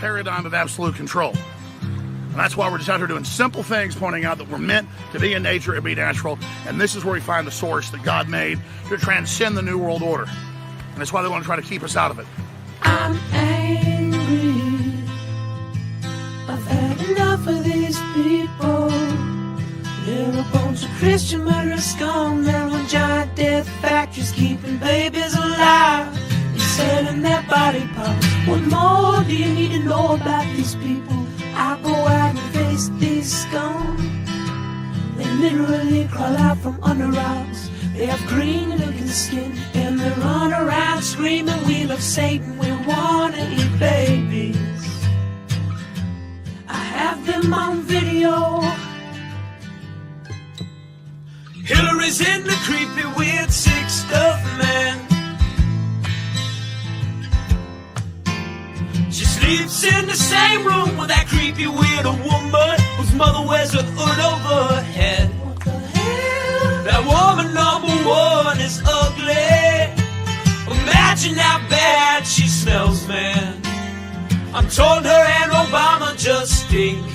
paradigm of absolute control. And that's why we're just out here doing simple things, pointing out that we're meant to be in nature and be natural. And this is where we find the source that God made to transcend the New World Order. And that's why they want to try to keep us out of it. I'm angry. I've had enough of these people. They're a bunch of Christian murderers, scum. They're on giant death factories, keeping babies alive and selling their body parts. What more do you need to know about these people? I go out and face these scum. They literally crawl out from under rocks. They have green looking skin and they run around screaming, we love Satan, we wanna eat babies. I have them on video. Hillary's in the creepy weird sick stuff, man. She sleeps in the same room with that creepy weirdo woman whose mother wears a hood over her head. What the hell? That woman number one is ugly. Imagine how bad she smells, man. I'm told her and Obama just stink.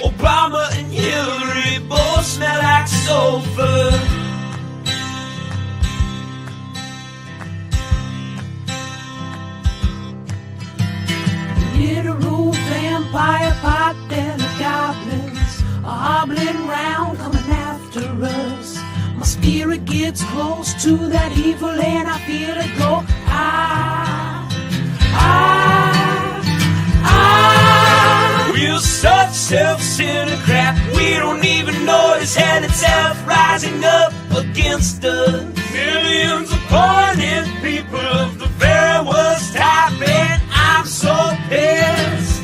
Obama and Hillary both smell like sulfur. Literal vampire pot belly goblins are hobbling round coming after us. My spirit gets close to that evil and I feel it go we're such self-centered crap. We don't even notice hell itself rising up against us. Millions upon it, people of the very worst type, and I'm so pissed.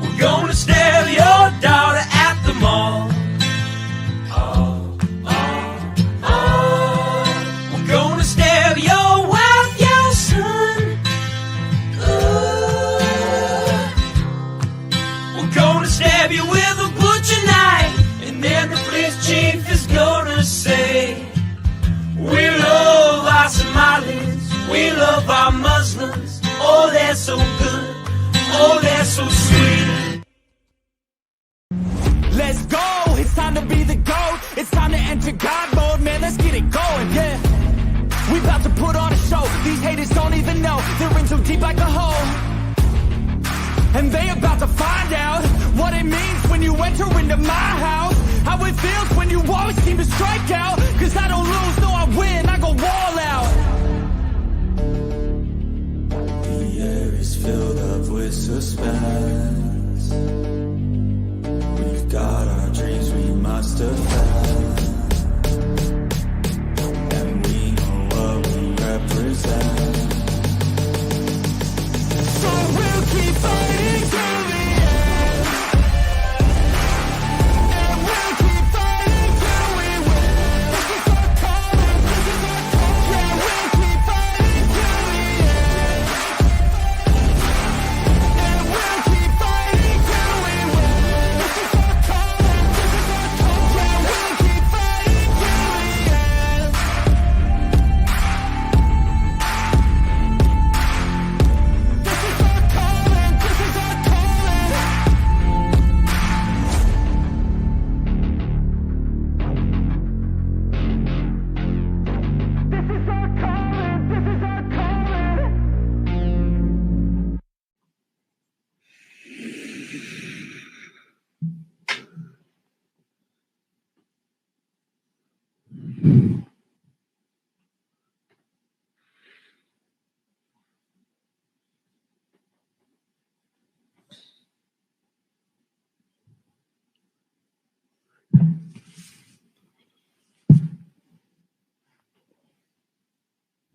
We're gonna stab your daughter at the mall. We're gonna stab your wife, your son. We're gonna stab you with a butcher knife, and then the police chief is gonna say, we love our Somalis, we love our Muslims. Oh, they're so good, oh, they're so sweet. Let's go, it's time to be the GOAT. It's time to enter God mode, man, let's get it going, yeah. We about to put on a show, these haters don't even know. They're in too deep like a hole. And they about to find out what it means when you enter into my house. How it feels when you always seem to strike out. Cause I don't lose, no I win, I go all out. The air is filled up with suspense. We've got our dreams we must defend. And we know what we represent. So we'll keep fighting till the end. And we'll keep fighting till we win. This is our calling, this is our calling. Yeah, we'll keep fighting till the end. And we'll keep fighting till we win. This is our calling, this is our calling. Yeah, we'll keep fighting till the end. This is our calling, this is our calling. This is our calling, this is our calling.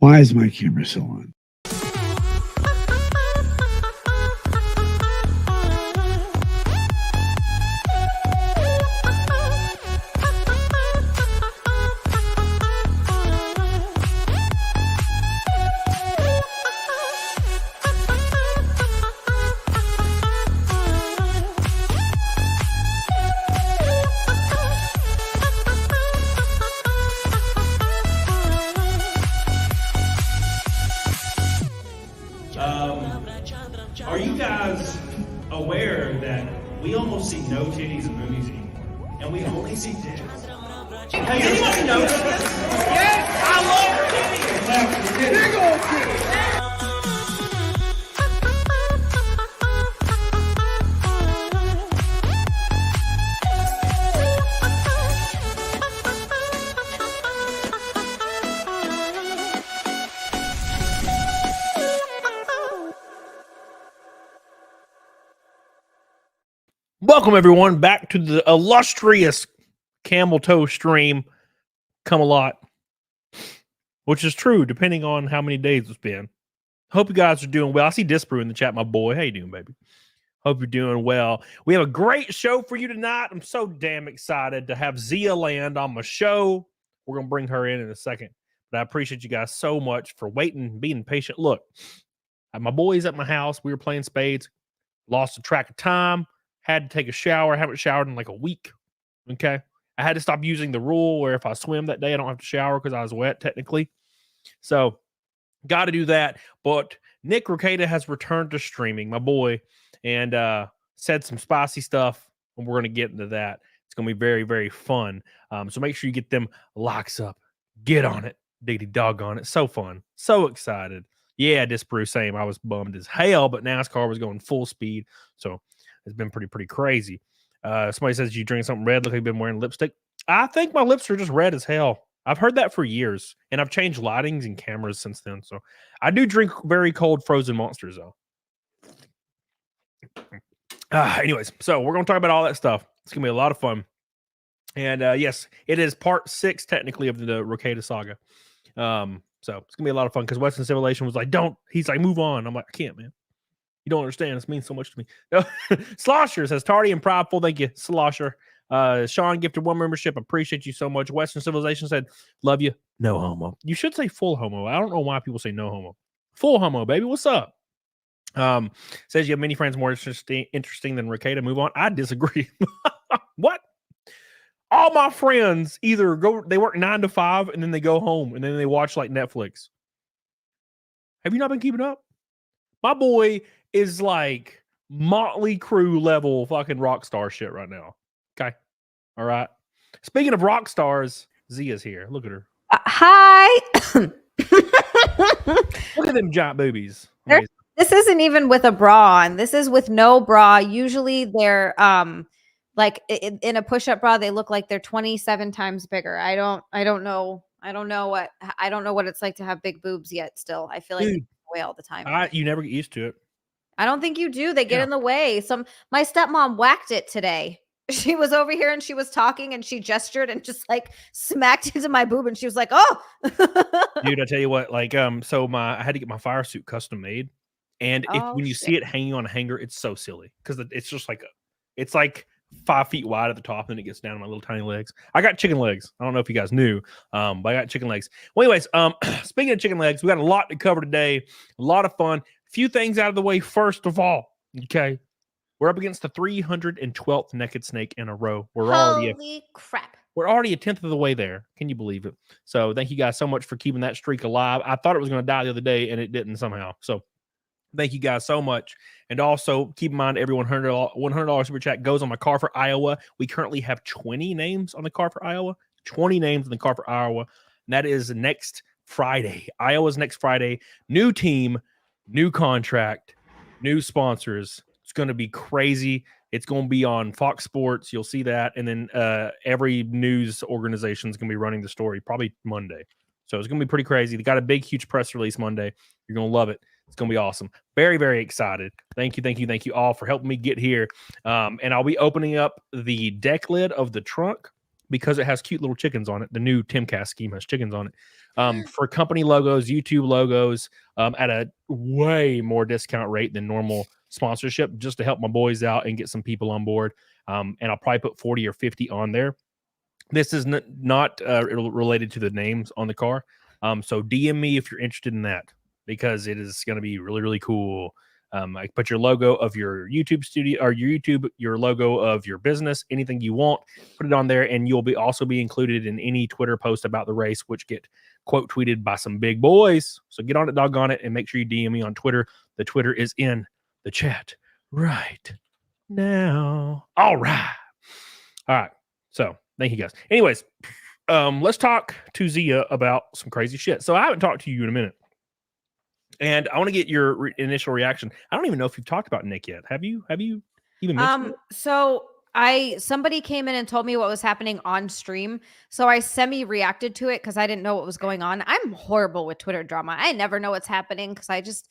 Why is my camera still on? We almost see no titties in movies anymore, and we only see dicks. Hey, anybody notice this? Yes, I love titties. Big old titties. Welcome, everyone, back to the illustrious Camel Toe stream. Come a lot, which is true, depending on how many days it's been. Hope you guys are doing well. I see Disbrew in the chat, my boy. How you doing, baby? Hope you're doing well. We have a great show for you tonight. I'm so damn excited to have Zia land on my show. We're going to bring her in a second, but I appreciate you guys so much for waiting, being patient. Look, my boys at my house. We were playing spades, lost the track of time. Had to take a shower. I haven't showered in like a week. Okay. I had to stop using the rule where if I swim that day, I don't have to shower because I was wet technically. So got to do that. But Nick Rekieta has returned to streaming, my boy, and said some spicy stuff. And we're going to get into that. It's going to be very, very fun. So make sure you get them likes up. Get on it. Diggity dog on it. So fun. So excited. Yeah, Disbrew, same. I was bummed as hell, but NASCAR was going full speed. So it's been pretty crazy. Somebody says you drink something red, look like you've been wearing lipstick. I think my lips are just red as hell. I've heard that for years, and I've changed lightings and cameras since then. So I do drink very cold frozen monsters, though. Anyways, so we're going to talk about all that stuff. It's going to be a lot of fun. And yes, it is part 6, technically, of the Rekieta saga. So it's going to be a lot of fun because Western Civilization was like, he's like, move on. I'm like, I can't, man. You don't understand. This means so much to me. Slosher says, tardy and prideful. Thank you, Slosher. Sean gifted 1 membership. Appreciate you so much. Western Civilization said, love you. No homo. You should say full homo. I don't know why people say no homo. Full homo, baby. What's up? Says you have many friends more interesting than Rekieta. Move on. I disagree. What? All my friends either they work 9 to 5 and then they go home and then they watch like Netflix. Have you not been keeping up? My boy is like Motley Crue level fucking rock star shit right now. Okay. All right. Speaking of rock stars, Zia's here. Look at her. Hi. Look at them giant boobies. This isn't even with a bra on. This is with no bra. Usually they're like in a push-up bra, they look like they're 27 times bigger. I don't know what it's like to have big boobs yet still. I feel like they get away all the time. You never get used to it. I don't think you do. They get in the way. My stepmom whacked it today. She was over here and she was talking and she gestured and just like smacked into my boob and she was like, "Oh." Dude, I tell you what, like so I had to get my fire suit custom made. And when you see it hanging on a hanger, it's so silly because it's just like it's like 5 feet wide at the top and it gets down to my little tiny legs. I got chicken legs. I don't know if you guys knew, but I got chicken legs. Well, anyways, speaking of chicken legs, we got a lot to cover today. A lot of fun. Few things out of the way. First of all, okay, we're up against the 312th naked snake in a row. Holy crap. We're already a 10th of the way there. Can you believe it? So thank you guys so much for keeping that streak alive. I thought it was going to die the other day and it didn't somehow. So thank you guys so much. And also keep in mind, every $100 super chat goes on my car for Iowa. We currently have 20 names on the car for Iowa. 20 names on the car for Iowa. And that is next Friday. Iowa's next Friday. New team, new contract, new sponsors. It's going to be crazy. It's going to be on Fox Sports. You'll see that. And then every news organization is going to be running the story probably Monday. So it's going to be pretty crazy. They got a big, huge press release Monday. You're going to love it. It's going to be awesome. Very, very excited. Thank you all for helping me get here. And I'll be opening up the deck lid of the trunk because it has cute little chickens on it. The new TimCast scheme has chickens on it. For company logos, YouTube logos, at a way more discount rate than normal sponsorship, just to help my boys out and get some people on board. And I'll probably put 40 or 50 on there. This is not related to the names on the car. So DM me if you're interested in that, because it is going to be really, really cool. I put your logo of your YouTube studio or your logo of your business, anything you want, put it on there, and you'll be also be included in any Twitter post about the race, which get quote tweeted by some big boys. So get on it, doggone it, and make sure you DM me on Twitter. The Twitter is in the chat right now. All right. So thank you guys. Anyways, let's talk to Zia about some crazy shit. So I haven't talked to you in a minute, and I want to get your initial reaction. I don't even know if you've talked about Nick yet. Have you even mentioned it? So somebody came in and told me what was happening on stream. So I semi-reacted to it because I didn't know what was going on. I'm horrible with Twitter drama. I never know what's happening because I just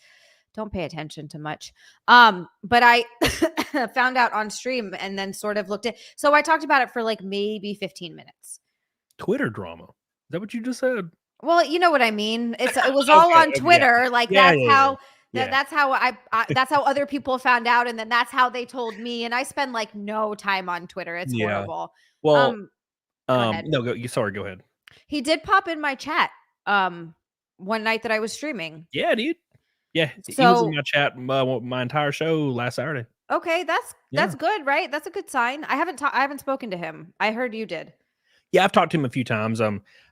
don't pay attention to much. But I found out on stream and then sort of looked at. So I talked about it for like maybe 15 minutes. Twitter drama. Is that what you just said? Well, you know what I mean. It was all on Twitter. Yeah. Like Yeah, that's yeah, how yeah. that's how that's how other people found out, and then that's how they told me. And I spend like no time on Twitter. It's horrible. Well, go ahead. no, sorry, go ahead. He did pop in my chat one night that I was streaming. Yeah, dude. Yeah, he was in my chat my entire show last Saturday. Okay, that's good, right? That's a good sign. I haven't spoken to him. I heard you did. Yeah, I've talked to him a few times. Is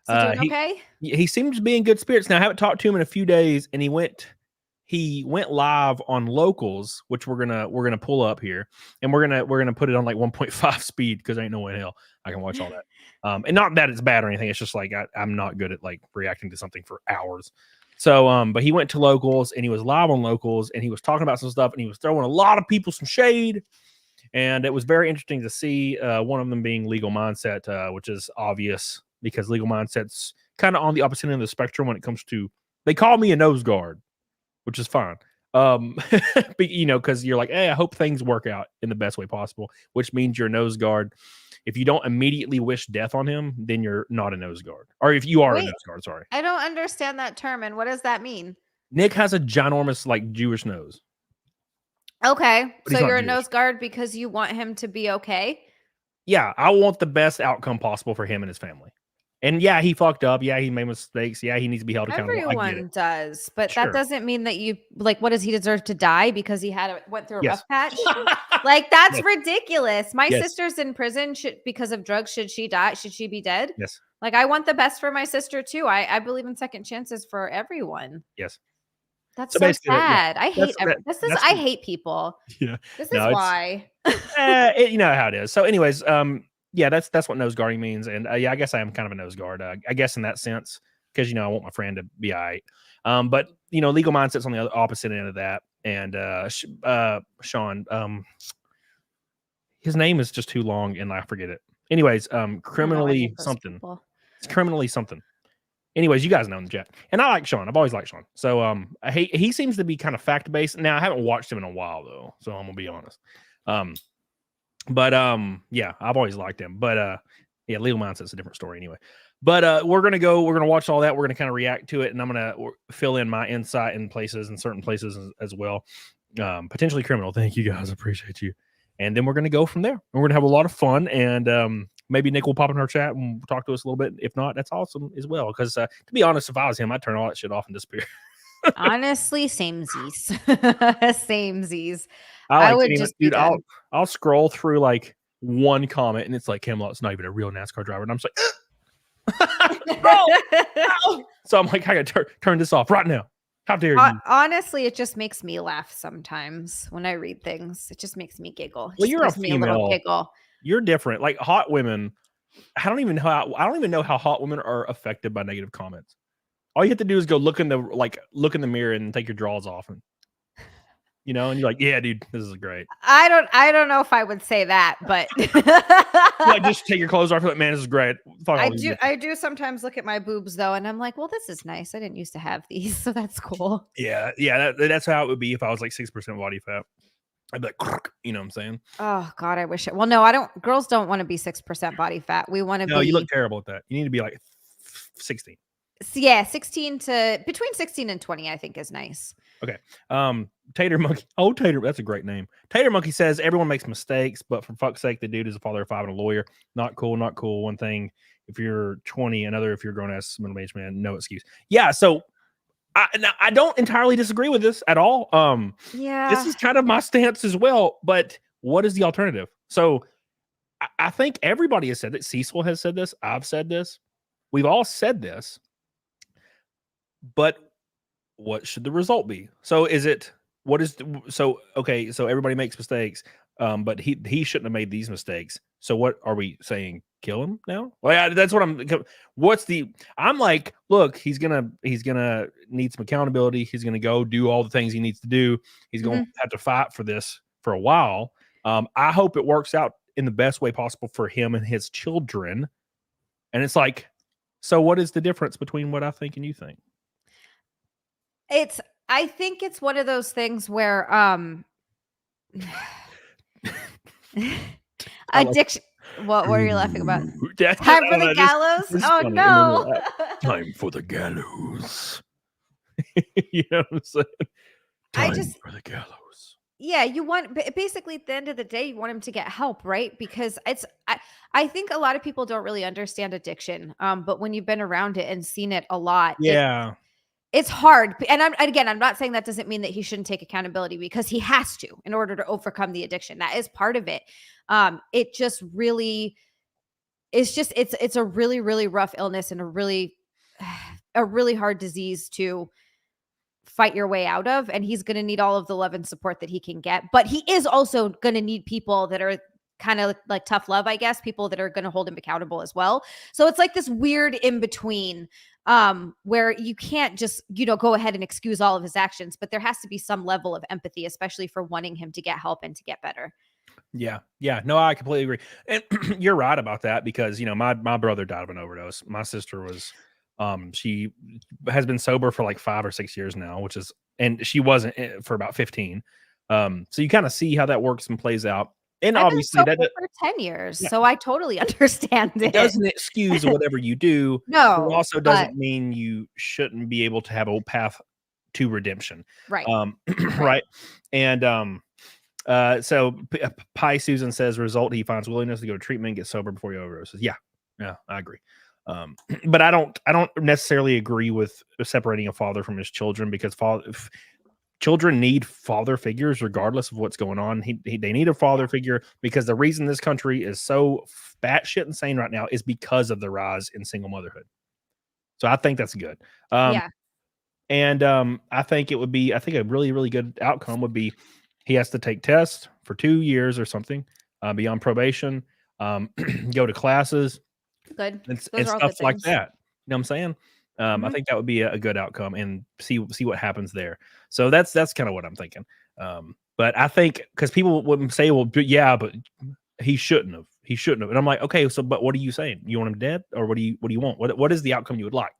he doing okay? He seems to be in good spirits now. I haven't talked to him in a few days, and he went live on Locals, which we're gonna pull up here, and we're gonna put it on like 1.5 speed because ain't no way in hell I can watch all that. And not that it's bad or anything. It's just like I'm not good at like reacting to something for hours. So, but he went to Locals and he was live on Locals and he was talking about some stuff and he was throwing a lot of people some shade. And it was very interesting to see one of them being Legal Mindset, which is obvious because Legal Mindset's kind of on the opposite end of the spectrum when it comes to, they call me a nose guard, which is fine. But, you know, because you're like, hey, I hope things work out in the best way possible, which means you're a nose guard. If you don't immediately wish death on him, then you're not a nose guard. Or if you are a nose guard, sorry. I don't understand that term. And what does that mean? Nick has a ginormous, like, Jewish nose. Okay. So you're a nose guard because you want him to be okay? Yeah, I want the best outcome possible for him and his family. And yeah, he fucked up. Yeah, he made mistakes. Yeah, he needs to be held accountable. Everyone does, but that doesn't mean that you like. What does he deserve to die because he went through a rough patch? Like that's ridiculous. My sister's in prison because of drugs. Should she die? Should she be dead? Yes. Like I want the best for my sister too. I believe in second chances for everyone. Yes. That's so sad. I hate I hate people. Yeah. This is why. You know how it is. So, anyways, yeah, that's what nose guarding means. And yeah, I guess I am kind of a nose guard. I guess in that sense, because, you know, I want my friend to be all right. But, you know, Legal Mindset's on the opposite end of that. And Sean, his name is just too long and I forget it. Anyways, criminally something. It's criminally something. Anyways, you guys know in the chat. And I like Sean. I've always liked Sean. So he seems to be kind of fact-based. Now, I haven't watched him in a while, though. So I'm going to be honest. But yeah, I've always liked him. But yeah, Legal Mindset's a different story anyway. But we're gonna watch all that. We're gonna kind of react to it, and I'm gonna fill in my insight in certain places as well. Potentially criminal. Thank you guys, appreciate you. And then we're gonna go from there. And we're gonna have a lot of fun. And maybe Nick will pop in our chat and talk to us a little bit. If not, that's awesome as well. Because to be honest, if I was him, I'd turn all that shit off and disappear. Honestly, samesies. Samesies. I would just, dude. I'll scroll through like one comment and it's like Camelot's not even a real NASCAR driver, and I'm just like, no. So I'm like, I gotta turn this off right now. How dare you? Honestly, it just makes me laugh sometimes when I read things. It just makes me giggle. Well, you're a female. Giggle. You're different. Like hot women. I don't even know how hot women are affected by negative comments. All you have to do is go look in the mirror and take your drawers off, and you know, and you're like, yeah, dude, this is great. I don't know if I would say that, but like, just take your clothes off. Like, man, this is great. I do sometimes look at my boobs though, and I'm like, well, this is nice. I didn't used to have these, so that's cool. Yeah. That's how it would be if I was like 6% body fat. I'd be like, you know what I'm saying? Oh God, I wish it. Well, no, I don't. Girls don't want to be 6% body fat. We want to be. No, you look terrible at that. You need to be like 16. Yeah, between 16 and 20, I think is nice. Okay. Tater Monkey. Oh, Tater, that's a great name. Tater Monkey says everyone makes mistakes, but for fuck's sake, the dude is a father of 5 and a lawyer. Not cool. One thing if you're 20, another if you're a grown-ass middle-aged man. No excuse. Yeah, so I don't entirely disagree with this at all. Yeah. This is kind of my stance as well, but what is the alternative? So I think everybody has said that. Cecil has said this. I've said this. We've all said this. But what should the result be? So okay, so everybody makes mistakes. But he shouldn't have made these mistakes. So what are we saying? Kill him now? Well, yeah, that's what I'm like, look, he's gonna need some accountability. He's gonna go do all the things he needs to do. He's gonna have to fight for this for a while. I hope it works out in the best way possible for him and his children. And it's like, so what is the difference between what I think and you think? I think it's one of those things where addiction. What are you laughing about? Time for the gallows? Oh no! Time for the gallows. You know what I'm saying? Time for the gallows. Yeah, you want basically at the end of the day, you want him to get help, right? Because I think a lot of people don't really understand addiction. But when you've been around it and seen it a lot, it's hard. And I'm not saying that doesn't mean that he shouldn't take accountability, because he has to in order to overcome the addiction. That is part of it. It just really, it's a really, really rough illness and a really hard disease to fight your way out of. And he's going to need all of the love and support that he can get. But he is also going to need people that are kind of like tough love, I guess, people that are going to hold him accountable as well. So it's like this weird in between where you can't just, go ahead and excuse all of his actions, but there has to be some level of empathy, especially for wanting him to get help and to get better. Yeah. No, I completely agree. And you're right about that, because, my brother died of an overdose. My sister was, she has been sober for like 5 or 6 years now, and she wasn't for about 15. So you kind of see how that works and plays out. And I've obviously been sober for 10 years. Yeah. So I totally understand it. It doesn't excuse whatever you do. No. It also doesn't mean you shouldn't be able to have a path to redemption. Right. Right. And, so Pi Susan says, result, he finds willingness to go to treatment and get sober before he overdoses. Yeah, I agree. But I don't necessarily agree with separating a father from his children, because children need father figures regardless of what's going on. They need a father figure, because the reason this country is so batshit insane right now is because of the rise in single motherhood. So I think that's good. And I think a really, really good outcome would be he has to take tests for 2 years or something, be on probation, go to classes, good, and stuff like that. You know what I'm saying? I think that would be a good outcome, and see what happens there. So that's kind of what I'm thinking. But I think, because people would say, well, but he shouldn't have. And I'm like, okay, so but what are you saying? You want him dead, or what do you want? What is the outcome you would like?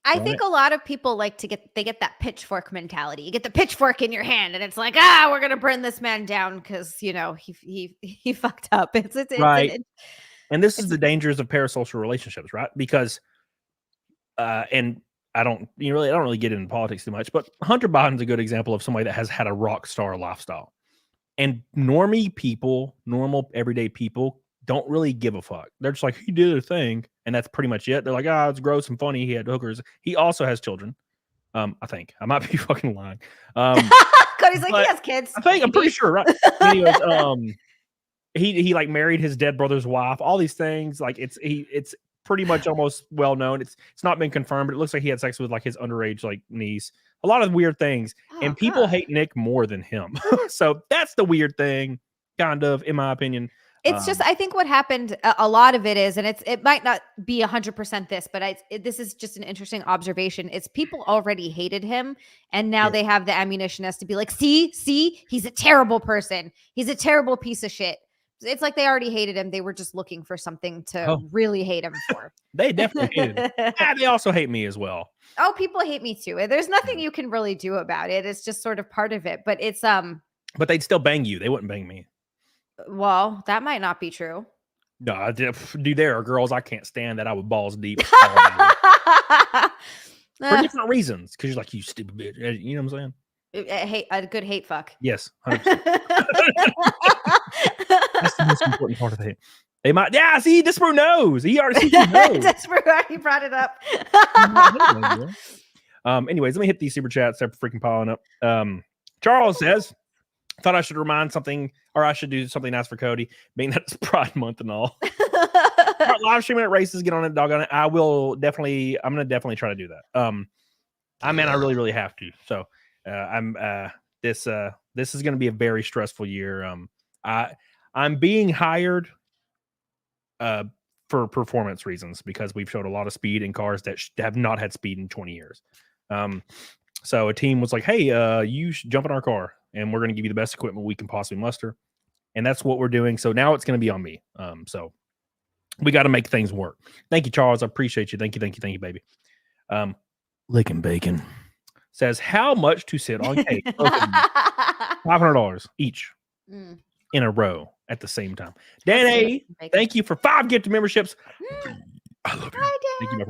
I think a lot of people like to get that pitchfork mentality. You get the pitchfork in your hand, and it's like, we're gonna burn this man down because he fucked up. It's right. And this is the dangers of parasocial relationships, right? Because and I don't really get into politics too much, but Hunter Biden's a good example of somebody that has had a rock star lifestyle. And normal everyday people don't really give a fuck. They're just like, he did a thing, and that's pretty much it. They're like, it's gross and funny. He had hookers. He also has children. I think I might be fucking lying. Cody's like, he has kids. I'm pretty sure, right? Anyways, he like married his dead brother's wife. All these things, like it's pretty much almost well known. It's not been confirmed, but it looks like he had sex with like his underage like niece. A lot of weird things, and people hate Nick more than him. So that's the weird thing, kind of, in my opinion. It's just, I think what happened, a lot of it is, and it might not be 100% this, but this is just an interesting observation. It's people already hated him, and now they have the ammunition as to be like, see, he's a terrible person. He's a terrible piece of shit. It's like they already hated him. They were just looking for something to really hate him for. They definitely hated him. They also hate me as well. Oh, people hate me too. There's nothing you can really do about it. It's just sort of part of it. But it's But they'd still bang you. They wouldn't bang me. Well, that might not be true. No, dude, there are girls I can't stand that I would balls deep for different reasons. Because you're like, you stupid bitch. You know what I'm saying? A good hate fuck. Yes, 100%. That's the most important part of the hate. They might, see, Disprove knows. He already knows. Disprove, he brought it up. Anyways, let me hit these super chats. They're freaking piling up. Charles says, thought I should remind something, or I should do something nice for Cody, being that it's Pride Month and all. Live streaming at races, get on it, dog on it. I'm going to definitely try to do that. I really, really have to. So this is going to be a very stressful year. I'm being hired for performance reasons because we've showed a lot of speed in cars that have not had speed in 20 years. So a team was like, hey, you should jump in our car and we're going to give you the best equipment we can possibly muster. And that's what we're doing. So now it's going to be on me. So we got to make things work. Thank you, Charles. I appreciate you. Thank you, baby. Licking Bacon says, how much to sit on cake? $500 each in a row at the same time. Dan A, thank you for 5 gifted memberships. I love you. Thank you, my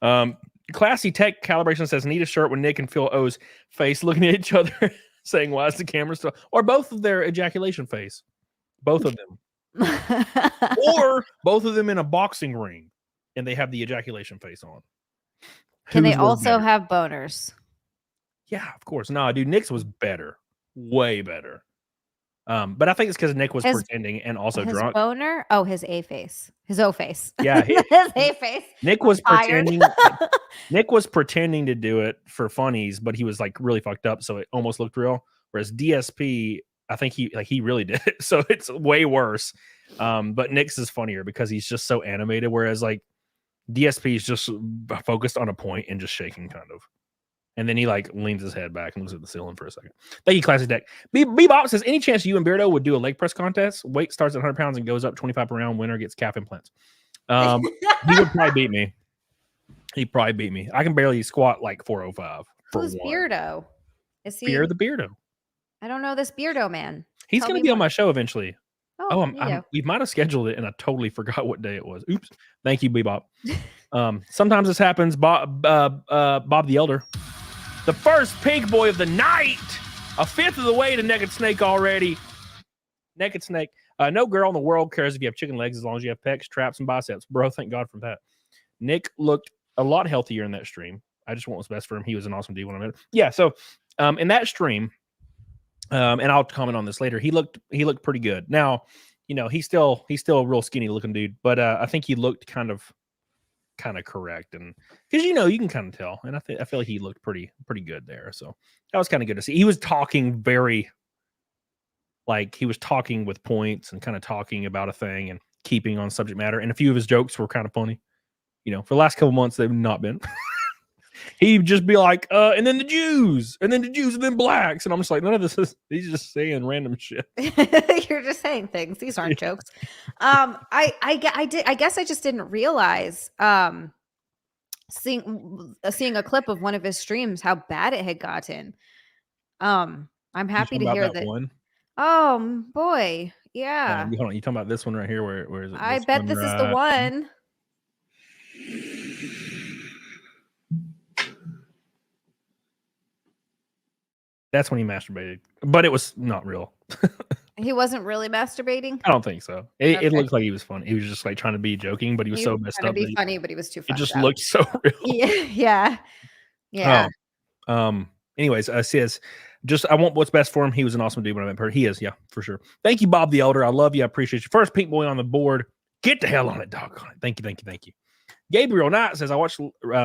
friend. Classy Tech Calibration says, need a shirt with Nick and Phil O's face looking at each other saying, why is the camera still? Or both of their ejaculation face. Both of them. Or both of them in a boxing ring and they have the ejaculation face on. Can they also have boners? Yeah, of course. No, dude, Nick's was better. Way better. But I think it's because Nick was pretending and also his drunk. Boner? Oh, his A face. His O face. Yeah. His A face. Nick was pretending. Nick was pretending to do it for funnies, but he was like really fucked up, so it almost looked real. Whereas DSP, I think he really did it. So it's way worse. But Nick's is funnier because he's just so animated, whereas like DSP is just focused on a point and just shaking kind of. And then he like leans his head back and looks at the ceiling for a second. Thank you, Classic Deck. Bebop says, any chance you and Beardo would do a leg press contest? Weight starts at 100 pounds and goes up 25 per round. Winner gets calf implants. He would probably beat me. He'd probably beat me. I can barely squat like 405. Who's Beardo? Is he the Beardo? I don't know this Beardo man. He's going to be on my show eventually. Oh, we might have scheduled it and I totally forgot what day it was. Oops. Thank you, Bebop. Sometimes this happens. Bob the Elder. The first pink boy of the night. A fifth of the way to Naked Snake already. Naked Snake. No girl in the world cares if you have chicken legs as long as you have pecs, traps, and biceps. Bro, thank God for that. Nick looked a lot healthier in that stream. I just want what's best for him. He was an awesome D when I met him. Yeah, so in that stream, and I'll comment on this later, he looked pretty good. Now, you know, he's still a real skinny looking dude, but I think he looked kind of correct, and because you can kind of tell, and I feel like he looked pretty good there, so that was kind of good to see. He was talking he was talking with points and kind of talking about a thing and keeping on subject matter, and a few of his jokes were kind of funny. For the last couple months they've not been. He'd just be like, and then the Jews, and then blacks, and I'm just like, none of this is. He's just saying random shit. You're just saying things. These aren't jokes. I guess I just didn't realize seeing a clip of one of his streams how bad it had gotten. I'm happy to hear that. One? Oh boy, yeah. Hold on, you talking about this one right here? Where is it? I bet this is the one. That's when he masturbated, but it was not real. He wasn't really masturbating? I don't think so. It looked like he was funny. He was just like trying to be joking, but he was so messed up. Be funny, but he was too funny. It just looked so real. Yeah. Anyways, says, I want what's best for him. He was an awesome dude when I met her. He is, yeah, for sure. Thank you, Bob the Elder. I love you. I appreciate you. First pink boy on the board. Get the hell on it, doggone it. Thank you. Gabriel Knight says, I watched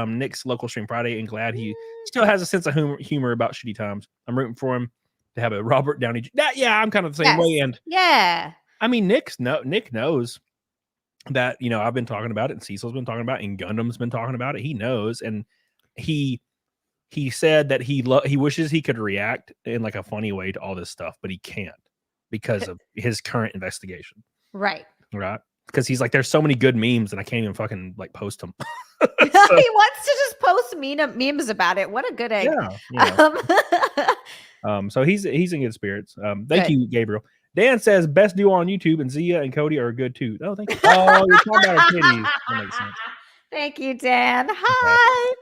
Nick's local stream Friday and glad he still has a sense of humor about shitty times. I'm rooting for him to have a Robert Downey. I'm kind of the same way. And I mean, Nick knows that, I've been talking about it and Cecil's been talking about it and Gundam's been talking about it. He knows. And he said that he wishes he could react in like a funny way to all this stuff, but he can't because of his current investigation. Right. Because he's like, there's so many good memes and I can't even fucking like post them. He wants to just post memes about it. What a good egg. So he's in good spirits. Thank you, Gabriel. Dan says best duo on YouTube, and Zia and Cody are good too. Oh, thank you. Oh, you're talking about our kitties. That makes sense. Thank you, Dan. Hi.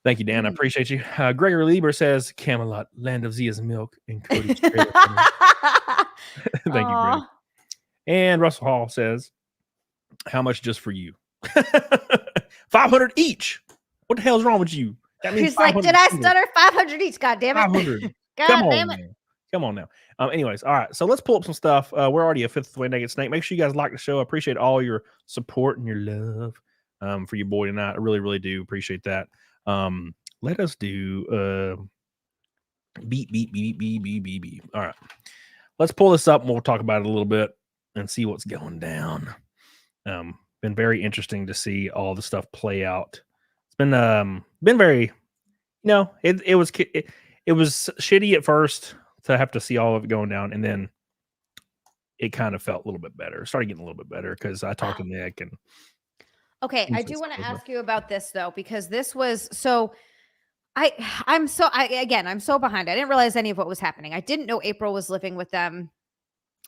Thank you, Dan. I appreciate you. Gregory Lieber says Camelot, land of Zia's milk, and Cody's trailer. Thank you, Greg. And Russell Hall says, how much just for you? 500 each. What the hell's wrong with you? He's like, did I stutter? 500 each. God damn it. 500. Come on now. Anyways, all right. So let's pull up some stuff. We're already a fifth way Naked Snake. Make sure you guys like the show. I appreciate all your support and your love for your boy tonight. I really, really do appreciate that. Let us do beep. All right. let's pull this up and we'll talk about it a little bit and see what's going down. Been very interesting to see all the stuff play out. It's been very, it was shitty at first to have to see all of it going down, and then it kind of felt a little bit better. Started getting a little bit better because I talked to Nick and. Okay, I do want to ask you about this though, because this was so. I'm so behind. I didn't realize any of what was happening. I didn't know April was living with them.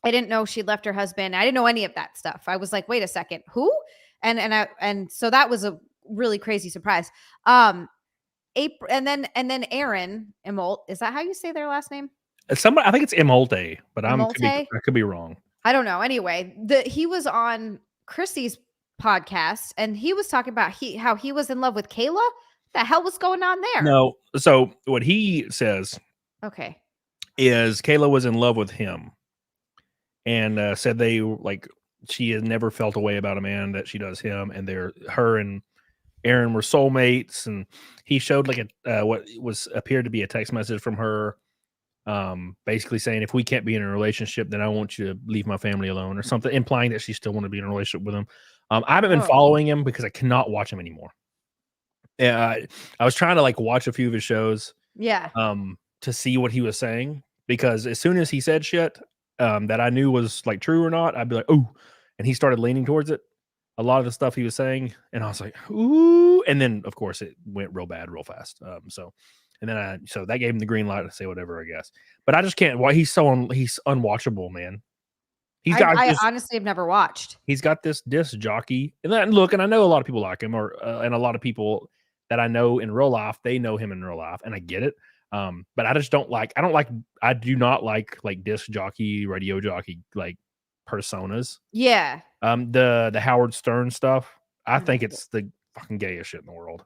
I didn't know she'd left her husband. I didn't know any of that stuff. I was like, wait a second, who? And so that was a really crazy surprise. April, and then Aaron Emolt, is that how you say their last name? Somebody, I think it's Emolte, but Emolte? I could be wrong. I don't know. Anyway, he was on Chrissy's podcast and he was talking about how he was in love with Kayla. The hell was going on there? No. So what he says, okay, is Kayla was in love with him, and said she has never felt a way about a man that she does him, and her and Aaron were soulmates, and he showed like what appeared to be a text message from her, basically saying, if we can't be in a relationship, then I want you to leave my family alone, or something, implying that she still want to be in a relationship with him. I haven't been following him because I cannot watch him anymore. I was trying to watch a few of his shows, to see what he was saying, because as soon as he said shit that I knew was true or not, I'd be like, oh, and he started leaning towards it. A lot of the stuff he was saying, and I was like, ooh, and then of course it went real bad real fast. So that gave him the green light to say whatever, I guess. But I just can't. Why he's unwatchable, man. I honestly have never watched. He's got this disc jockey, and I know a lot of people like him, and a lot of people that I know in real life, they know him in real life, and I get it. But I just don't like. I do not like disc jockey, radio jockey personas. Yeah. The Howard Stern stuff. I think it's the fucking gayest shit in the world.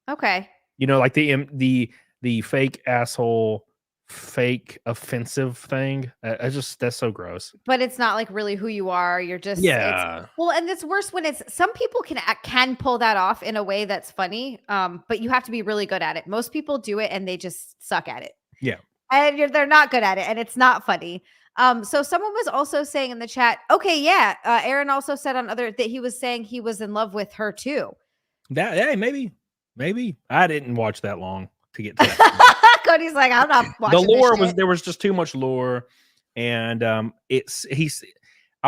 Okay. The fake asshole, fake offensive thing. That's so gross. But it's not really who you are. You're just and it's worse when some people can pull that off in a way that's funny. But you have to be really good at it. Most people do it and they just suck at it. Yeah. And they're not good at it, and it's not funny. So someone was also saying in the chat, okay, yeah. Aaron also said that he was saying he was in love with her too. Maybe. I didn't watch that long to get to that. Cody's like, I'm not watching. The lore there was just too much lore, and I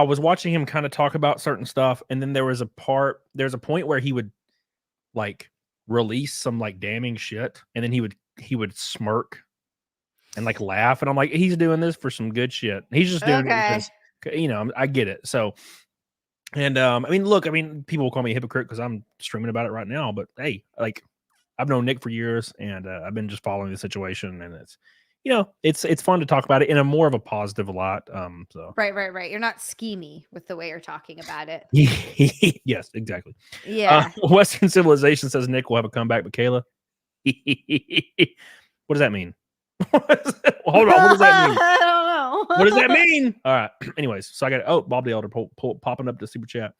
was watching him kind of talk about certain stuff, and then there's a point where he would release some damning shit, and then he would smirk and laugh, and I'm like, he's doing this for some good shit. He's just doing it because, I get it. So, and people will call me a hypocrite because I'm streaming about it right now, but hey, I've known Nick for years, and I've been just following the situation, and it's fun to talk about it in a more of a positive light. So right. You're not schemy with the way you're talking about it. Yes, exactly. Yeah. Western Civilization says Nick will have a comeback with Kayla. What does that mean? Hold on. What does that mean? I don't know. What does that mean? All right. Anyways, so I got Bob the Elder popping up to super chat.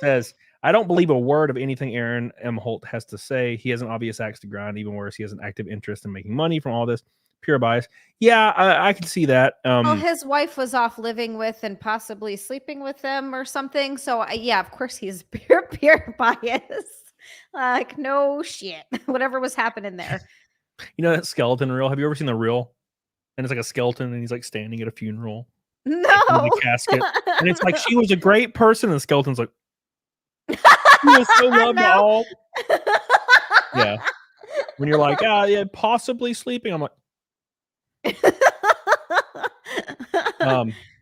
Says, I don't believe a word of anything Aaron M. Holt has to say. He has an obvious axe to grind. Even worse, he has an active interest in making money from all this. Pure bias. Yeah, I can see that. Well, his wife was off living with and possibly sleeping with them or something. So yeah, of course he's pure bias. No shit. Whatever was happening there. You know that skeleton reel? Have you ever seen the reel? And it's a skeleton, and he's standing at a funeral. No. In a casket. And it's she was a great person, and the skeleton's she was so loved all. Yeah. When you're yeah, possibly sleeping. I'm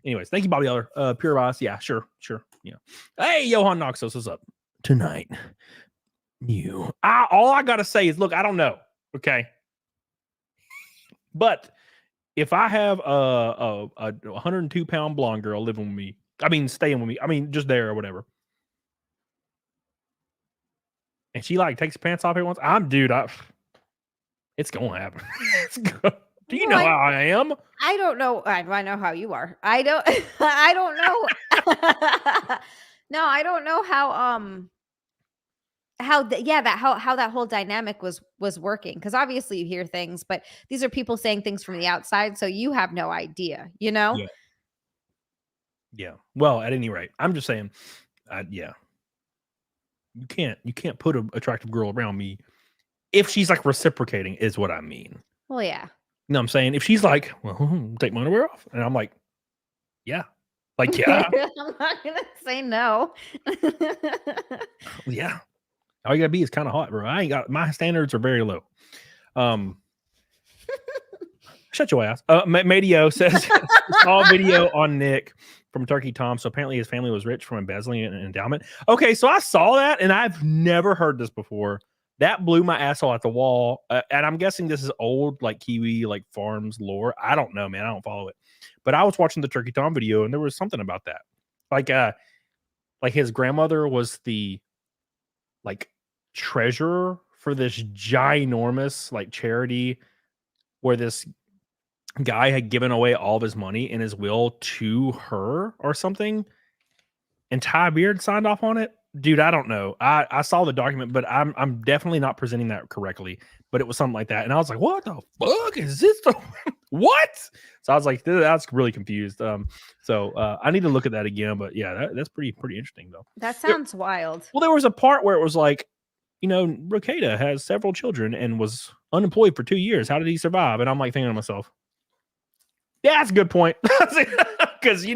anyways, thank you, Bobby Eller. Pure bias. Yeah, sure. Yeah. Hey, Johan Noxos is up tonight. All I gotta say is, look, I don't know. Okay. But if I have a 102-pound blonde girl living with me, staying with me, just there or whatever, and she takes her pants off every once, it's gonna happen. Do you know how I am? I don't know. I know how you are. I don't know. No, I don't know how that whole dynamic was working, because obviously you hear things, but these are people saying things from the outside, so you have no idea, Yeah. Yeah. Well, at any rate, I'm just saying, yeah. You can't put an attractive girl around me if she's like reciprocating, is what I mean. Well, yeah. You know what I'm saying? If she's like, well, take my underwear off, and I'm like, yeah, like yeah, I'm not gonna say no. yeah. All you gotta be is kind of hot, bro. I ain't got my standards are very low. Shut your ass. Madio says saw a video on Nick from Turkey Tom. So apparently his family was rich from embezzling an endowment. Okay, so I saw that and I've never heard this before. That blew my asshole at the wall. And I'm guessing this is old, like Kiwi, like farms lore. I don't know, man. I don't follow it. But I was watching the Turkey Tom video and there was something about that. Like his grandmother was the like treasurer for this ginormous like charity where this guy had given away all of his money in his will to her or something, and Ty Beard signed off on it. Dude, I don't know. I saw the document, but I'm definitely not presenting that correctly. But it was something like that, and I was like, "What the fuck is this? What?" So I was like, "That's really confused." So I need to look at that again. But yeah, that's pretty interesting though. That sounds wild. Well, there was a part where it was like, Rekieta has several children and was unemployed for 2 years. How did he survive? And I'm like thinking to myself, yeah, that's a good point. Because,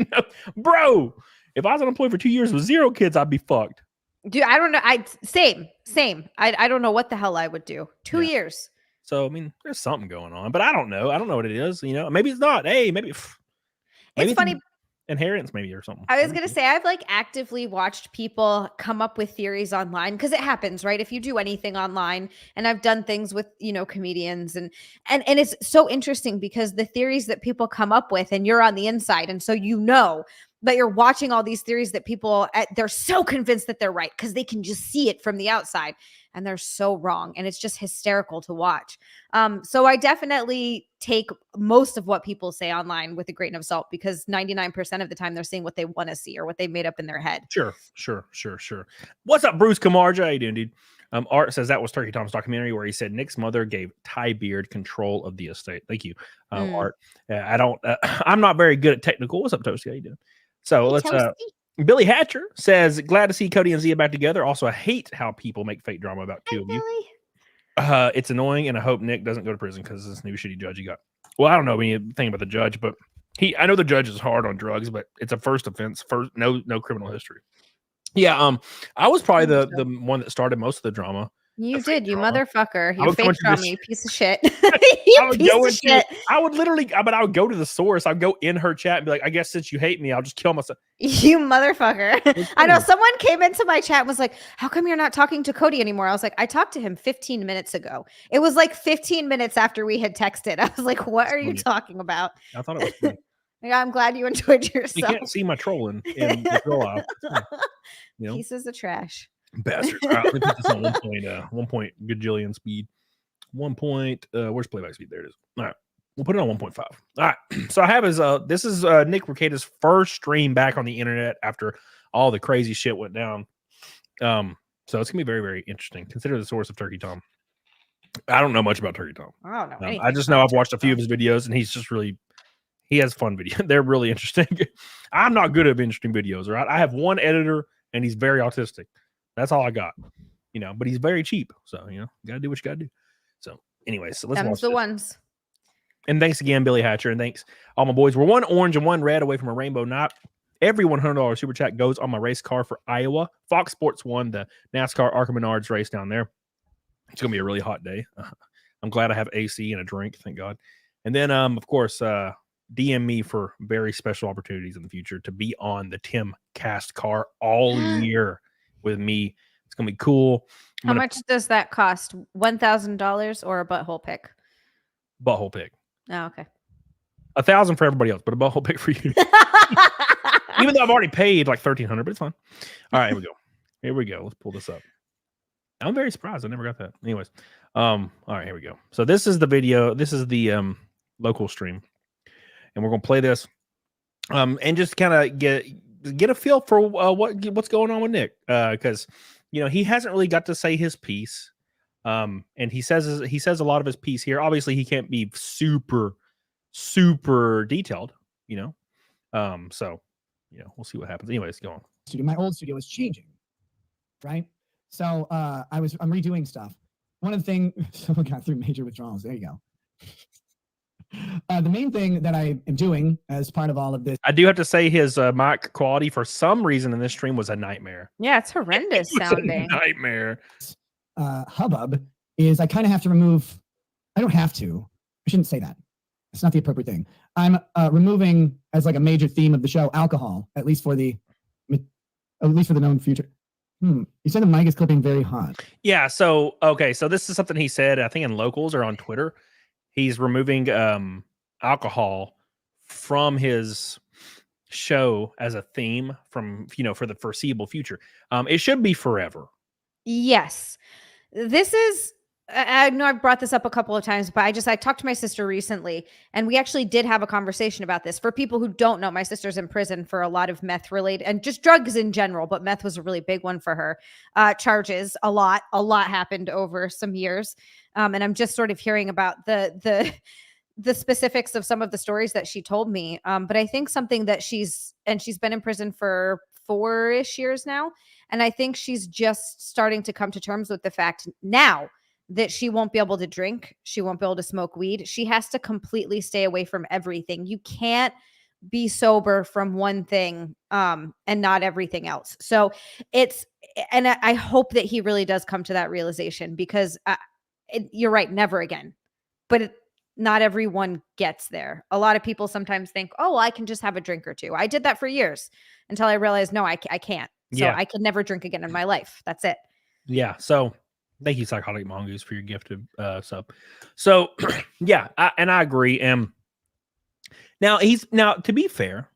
bro, if I was unemployed for 2 years with 0 kids, I'd be fucked. Dude, I don't know. Same. I don't know what the hell I would do. 2 years. So, I mean, there's something going on, but I don't know. I don't know what it is. Maybe it's not. Hey, maybe It's funny. Inheritance maybe or something. I was going to say, I've like actively watched people come up with theories online because it happens, right? If you do anything online, and I've done things with, comedians and it's so interesting because the theories that people come up with and you're on the inside. And so, but you're watching all these theories that people, they're so convinced that they're right because they can just see it from the outside and they're so wrong. And it's just hysterical to watch. So I definitely take most of what people say online with a grain of salt because 99% of the time they're seeing what they want to see or what they made up in their head. Sure. What's up, Bruce Camarja? How you doing, dude? Art says that was Turkey Tom's documentary where he said Nick's mother gave Ty Beard control of the estate. Thank you, Art. I'm not very good at technical. What's up, Toasty? How you doing? So let's Billy Hatcher says, glad to see Cody and Zia back together. Also, I hate how people make fake drama about two of you. It's annoying, and I hope Nick doesn't go to prison because of this new shitty judge he got. Well, I don't know anything about the judge, but I know the judge is hard on drugs, but it's a first offense, no criminal history. Yeah, I was probably the one that started most of the drama. You did, you motherfucker. You fake drama, you piece of shit. I would literally, but I would go to the source. I'd go in her chat and be like, I guess since you hate me, I'll just kill myself. You motherfucker. I know someone came into my chat and was like, how come you're not talking to Cody anymore? I was like, I talked to him 15 minutes ago. It was like 15 minutes after we had texted. I was like, what are you talking about? I thought it was funny. Yeah, I'm glad you enjoyed yourself. You can't see my trolling in the troll aisle. Pieces of trash. Bastards. All right, let me put this on 1 point gajillion speed. 1 point, where's playback speed? There it is. All right, we'll put it on 1.5. All right, so I have this is Nick Rekieta's first stream back on the internet after all the crazy shit went down. So it's gonna be very, very interesting. Consider the source of Turkey Tom. I don't know much about Turkey Tom. I don't know. I just know I've watched a few of his videos, and he has fun videos. They're really interesting. I'm not good at interesting videos, right? I have one editor, and he's very autistic. That's all I got, but he's very cheap. So, gotta do what you gotta do. So anyways, so let's watch the this. ones. And thanks again, Billy Hatcher. And thanks all my boys. We're one orange and one red away from a rainbow. Not every $100 super chat goes on my race car for Iowa. Fox Sports won the NASCAR Arca Menards race down there. It's going to be a really hot day. I'm glad I have AC and a drink. Thank God. And then, of course, DM me for very special opportunities in the future to be on the Tim Cast car all year with me. It's gonna be cool. How much does that cost? $1,000 or a butthole pick? Butthole pick. Oh, okay. $1,000 for everybody else, but a butthole pick for you. Even though I've already paid like $1,300, but it's fine. All right, here we go. Let's pull this up. I'm very surprised. I never got that. Anyways, all right, here we go. So this is the video. This is the local stream, and we're gonna play this, and just kind of get a feel for what's going on with Nick, because he hasn't really got to say his piece, and he says a lot of his piece here. Obviously, he can't be super detailed, so we'll see what happens. Anyways, go on. Studio. My old studio is changing, right? So I'm redoing stuff. One of the things, someone got through major withdrawals. There you go. The main thing that I am doing as part of all of this, I do have to say his mic quality for some reason in this stream was a nightmare. Yeah, it's horrendous It was sounding. a nightmare. hubbub is I kind of have to remove. I don't have to. I shouldn't say that. It's not the appropriate thing. I'm removing as like a major theme of the show alcohol, at least for the known future. You said the mic is clipping very hot. Yeah. So okay. So this is something he said. I think in locals or on Twitter, he's removing alcohol from his show as a theme from for the foreseeable future. It should be forever. Yes. This is, I know I've brought this up a couple of times, but I talked to my sister recently, and we actually did have a conversation about this. For people who don't know, my sister's in prison for a lot of meth related and just drugs in general, but meth was a really big one for her. Charges, a lot happened over some years. And I'm just sort of hearing about the specifics of some of the stories that she told me. But I think something that she's been in prison for 4-ish years now. And I think she's just starting to come to terms with the fact now that she won't be able to drink. She won't be able to smoke weed. She has to completely stay away from everything. You can't be sober from one thing and not everything else. So I hope that he really does come to that realization, because you're right, never again. But not everyone gets there. A lot of people sometimes think, oh, well, I can just have a drink or two. I did that for years until I realized, no, I can't. So I can never drink again in my life. That's it. Yeah. So thank you, Psychotic Mongoose, for your gifted sub. So yeah, I agree. Now to be fair,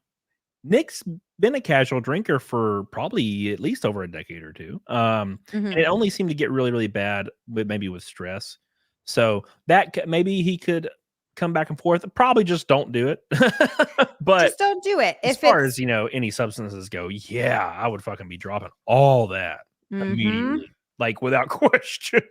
Nick's been a casual drinker for probably at least over a decade or two. And it only seemed to get really, really bad, maybe with stress. So that maybe he could come back and forth. Probably just don't do it. But just don't do it. As far as any substances go, yeah, I would fucking be dropping all that immediately, like without question.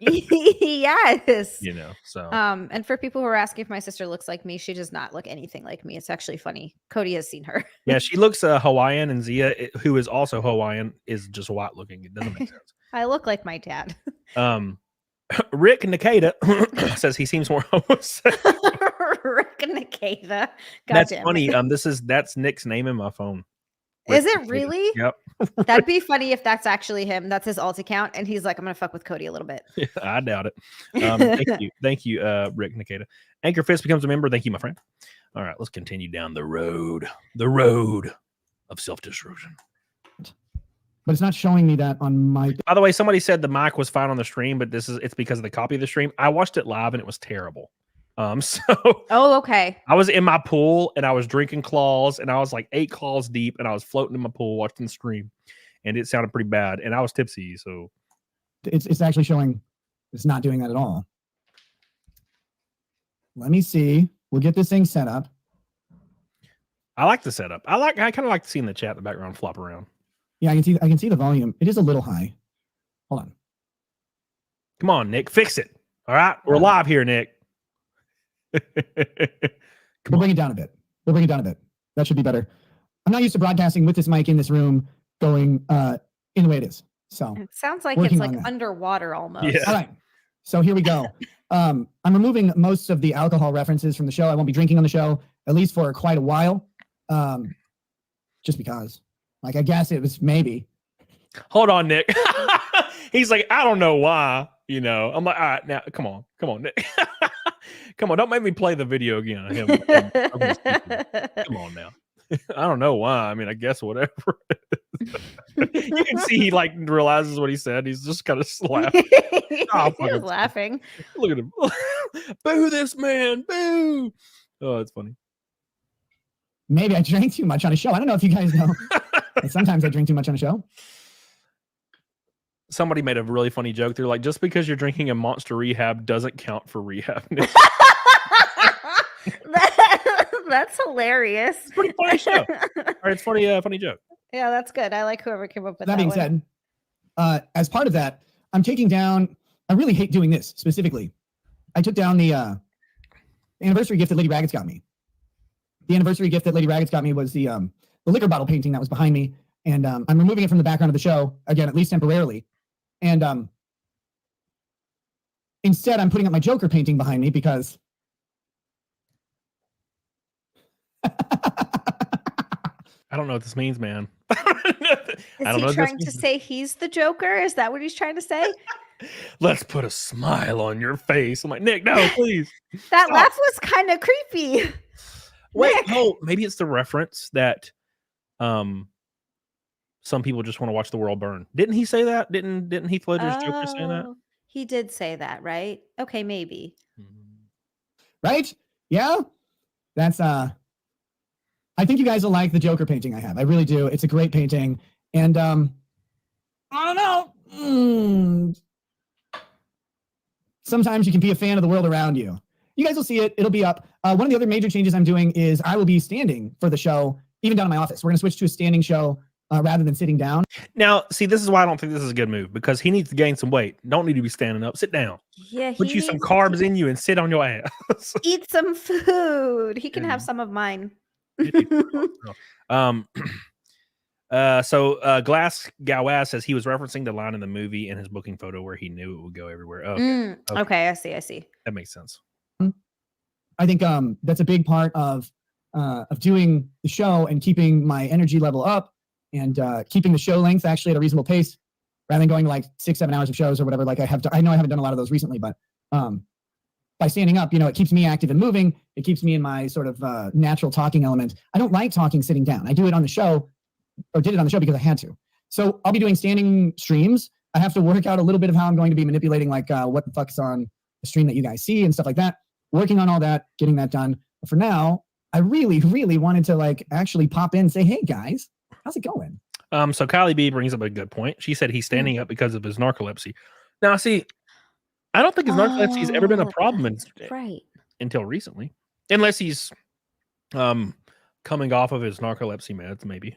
Yes. So and for people who are asking if my sister looks like me, she does not look anything like me. It's actually funny. Cody has seen her. Yeah, she looks Hawaiian, and Zia, who is also Hawaiian, is just white looking. It doesn't make sense. I look like my dad. Rick Nikita says he seems more homosexual. Rick Nikita. That's funny. That's Nick's name in my phone. Is it really? Yep. That'd be funny if that's actually him. That's his alt account, and he's like, I'm gonna fuck with Cody a little bit. Yeah, I doubt it. Thank you, Rick Nikita. Anchor Fist becomes a member. Thank you, my friend. All right, let's continue down the road of self-destruction. But it's not showing me that on my. By the way, somebody said the mic was fine on the stream, but it's because of the copy of the stream. I watched it live and it was terrible. Oh, okay. I was in my pool and I was drinking claws, and I was like 8 claws deep, and I was floating in my pool watching the stream, and it sounded pretty bad, and I was tipsy. So it's actually showing it's not doing that at all. Let me see. We'll get this thing set up. I like the setup. I kind of like seeing the chat in the background flop around. Yeah, I can see the volume. It is a little high. Hold on. Come on, Nick, fix it. All right, we're live here, Nick. We'll bring it down a bit. That should be better. I'm not used to broadcasting with this mic in this room going in the way it is. So it sounds like it's like underwater almost. Yeah. All right. So here we go. I'm removing most of the alcohol references from the show. I won't be drinking on the show, at least for quite a while. Just because. Like, I guess it was maybe. Hold on, Nick. He's like, I don't know why. I'm like, all right, now, come on, Nick. Come on, don't make me play the video again. Come on now. I don't know why. I mean, I guess whatever. You can see he realizes what he said. He's just kind of laughing. He's laughing. Look at him. Boo this man. Boo. Oh, it's funny. Maybe I drank too much on a show. I don't know if you guys know. Sometimes I drink too much on a show. Somebody made a really funny joke. They're like, just because you're drinking a Monster Rehab doesn't count for rehab. That's hilarious. It's a pretty funny show. Or it's funny joke. Yeah, that's good. I like whoever came up with that being said, as part of that, I'm taking down. I really hate doing this specifically. I took down the anniversary gift that Lady Raggeds got me. The anniversary gift that Lady Raggeds got me was the the liquor bottle painting that was behind me, and I'm removing it from the background of the show again, at least temporarily. And instead, I'm putting up my Joker painting behind me because I don't know what this means, man. Is I don't he know what this trying to means. say he's the Joker? Is that what he's trying to say? Let's put a smile on your face. I'm like, Nick, no, please. That Stop. laugh was kind of creepy. Wait, Nick. no, maybe it's the reference that some people just want to watch the world burn. Didn't he say that? Didn't Heath Ledger's Joker say that? Oh, he did say that, right? Okay, maybe. right? Yeah, that's I think you guys will like the Joker painting I have. I really do. It's a great painting, and I don't know. Sometimes you can be a fan of the world around you. You guys will see it. It'll be up. One of the other major changes I'm doing is I will be standing for the show, even down in my office. We're going to switch to a standing show rather than sitting down. Now, see, this is why I don't think this is a good move, because he needs to gain some weight. Don't need to be standing up. Sit down. Yeah, Put you some carbs in you and sit on your ass. Eat some food. He can have some of mine. Glass Gawaz says he was referencing the line in the movie in his booking photo where he knew it would go everywhere. Okay. Okay, I see. That makes sense. I think that's a big part of doing the show and keeping my energy level up and keeping the show length actually at a reasonable pace rather than going like 6-7 hours of shows or whatever. Like I know I haven't done a lot of those recently, but by standing up, it keeps me active and moving. It keeps me in my sort of natural talking element. I don't like talking sitting down. I do it on the show, or did it on the show because I had to. So I'll be doing standing streams. I have to work out a little bit of how I'm going to be manipulating like what the fuck's on the stream that you guys see and stuff like that. Working on all that, getting that done. But for now, I really, really wanted to like actually pop in and say, hey guys, how's it going? So Kylie B brings up a good point. She said he's standing up because of his narcolepsy. Now, see, I don't think his narcolepsy has ever been a problem until recently, unless he's coming off of his narcolepsy meds. Maybe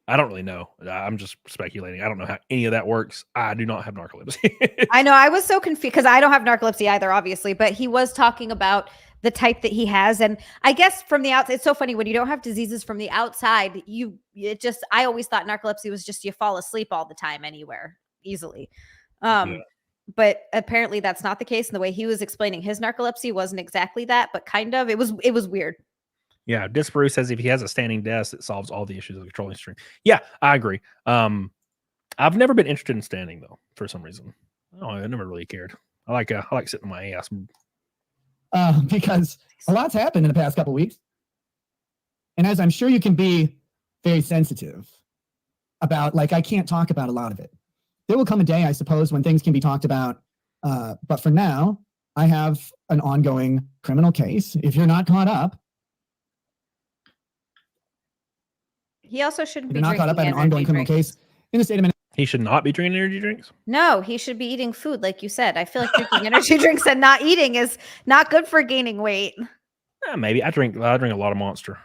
I don't really know. I'm just speculating. I don't know how any of that works. I do not have narcolepsy. I know. I was so confused because I don't have narcolepsy either, obviously. But he was talking about the type that he has, and I guess from the outside, it's so funny when you don't have diseases from the outside. I always thought narcolepsy was just you fall asleep all the time anywhere easily. But apparently that's not the case. And the way he was explaining his narcolepsy wasn't exactly that, but kind of. It was weird. Yeah, Disparu says if he has a standing desk, it solves all the issues of controlling stream. Yeah, I agree. I've never been interested in standing though, for some reason. Oh, I never really cared. I like sitting on my ass. Because a lot's happened in the past couple of weeks, and as I'm sure you can be very sensitive about, like I can't talk about a lot of it. There will come a day, I suppose, when things can be talked about. But for now, I have an ongoing criminal case. If you're not caught up. He also shouldn't be not caught up at an ongoing criminal case in the state of Minnesota. He should not be drinking energy drinks? No, he should be eating food, like you said. I feel like drinking energy drinks and not eating is not good for gaining weight. Maybe. I drink a lot of Monster.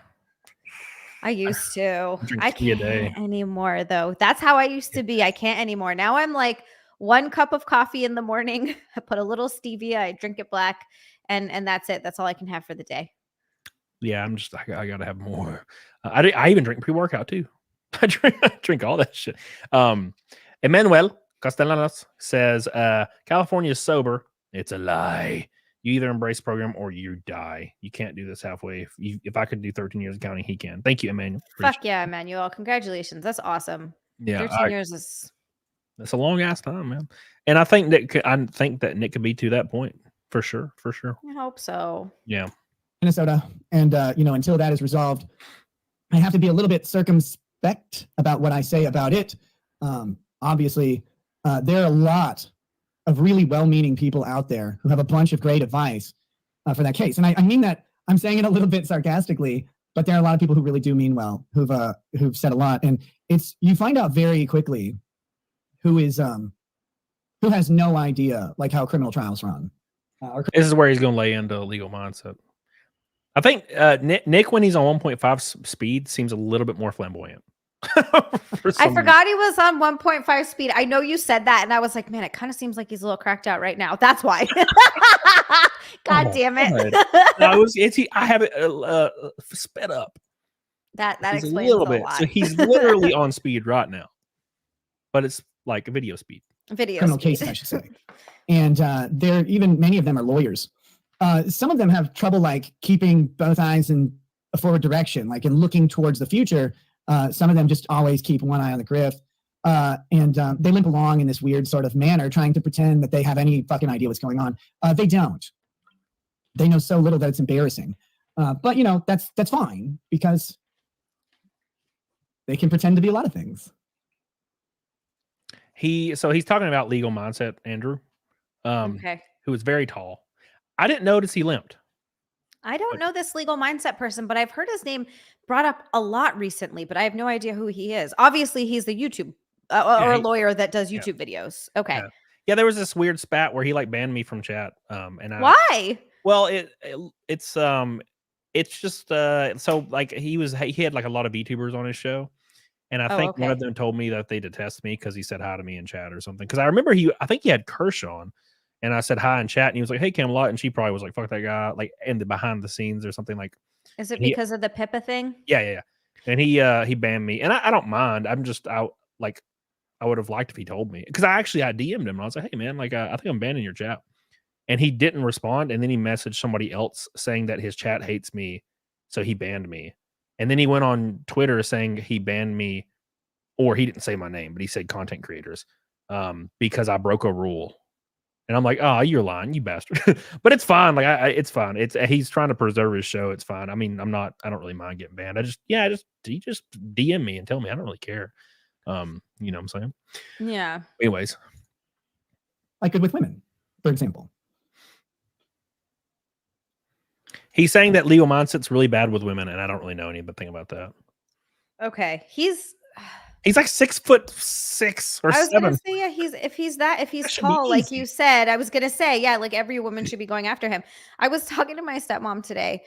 I used to. Drink I 3 a day. can't anymore, though. That's how I used to be. I can't anymore. Now I'm like 1 cup of coffee in the morning. I put a little stevia. I drink it black, and that's it. That's all I can have for the day. Yeah, I gotta have more. I even drink pre-workout too. I drink all that shit. Emmanuel Castellanos says, California is sober. It's a lie. You either embrace the program or you die. You can't do this halfway. If I could do 13 years of counting, he can. Thank you, Emmanuel. Fuck yeah, Emmanuel. Congratulations. That's awesome. Yeah. 13 years is... That's a long ass time, man. And I think that Nick could be to that point. For sure. I hope so. Yeah. Minnesota. And, until that is resolved, I have to be a little bit circumspect about what I say about it. Obviously, there are a lot of really well-meaning people out there who have a bunch of great advice for that case. And I mean that, I'm saying it a little bit sarcastically, but there are a lot of people who really do mean well, who've said a lot. And you find out very quickly who has no idea like how criminal trials run. This is where he's going to lay into legal mindset. I think Nick, when he's on 1.5 speed, seems a little bit more flamboyant. I forgot he was on 1.5 speed. I know you said that, and I was like, man, it kind of seems like he's a little cracked out right now. That's why. God damn it. No, I have it sped up. That He's explains a lot. So he's literally on speed right now, but it's like a video speed. Criminal cases, I should say. And they're even many of them are lawyers. Some of them have trouble like keeping both eyes in a forward direction, like in looking towards the future. Some of them just always keep one eye on the grift. And they limp along in this weird sort of manner, trying to pretend that they have any fucking idea what's going on. They don't. They know so little that it's embarrassing. But you know, that's fine because they can pretend to be a lot of things. He's talking about legal mindset, Andrew. Okay. Who was very tall. I didn't notice he limped. I don't know this legal mindset person, but I've heard his name brought up a lot recently, but I have no idea who he is. Obviously, he's the YouTube or a lawyer that does YouTube videos. Okay. Yeah, there was this weird spat where he like banned me from chat. Why? Well, it's just so like he had like a lot of VTubers on his show. And I think one of them told me that they detest me because he said hi to me in chat or something. Because I remember I think he had Kirsch on, and I said hi in chat, and he was like, "Hey, Camelot," and she probably was like, "Fuck that guy," like in the behind the scenes or something like. Is it because of the Pippa thing? Yeah. And he banned me, and I don't mind. I'm just out like I would have liked if he told me because I DM'd him and I was like, "Hey man, like I think I'm banning your chat," and he didn't respond, and then he messaged somebody else saying that his chat hates me, so he banned me. And then he went on Twitter saying he banned me, or he didn't say my name, but he said content creators because I broke a rule. And I'm like, oh, you're lying, you bastard. But it's fine. Like it's fine. He's trying to preserve his show. It's fine. I mean, I don't really mind getting banned. You just DM me and tell me. I don't really care. You know what I'm saying? Yeah. Anyways. Like with women, for example. He's saying that legal mindset's really bad with women, and I don't really know anything about that. Okay. He's like 6'6" or 7. I was gonna say, yeah, if he's tall, like you said, I was gonna say, yeah, like every woman should be going after him. I was talking to my stepmom today.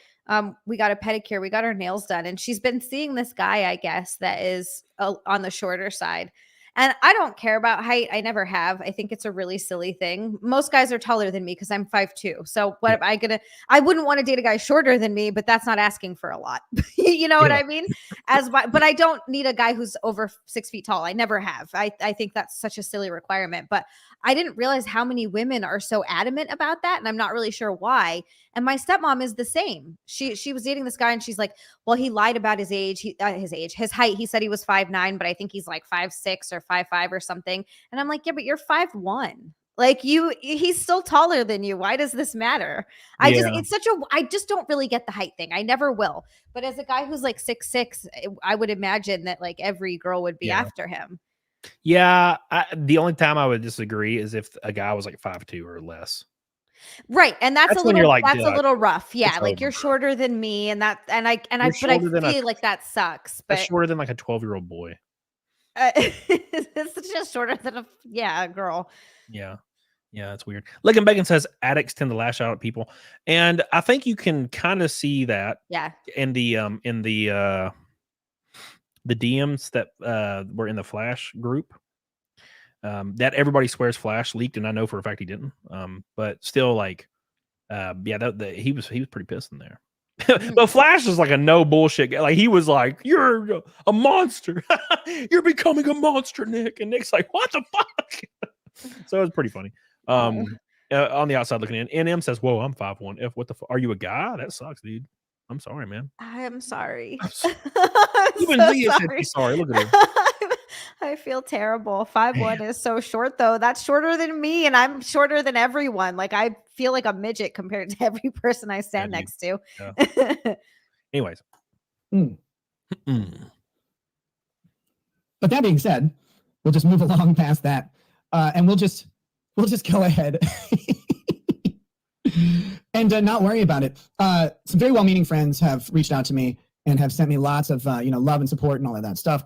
We got a pedicure, we got our nails done, and she's been seeing this guy, I guess, that is on the shorter side. And I don't care about height. I never have. I think it's a really silly thing. Most guys are taller than me because I'm 5'2". So what am I gonna? I wouldn't want to date a guy shorter than me, but that's not asking for a lot. You know what I mean? But I don't need a guy who's over 6 feet tall. I never have. I think that's such a silly requirement. But I didn't realize how many women are so adamant about that, and I'm not really sure why. And my stepmom is the same. She was dating this guy, and she's like, well, he lied about his age, his height. He said he was 5'9", but I think he's like 5'6" or 5'5" or something. And I'm like, yeah, but you're 5'1". Like he's still taller than you. Why does this matter? I just don't really get the height thing. I never will. But as a guy who's like 6'6", I would imagine that like every girl would be after him. Yeah. The only time I would disagree is if a guy was like 5'2" or less. Right. And that's a little, like, that's a little rough. Yeah. Like you're rough. Shorter than me. And I feel like that sucks. But that's shorter than like a 12-year-old boy. It's just shorter than a girl. Yeah. Yeah. That's weird. Lick and Bacon says addicts tend to lash out at people. And I think you can kind of see that. Yeah. In the DMs that were in the Flash group. That everybody swears Flash leaked, and I know for a fact he didn't. But still, like, he was pretty pissed in there. But Flash is like a no bullshit guy. Like he was like, "You're a monster. You're becoming a monster, Nick." And Nick's like, "What the fuck?" So it was pretty funny. On the outside looking in, NM says, "Whoa, I'm 5'1". F, what the fuck? Are you a guy? That sucks, dude. I'm sorry, man. I am sorry. Even Leah said she's sorry. Look at her. I feel terrible. 5'1" is so short, though. That's shorter than me, and I'm shorter than everyone. Like I feel like a midget compared to every person I stand next to. Yeah. Anyways. But that being said, we'll just move along past that, and we'll just go ahead and not worry about it. Some very well-meaning friends have reached out to me and have sent me lots of love and support and all of that stuff.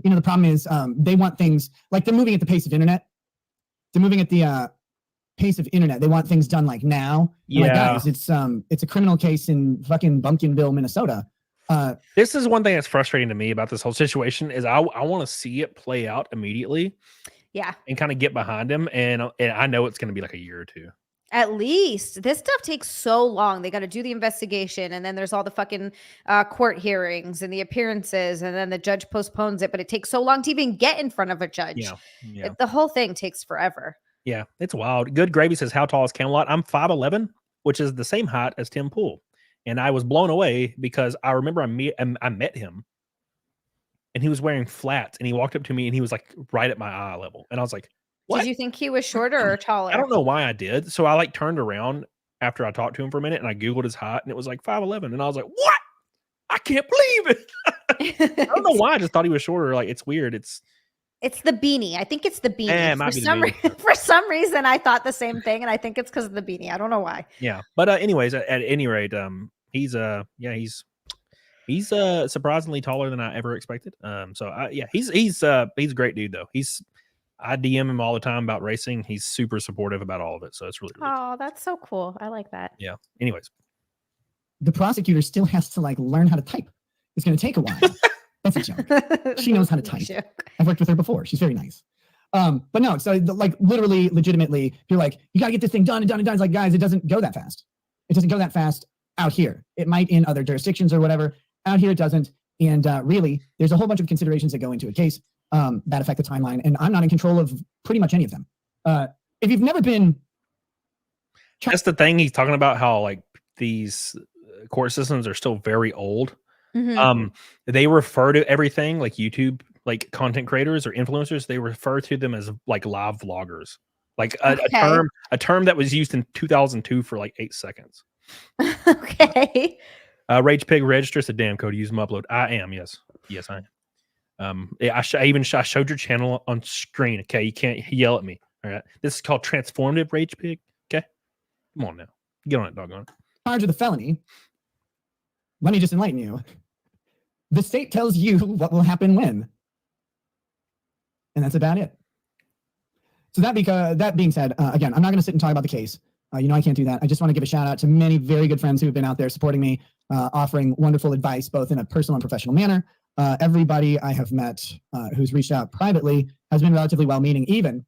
You know, the problem is they want things like they're moving at the pace of internet. They're moving at the pace of internet. They want things done like now. Yeah, like, guys, it's a criminal case in fucking Bumpkinville, Minnesota. This is one thing that's frustrating to me about this whole situation is I want to see it play out immediately. Yeah, and kind of get behind him, and I know it's going to be like a year or two. At least this stuff takes so long. They got to do the investigation, and then there's all the fucking court hearings and the appearances, and then the judge postpones it. But it takes so long to even get in front of a judge. Yeah. The whole thing takes forever. Yeah, it's wild. Good Gravy says, how tall is Camelot? I'm 5'11", which is the same height as Tim Pool. And I was blown away because I remember I met him, and he was wearing flats, and he walked up to me, and he was like right at my eye level. And I was like, what? Did you think he was shorter or taller? I don't know why I did. So I like turned around after I talked to him for a minute, and I Googled his height, and it was like 5'11". And I was like, what? I can't believe it. I don't know why. I just thought he was shorter. Like, it's weird. It's the beanie. I think it's the beanie. It might For be the beanie. for some reason, I thought the same thing, and I think it's because of the beanie. I don't know why. Yeah. But anyways, at any rate, he's surprisingly taller than I ever expected. He's a great dude though. I DM him all the time about racing. He's super supportive about all of it. So it's really cool. Oh, that's so cool. I like that. Yeah. Anyways, The prosecutor still has to like learn how to type. It's going to take a while. That's a joke. She knows how to type. I've worked with her before. She's very nice. But no, so like literally, legitimately, you're like, you got to get this thing done and done and done. It's like, guys, it doesn't go that fast. It doesn't go that fast out here. It might in other jurisdictions or whatever. Out here, it doesn't. And really, there's a whole bunch of considerations that go into a case that affect the timeline. And I'm not in control of pretty much any of them. If you've never been... That's the thing he's talking about, how like these court systems are still very old. Mm-hmm. They refer to everything like YouTube, like content creators or influencers. They refer to them as like live vloggers, like a term that was used in 2002 for like 8 seconds. Okay. Rage Pig Register said, "Damn, Cody, use them upload." I am, yes, I am. I showed your channel on screen. Okay, you can't yell at me. All right, this is called transformative Rage Pig. Okay, come on now, get on it, doggone it. Charge with a felony. Let me just enlighten you. The state tells you what will happen when, and that's about it. So that being said, again, I'm not going to sit and talk about the case. I can't do that. I just want to give a shout out to many very good friends who have been out there supporting me, offering wonderful advice, both in a personal and professional manner. Everybody I have met who's reached out privately has been relatively well-meaning, even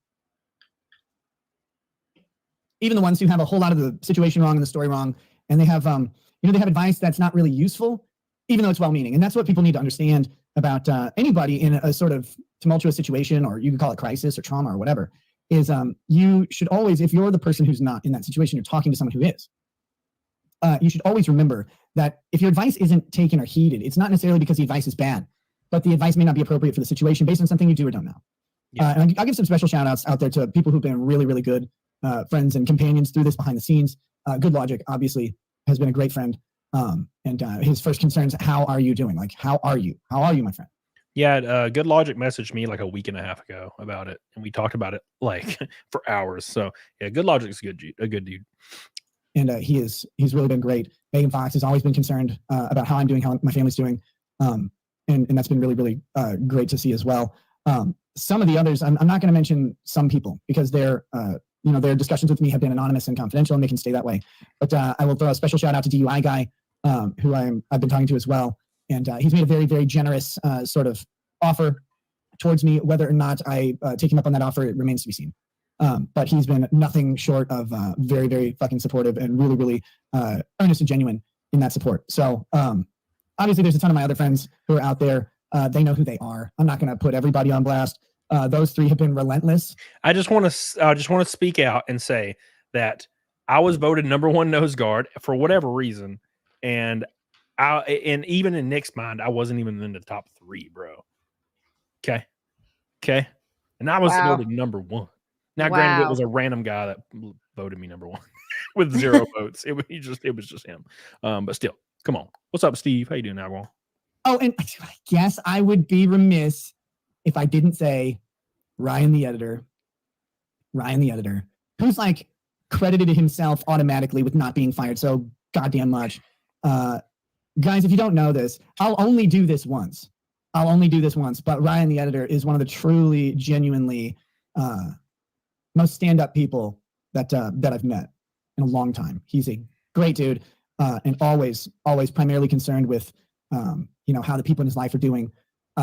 the ones who have a whole lot of the situation wrong and the story wrong, and they have, they have advice that's not really useful, even though it's well-meaning. And that's what people need to understand about anybody in a sort of tumultuous situation, or you can call it crisis or trauma or whatever, is you should always, if you're the person who's not in that situation, you're talking to someone who is, you should always remember that if your advice isn't taken or heeded, it's not necessarily because the advice is bad, but the advice may not be appropriate for the situation based on something you do or don't know. Yeah. And I'll give some special shout outs out there to people who've been really, really good friends and companions through this behind the scenes. Good Logic, obviously, has been a great friend. And his first concern is, how are you doing? Like, how are you? How are you, my friend? Yeah, Good Logic messaged me like a week and a half ago about it, and we talked about it like for hours. So yeah, Good Logic's a good dude. And he's really been great. Megan Fox has always been concerned about how I'm doing, how my family's doing. And that's been really, really great to see as well. Some of the others, I'm not going to mention some people because their discussions with me have been anonymous and confidential, and they can stay that way. But I will throw a special shout out to DUI Guy, who I've been talking to as well. And he's made a very, very generous sort of offer towards me. Whether or not I take him up on that offer, it remains to be seen. But he's been nothing short of very, very fucking supportive and really, really earnest and genuine in that support. So obviously there's a ton of my other friends who are out there. They know who they are. I'm not going to put everybody on blast. Those three have been relentless. I just want to speak out and say that I was voted #1 nose guard for whatever reason. And even in Nick's mind, I wasn't even in the top 3, bro. Okay. And I was voted #1. Now, granted, it was a random guy that voted me #1 with 0 votes. It was just him. But still, come on. What's up, Steve? How you doing, Agwal? Oh, and I guess I would be remiss if I didn't say Ryan the editor, who's like credited himself automatically with not being fired so goddamn much. Guys, if you don't know this, I'll only do this once. But Ryan the editor is one of the truly, genuinely most stand-up people that I've met in a long time. He's a great dude, and always primarily concerned with how the people in his life are doing,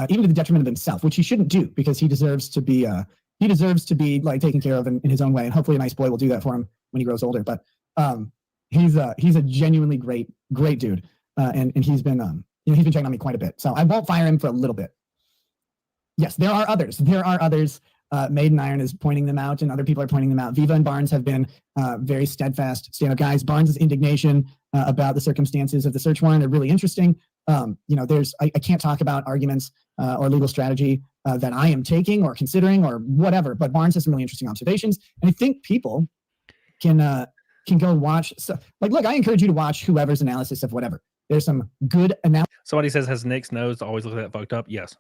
even to the detriment of himself, which he shouldn't do because he deserves to be he deserves to be like taken care of in his own way, and hopefully a nice boy will do that for him when he grows older. But he's a genuinely great dude, and he's been he's been checking on me quite a bit. So I won't fire him for a little bit. Yes, there are others. Maiden Iron is pointing them out, and other people are pointing them out. Viva and Barnes have been very steadfast stand-up guys. Barnes' indignation about the circumstances of the search warrant are really interesting. I can't talk about arguments or legal strategy that I am taking or considering or whatever, but Barnes has some really interesting observations, and I think people can go watch. So, look, I encourage you to watch whoever's analysis of whatever. There's some good analysis. Somebody says, has Nick's nose always looked that fucked up? Yes.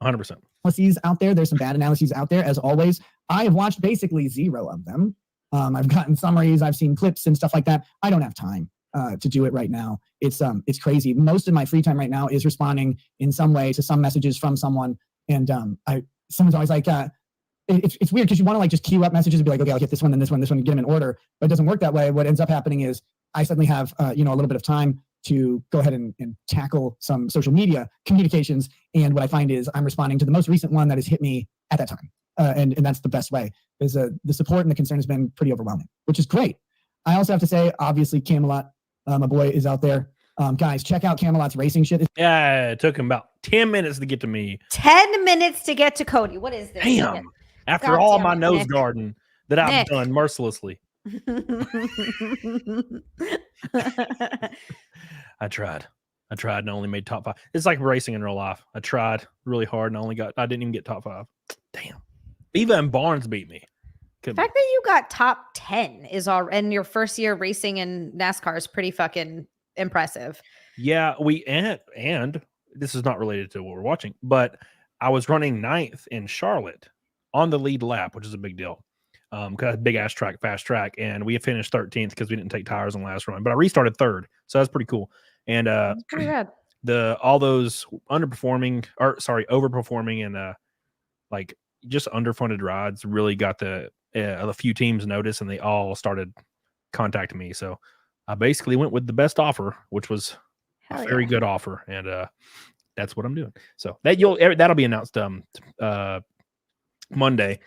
100%. Analyses out there. There's some bad analyses out there, as always. I have watched basically 0 of them. I've gotten summaries, I've seen clips and stuff like that. I don't have time to do it right now. It's crazy. Most of my free time right now is responding in some way to some messages from someone. And someone's always like, it's weird because you want to like just queue up messages and be like, okay, I'll get this one, then this one, get them in order. But it doesn't work that way. What ends up happening is I suddenly have a little bit of time to go ahead and tackle some social media communications. And what I find is I'm responding to the most recent one that has hit me at that time. And that's the best way, because the support and the concern has been pretty overwhelming, which is great. I also have to say, obviously, Camelot, my boy, is out there. Guys, check out Camelot's racing shit. Yeah, it took him about 10 minutes to get to me. 10 minutes to get to Cody. What is this? Damn. After all my nose guarding that I've done mercilessly. I tried and only made top 5. It's like racing in real life. I tried really hard and I didn't even get top 5. Damn. Viva and Barnes beat me. The fact that you got top 10 is all, and your first year racing in NASCAR is pretty fucking impressive. Yeah, and this is not related to what we're watching, but I was running 9th in Charlotte on the lead lap, which is a big deal. Because big ass track, fast track, and we finished 13th because we didn't take tires on the last run. But I restarted 3rd, so that's pretty cool. And that's pretty bad. All those overperforming and like just underfunded rides really got the few teams notice, and they all started contacting me. So I basically went with the best offer, which was a very good offer, and that's what I'm doing. So that'll be announced Monday.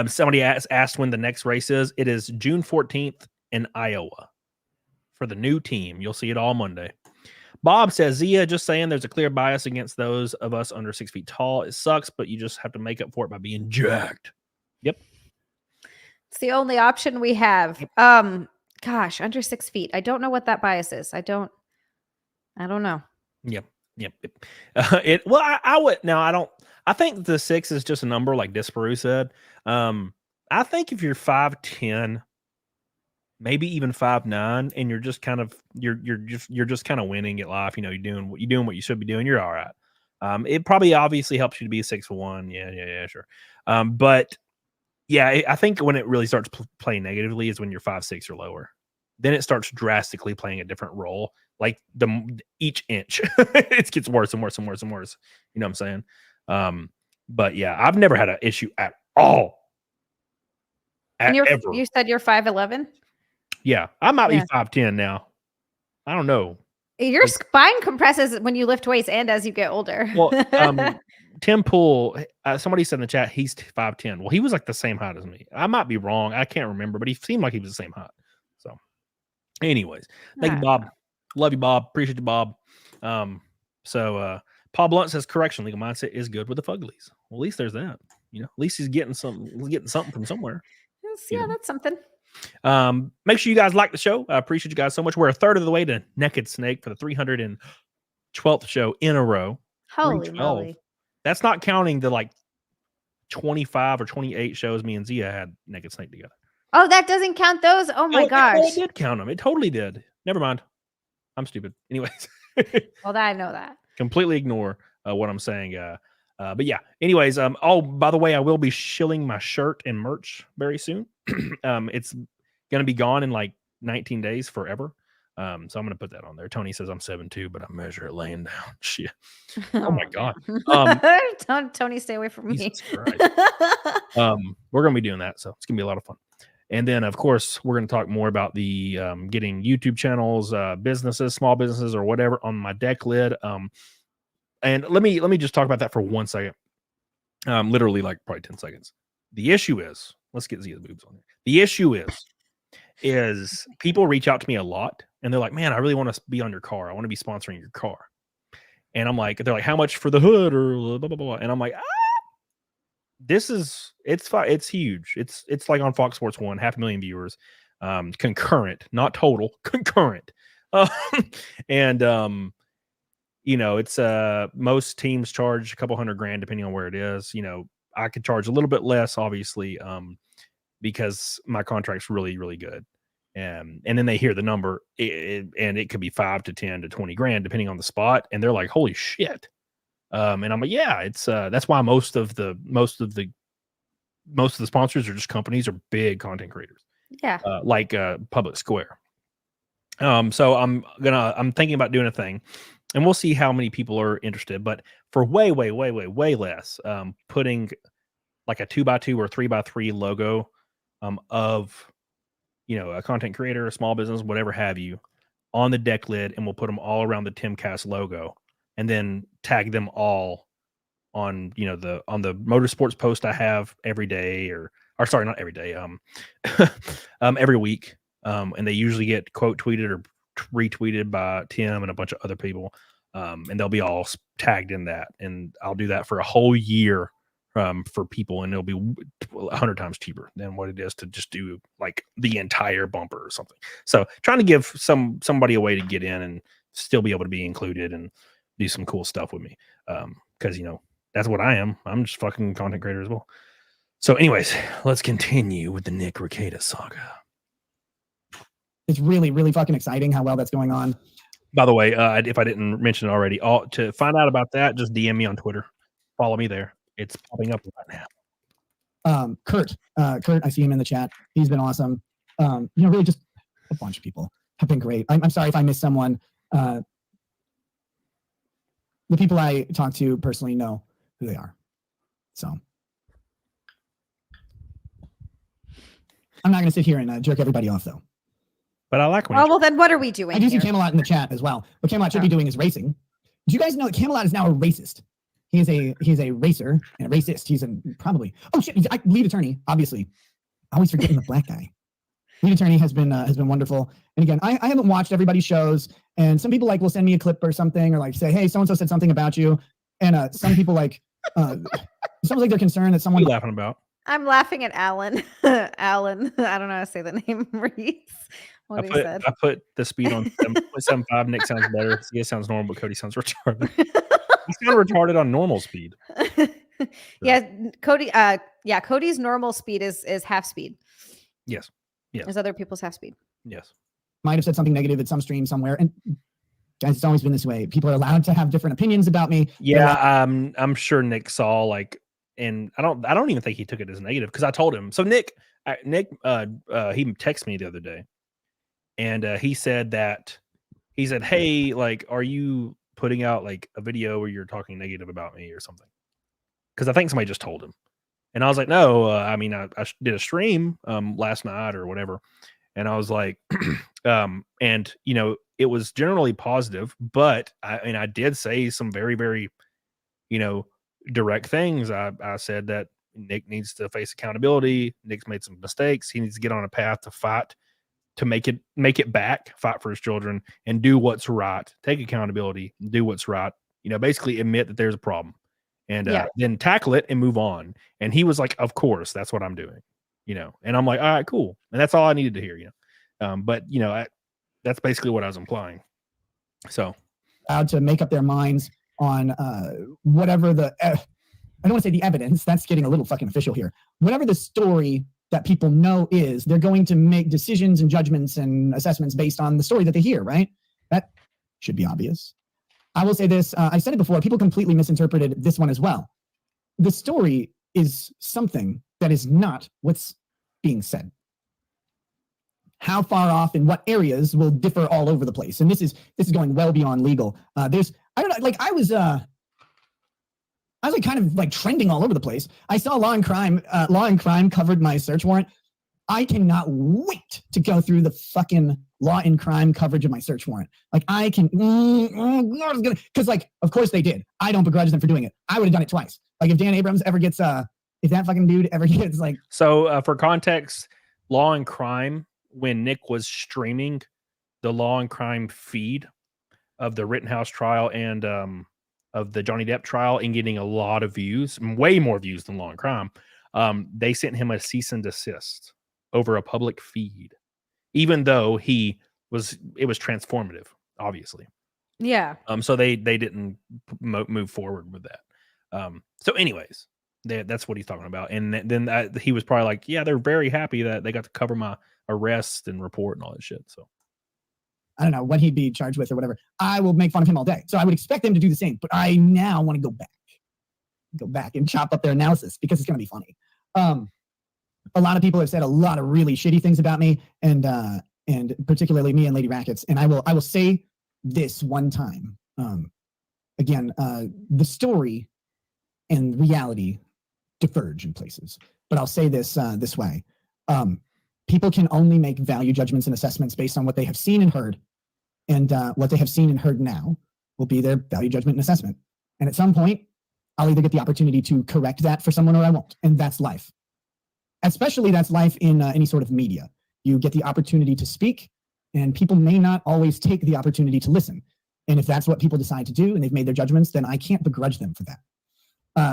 Somebody asked when the next race is. It is June 14th in Iowa for the new team. You'll see it all Monday. Bob says, Zia, just saying there's a clear bias against those of us under 6 feet tall. It sucks, but you just have to make up for it by being jacked. Yep. It's the only option we have. Gosh, under 6 feet. I don't know what that bias is. I don't know. Yep. I think the 6 is just a number, like Disparu said. I think if you're 5'10", maybe even 5'9", and you're just kind of you're just kind of winning at life, you're doing what you should be doing, you're all right. It probably obviously helps you to be 6'1". Yeah, sure. But yeah, I think when it really starts playing negatively is when you're 5'6" or lower. Then it starts drastically playing a different role. Like each inch, it gets worse and worse and worse and worse. You know what I'm saying? But yeah, I've never had an issue at all. And you said you're 5'11"? Yeah, I might be 5'10" now. I don't know. Your spine compresses when you lift weights and as you get older. Well, Tim Poole, somebody said in the chat, he's 5'10". Well, he was like the same height as me. I might be wrong. I can't remember, but he seemed like he was the same height. So anyways, thank you, Bob. Love you, Bob. Appreciate you, Bob. Paul Blunt says, correction, legal mindset is good with the Fuglies. Well, at least there's that. At least he's getting something from somewhere. Yeah, that's something. Make sure you guys like the show. I appreciate you guys so much. We're a third of the way to Naked Snake for the 312th show in a row. Holy moly. That's not counting the like 25 or 28 shows me and Zia had Naked Snake together. Oh, that doesn't count those? Oh my gosh. It did count them. It totally did. Never mind. I'm stupid. Anyways. Well, I know that. Completely ignore what I'm saying. But yeah. Anyways, by the way, I will be shilling my shirt and merch very soon. It's gonna be gone in like 19 days forever. So I'm gonna put that on there. Tony says I'm 7'2", but I measure it laying down. Shit. Oh my god. Tony, stay away from me. We're gonna be doing that, so it's gonna be a lot of fun. And then, of course, we're going to talk more about the getting YouTube channels, businesses, small businesses, or whatever on my deck lid. And let me just talk about that for 1 second. Literally, like probably 10 seconds. The issue is, let's get Zia's boobs on here. The issue is people reach out to me a lot and they're like, man, I really want to be on your car. I want to be sponsoring your car. And I'm like, they're like, how much for the hood or blah, blah, blah. And I'm like, it's huge. It's like on Fox Sports 1, 500,000 viewers, concurrent, not total, concurrent. And you know, it's most teams charge a couple $100,000 depending on where it is. You know, I could charge a little bit less, obviously, because my contract's really, really good. And then they hear the number, and it could be 5 to 10 to 20 grand depending on the spot, and they're like, "Holy shit!" And I'm like, "Yeah, it's that's why most of the sponsors are just companies or big content creators, Yeah. like Public Square." So I'm thinking about doing a thing, and we'll see how many people are interested. But for way less, putting like a 2x2 or 3x3 logo of, you know, a content creator, a small business, whatever have you, on the deck lid, and we'll put them all around the TimCast logo, and then tag them all on, you know, on the motorsports post I have every day, or sorry, not every day, every week. And they usually get quote tweeted or retweeted by Tim and a bunch of other people. And they'll be all tagged in that. And I'll do that for a whole year for people, and it'll be 100 times cheaper than what it is to just do like the entire bumper or something. So trying to give somebody a way to get in and still be able to be included and do some cool stuff with me. Because, you know, that's what I am. I'm just fucking content creator as well. So anyways, let's continue with the Nick Rekieta saga. It's really, really fucking exciting how well that's going on. By the way, if I didn't mention it already, to find out about that, just DM me on Twitter. Follow me there. It's popping up right now. Kurt, I see him in the chat. He's been awesome. You know, really just a bunch of people have been great. I'm sorry if I missed someone. The people I talk to personally know who they are. So I'm not going to sit here and jerk everybody off, though. But I like when well, then what are we doing? I do see here? Camelot in the chat as well. What Camelot should be doing is racing. Do you guys know that Camelot is now a racist? He's a racer and a racist. He's probably he's lead attorney. Obviously, I always forgetting the black guy. Lead attorney has been wonderful. And again, I haven't watched everybody's shows, and some people like will send me a clip or something, or like say, hey, so and so said something about you, and some people like sounds like they're concerned that someone. What are you laughing about? I'm laughing at Alan. Alan, I don't know how to say the name. Reese. What he said. I put the speed on 7.75. Nick sounds better. Sia sounds normal, but Cody sounds retarded. He's kind of retarded on normal speed. Yeah, Cody. Yeah, Cody's normal speed is half speed. Yes. Yes. There's other people's half speed. Yes. Might have said something negative at some stream somewhere, and guys, it's always been this way. People are allowed to have different opinions about me. Yeah, I'm sure Nick saw like, and I don't even think he took it as negative because I told him. So Nick, he texted me the other day, and he said, hey, like, are you putting out like a video where you're talking negative about me or something? Because I think somebody just told him. And I was like, no, I mean, I did a stream last night or whatever. And I was like, and, you know, it was generally positive, but I did say some very, very, you know, direct things. I said that Nick needs to face accountability. Nick's made some mistakes. He needs to get on a path to fight, to make it back, fight for his children, and do what's right. Take accountability, do what's right. You know, basically admit that there's a problem. And then tackle it and move on. And he was like, of course, that's what I'm doing, you know. And I'm like, all right, cool. And that's all I needed to hear, you know. But, you know, that's basically what I was implying. So allowed to make up their minds on whatever the, I don't want to say the evidence. That's getting a little fucking official here. Whatever the story that people know is, they're going to make decisions and judgments and assessments based on the story that they hear, right? That should be obvious. I will say this, I said it before, people completely misinterpreted this one as well. The story is something that is not what's being said. How far off in what areas will differ all over the place. And this is going well beyond legal. I don't know, like I was like kind of like trending all over the place. I saw Law and Crime covered my search warrant. I cannot wait to go through the fucking Law and Crime coverage of my search warrant. Like I can, because like, of course they did. I don't begrudge them for doing it. I would have done it twice. Like if Dan Abrams ever gets if that fucking dude ever gets like, So for context, Law and Crime, when Nick was streaming the Law and Crime feed of the Rittenhouse trial and of the Johnny Depp trial and getting a lot of views, way more views than Law and Crime, they sent him a cease and desist over a public feed, even though it was transformative, obviously. Yeah. So they didn't move forward with that. So anyways, that's what he's talking about. And then he was probably like, yeah, they're very happy that they got to cover my arrest and report and all that shit. So I don't know what he'd be charged with or whatever. I will make fun of him all day. So I would expect them to do the same, but I now want to go back and chop up their analysis because it's going to be funny. A lot of people have said a lot of really shitty things about me and particularly me and Lady Rackets. And I will say this one time. Again, the story and reality diverge in places, but I'll say this this way. People can only make value judgments and assessments based on what they have seen and heard, and what they have seen and heard now will be their value judgment and assessment. And at some point, I'll either get the opportunity to correct that for someone or I won't, and that's life. Especially that's life in any sort of media. You get the opportunity to speak, and people may not always take the opportunity to listen. And if that's what people decide to do and they've made their judgments, then I can't begrudge them for that.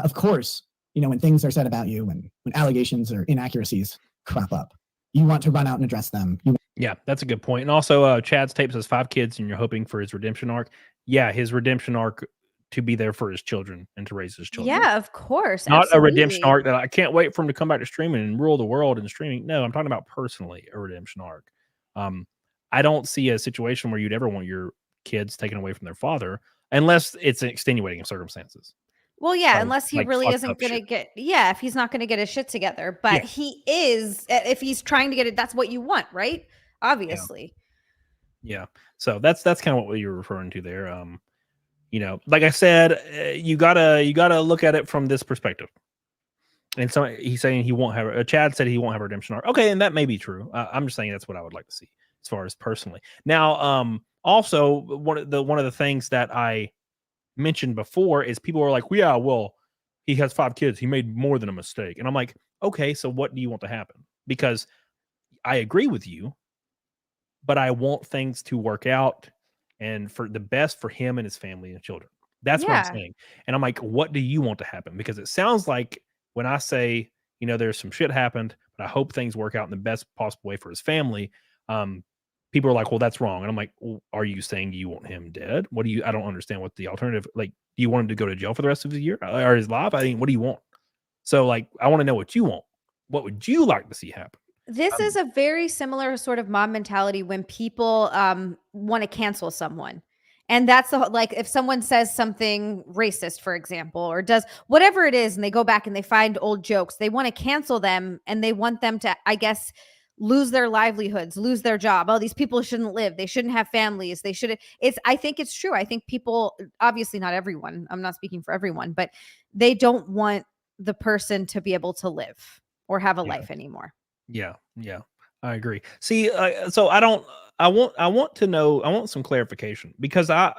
Of course, when things are said about you, when allegations or inaccuracies crop up, you want to run out and address them. yeah, that's a good point. And also, Chad's tape says 5 kids, and you're hoping for his redemption arc. Yeah, his redemption arc to be there for his children and to raise his children. Yeah, of course. Not absolutely. a redemption arc that I can't wait for him to come back to streaming and rule the world and streaming. No, I'm talking about personally a redemption arc. I don't see a situation where you'd ever want your kids taken away from their father unless it's extenuating circumstances. Well, yeah, Like- unless he like really fucked isn't up going to shit. get, if he's not going to get his shit together, but Yeah. he is, if he's trying to get it, that's what you want, right? Obviously. Yeah. So that's kind of what you're referring to there. Like I said, you gotta look at it from this perspective. And so he's saying he won't have. Chad said he won't have a redemption arc. Okay, and that may be true. I'm just saying that's what I would like to see as far as personally. Now, also one of the things that I mentioned before is people are like, yeah, well, he has 5 kids. He made more than a mistake, and I'm like, okay, so what do you want to happen? Because I agree with you, but I want things to work out and for the best for him and his family and children. That's what I'm Yeah. saying. And I'm like, what do you want to happen? Because it sounds like when I say, there's some shit happened, but I hope things work out in the best possible way for his family. People are like, well, that's wrong. And I'm like, well, are you saying you want him dead? I don't understand what the alternative, like, do you want him to go to jail for the rest of his year or his life? I mean, what do you want? So like, I want to know what you want. What would you like to see happen? This is a very similar sort of mob mentality when people want to cancel someone. And that's like if someone says something racist, for example, or does whatever it is, and they go back and they find old jokes, they want to cancel them and they want them to, I guess, lose their livelihoods, lose their job. Oh, these people shouldn't live. They shouldn't have families. They shouldn't. I think it's true. I think people, obviously not everyone, I'm not speaking for everyone, but they don't want the person to be able to live or have a life anymore. Yeah, I agree. See, so I want to know, I want some clarification because I'm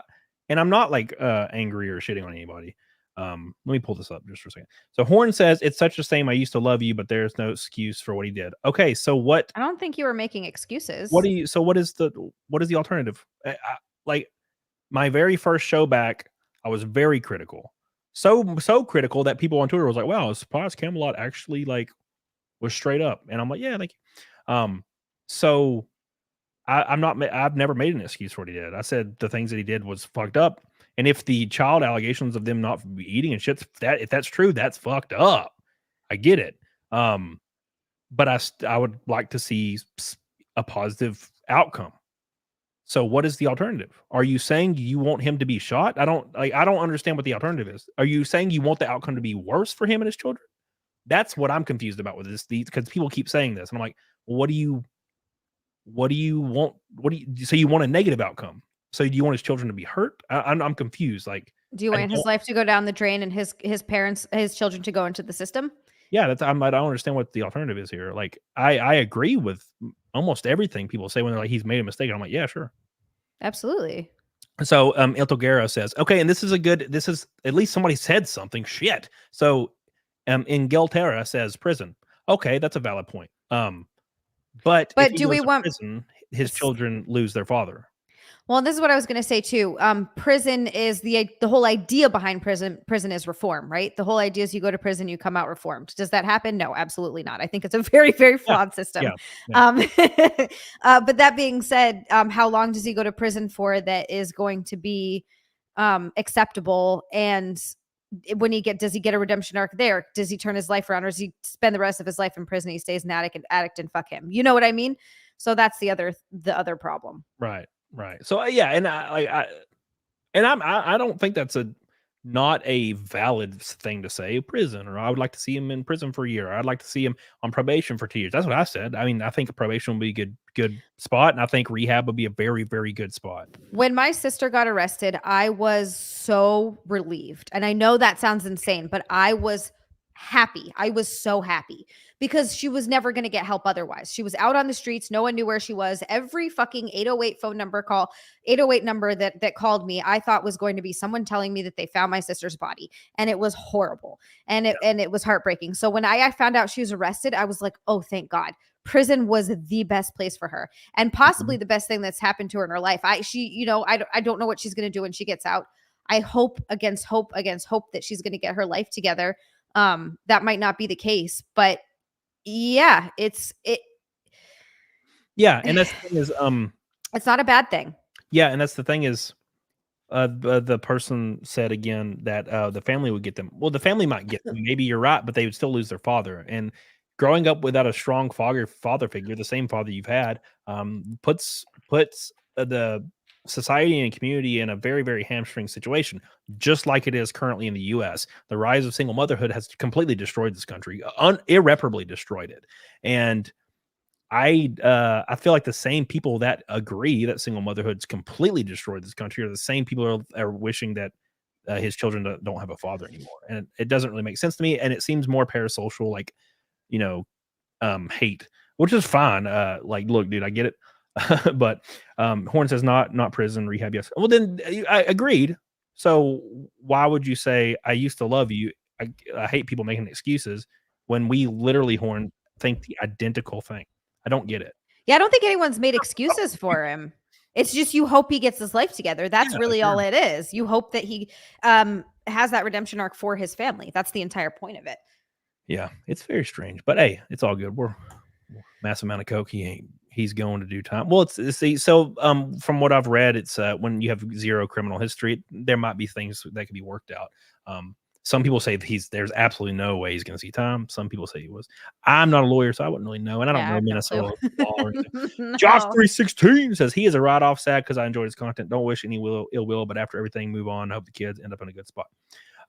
not like angry or shitting on anybody. Let me pull this up just for a second. So Horn says it's such a shame. I used to love you, but there's no excuse for what he did. Okay, so what? I don't think you were making excuses. What is the alternative? Like my very first show back, I was very critical. So critical that people on Twitter was like, "Wow, I was surprised Camelot actually like was straight up." And I'm like, "Yeah, thank you." So I've never made an excuse for what he did. I said the things that he did was fucked up. And if the child allegations of them not eating and shit, if that's true, that's fucked up. I get it. But I would like to see a positive outcome. So what is the alternative? Are you saying you want him to be shot? I don't understand what the alternative is. Are you saying you want the outcome to be worse for him and his children? That's what I'm confused about with this, because people keep saying this, and I'm like, well, what do you want? So you want a negative outcome? So do you want his children to be hurt? I'm confused. Like, do you want his life to go down the drain and his children to go into the system? Yeah, I don't understand what the alternative is here. Like, I agree with almost everything people say when they're like, he's made a mistake. And I'm like, yeah, sure. Absolutely. So El Togero says, okay, and this is at least somebody said something. Shit. So Inglaterra says prison. Okay, that's a valid point. But if he do we goes to want prison, his children lose their father. Well, this is what I was going to say too. Prison is the whole idea behind prison. Prison is reform, right? The whole idea is you go to prison, you come out reformed. Does that happen? No, absolutely not. I think it's a very, very flawed system. Yeah. But that being said, how long does he go to prison for that is going to be acceptable? And when does he get a redemption arc there? Does he turn his life around, or does he spend the rest of his life in prison? He stays an addict and fuck him. You know what I mean? So that's the other problem. Right. So yeah, and I don't think that's not a valid thing to say. Prison, or I would like to see him in prison for a year. I'd like to see him on probation for 2 years. That's what I said. I mean, I think probation will be a good spot, and I think rehab would be a very, very good spot. When my sister got arrested, I was so relieved, and I know that sounds insane, but I was happy. I was so happy because she was never going to get help otherwise. She was out on the streets. No one knew where she was. Every fucking 808 phone number 808 number that called me, I thought was going to be someone telling me that they found my sister's body. And it was horrible. And it was heartbreaking. So when I found out she was arrested, I was like, oh, thank God. Prison was the best place for her, and possibly the best thing that's happened to her in her life. I don't know what she's going to do when she gets out. I hope against hope that she's going to get her life together. That might not be the case, but yeah, yeah, and that's the thing is, it's not a bad thing. Yeah, and that's the thing is, the person said again that the family would get them. Well, the family might get them. Maybe you're right, but they would still lose their father. And growing up without a strong father figure, the same father you've had, puts the society and community in a very, very hamstring situation, just like it is currently in the U.S. The rise of single motherhood has completely destroyed this country, irreparably destroyed it. And I feel like the same people that agree that single motherhood's completely destroyed this country are the same people who are wishing that his children don't have a father anymore. And it doesn't really make sense to me. And it seems more parasocial, like, hate, which is fine. Like, look, dude, I get it. But Horn says not prison, rehab. Yes. Well, then I agreed. So why would you say I used to love you? I hate people making excuses when we literally, Horn, think the identical thing. I don't get it. Yeah, I don't think anyone's made excuses for him. It's just you hope he gets his life together. That's really all it is. You hope that he has that redemption arc for his family. That's the entire point of it. Yeah, it's very strange, but hey, it's all good. We're massive amount of coke. He's going to do time. Well, so from what I've read, it's when you have zero criminal history, there might be things that could be worked out. Some people say there's absolutely no way he's going to see time. Some people say he was. I'm not a lawyer, so I wouldn't really know, and I don't know Minnesota law or anything. No. Josh 316 says he is a write-off, sad because I enjoyed his content. Don't wish any ill will, but after everything, move on. I hope the kids end up in a good spot.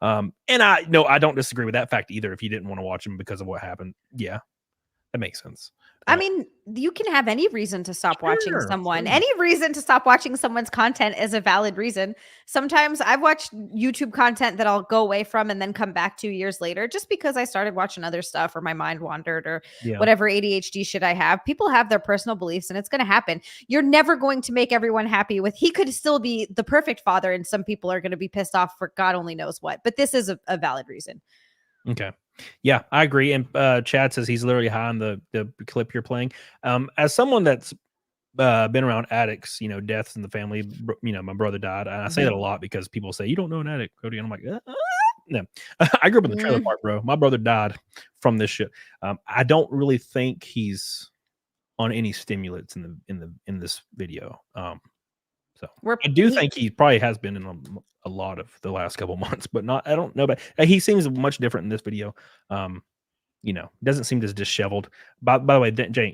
And I don't disagree with that fact either. If you didn't want to watch him because of what happened, yeah, that makes sense. I mean, you can have any reason to stop watching someone. Any reason to stop watching someone's content is a valid reason. Sometimes I've watched YouTube content that I'll go away from and then come back 2 years later just because I started watching other stuff or my mind wandered or whatever ADHD shit I have. People have their personal beliefs and it's going to happen. You're never going to make everyone happy with. He could still be the perfect father and some people are going to be pissed off for God only knows what. But this is a valid reason. Okay. Yeah, I agree. And Chad says he's literally high on the clip you're playing. As someone that's been around addicts, deaths in the family, my brother died. And I say that a lot because people say, you don't know an addict, Cody. And I'm like, no. I grew up in the trailer park, bro. My brother died from this shit. I don't really think he's on any stimulants in this video. So I do think he probably has been in a lot of the last couple months, but I don't know, but he seems much different in this video. Doesn't seem as disheveled. By the way,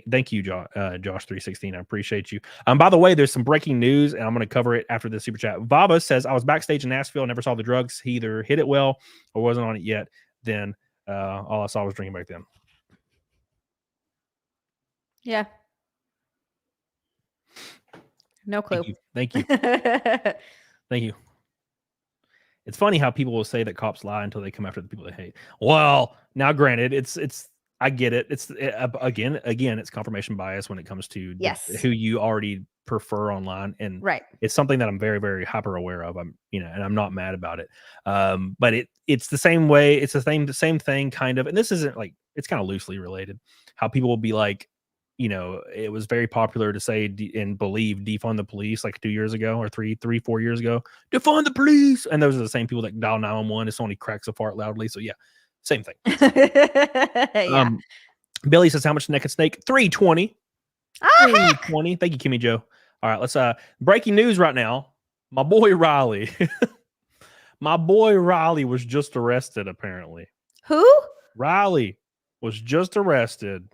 thank you, Josh 316. I appreciate you. By the way, there's some breaking news, and I'm going to cover it after the super chat. Vaba says, I was backstage in Nashville, never saw the drugs. He either hit it well or wasn't on it yet. Then all I saw was drinking back then. Yeah. No clue. Thank you. Thank you. It's funny how people will say that cops lie until they come after the people they hate. Well, now granted, it's I get it. It's again, it's confirmation bias when it comes to Yes. who you already prefer online, and Right. it's something that I'm very, very hyper aware of. I'm, and I'm not mad about it. But it's the same way. It's the same thing, kind of. And this isn't like, it's kind of loosely related. How people will be like, it was very popular to say and believe defund the police like 2 years ago or 4 years ago. Defund the police, and those are the same people that dial 911 if somebody cracks a fart loudly. So yeah. Same thing. Yeah. Billy says, how much naked snake? 320. Ah, 320. Thank you, Kimmy Joe. All right, let's breaking news right now. My boy Riley. My boy Riley was just arrested, apparently. Who? Riley was just arrested.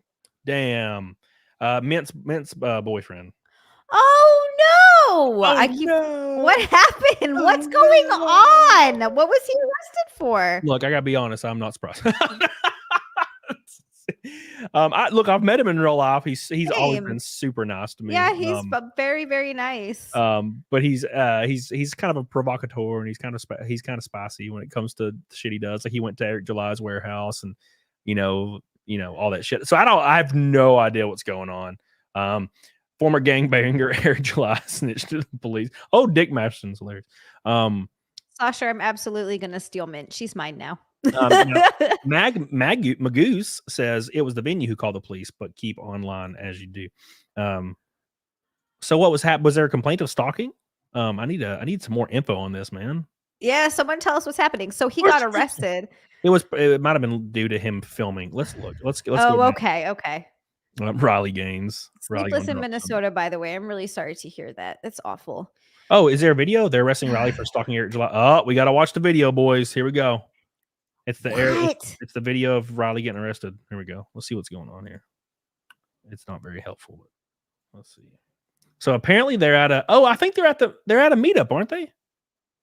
Damn. Mint's boyfriend. Oh no! No. What happened? What's going on? What was he arrested for? Look, I gotta be honest. I'm not surprised. I've met him in real life. He's always been super nice to me. Yeah, he's very, very nice. But he's kind of a provocateur, and he's kind of spicy when it comes to the shit he does. Like he went to Eric July's warehouse, and all that shit. So I have no idea what's going on. Former gangbanger Eric July snitched to the police. Oh, Dick Masterson's hilarious. Sasha, I'm absolutely gonna steal Mint. She's mine now. Magoose says it was the venue who called the police, but keep online as you do. So what was happening? Was there a complaint of stalking? I need some more info on this, man. Yeah, someone tell us what's happening. So he got arrested. It might have been due to him filming. Let's look. Let's Oh, okay. Riley Gaines. Sleepless in Minnesota, by the way. I'm really sorry to hear that. That's awful. Oh, is there a video? They're arresting Riley for stalking Eric July. Oh, we gotta watch the video, boys. Here we go. It's the video of Riley getting arrested. Here we go. Let's see what's going on here. It's not very helpful, but let's see. So apparently they're at a I think they're at a meetup, aren't they?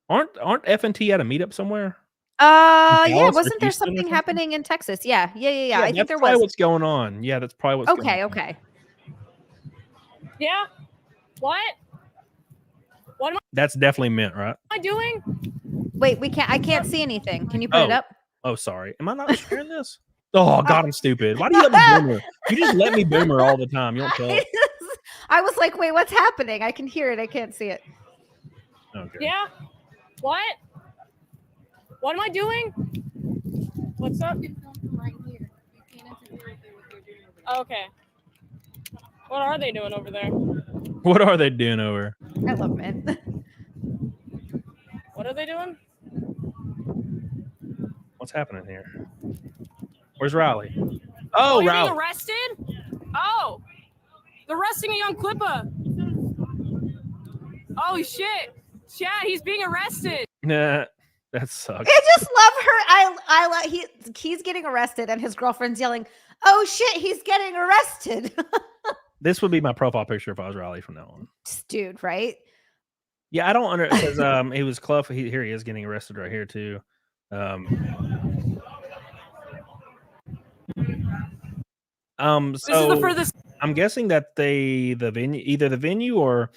Aren't F&T at a meetup somewhere? Yeah, wasn't there something happening in Texas? Yeah. I think there was. What's going on? Yeah, that's probably what's going on. Okay. Yeah. What? What am That's definitely Mint, right? I doing? Wait, I can't see anything. Can you put it up? Oh, sorry. Am I not sharing this? Oh God, I'm stupid. Why do you let me boomer? You just let me boomer all the time. You don't tell us. I was like, wait, what's happening? I can hear it. I can't see it. Okay. Yeah. What? What am I doing? What's up? Okay. What are they doing over there? What are they doing over? I love Mint. What are they doing? What's happening here? Where's Riley? Oh, you're Riley. being arrested? Oh, they're arresting a young Clippa. Oh shit! Chad, he's being arrested. Nah, that sucks. I just love her. I love he's getting arrested, and his girlfriend's yelling, "Oh shit, he's getting arrested!" This would be my profile picture if I was Riley from now on. Dude, right? Yeah, I don't understand. He was Clough. Here he is getting arrested right here too. So This is the furthest. I'm guessing that either the venue or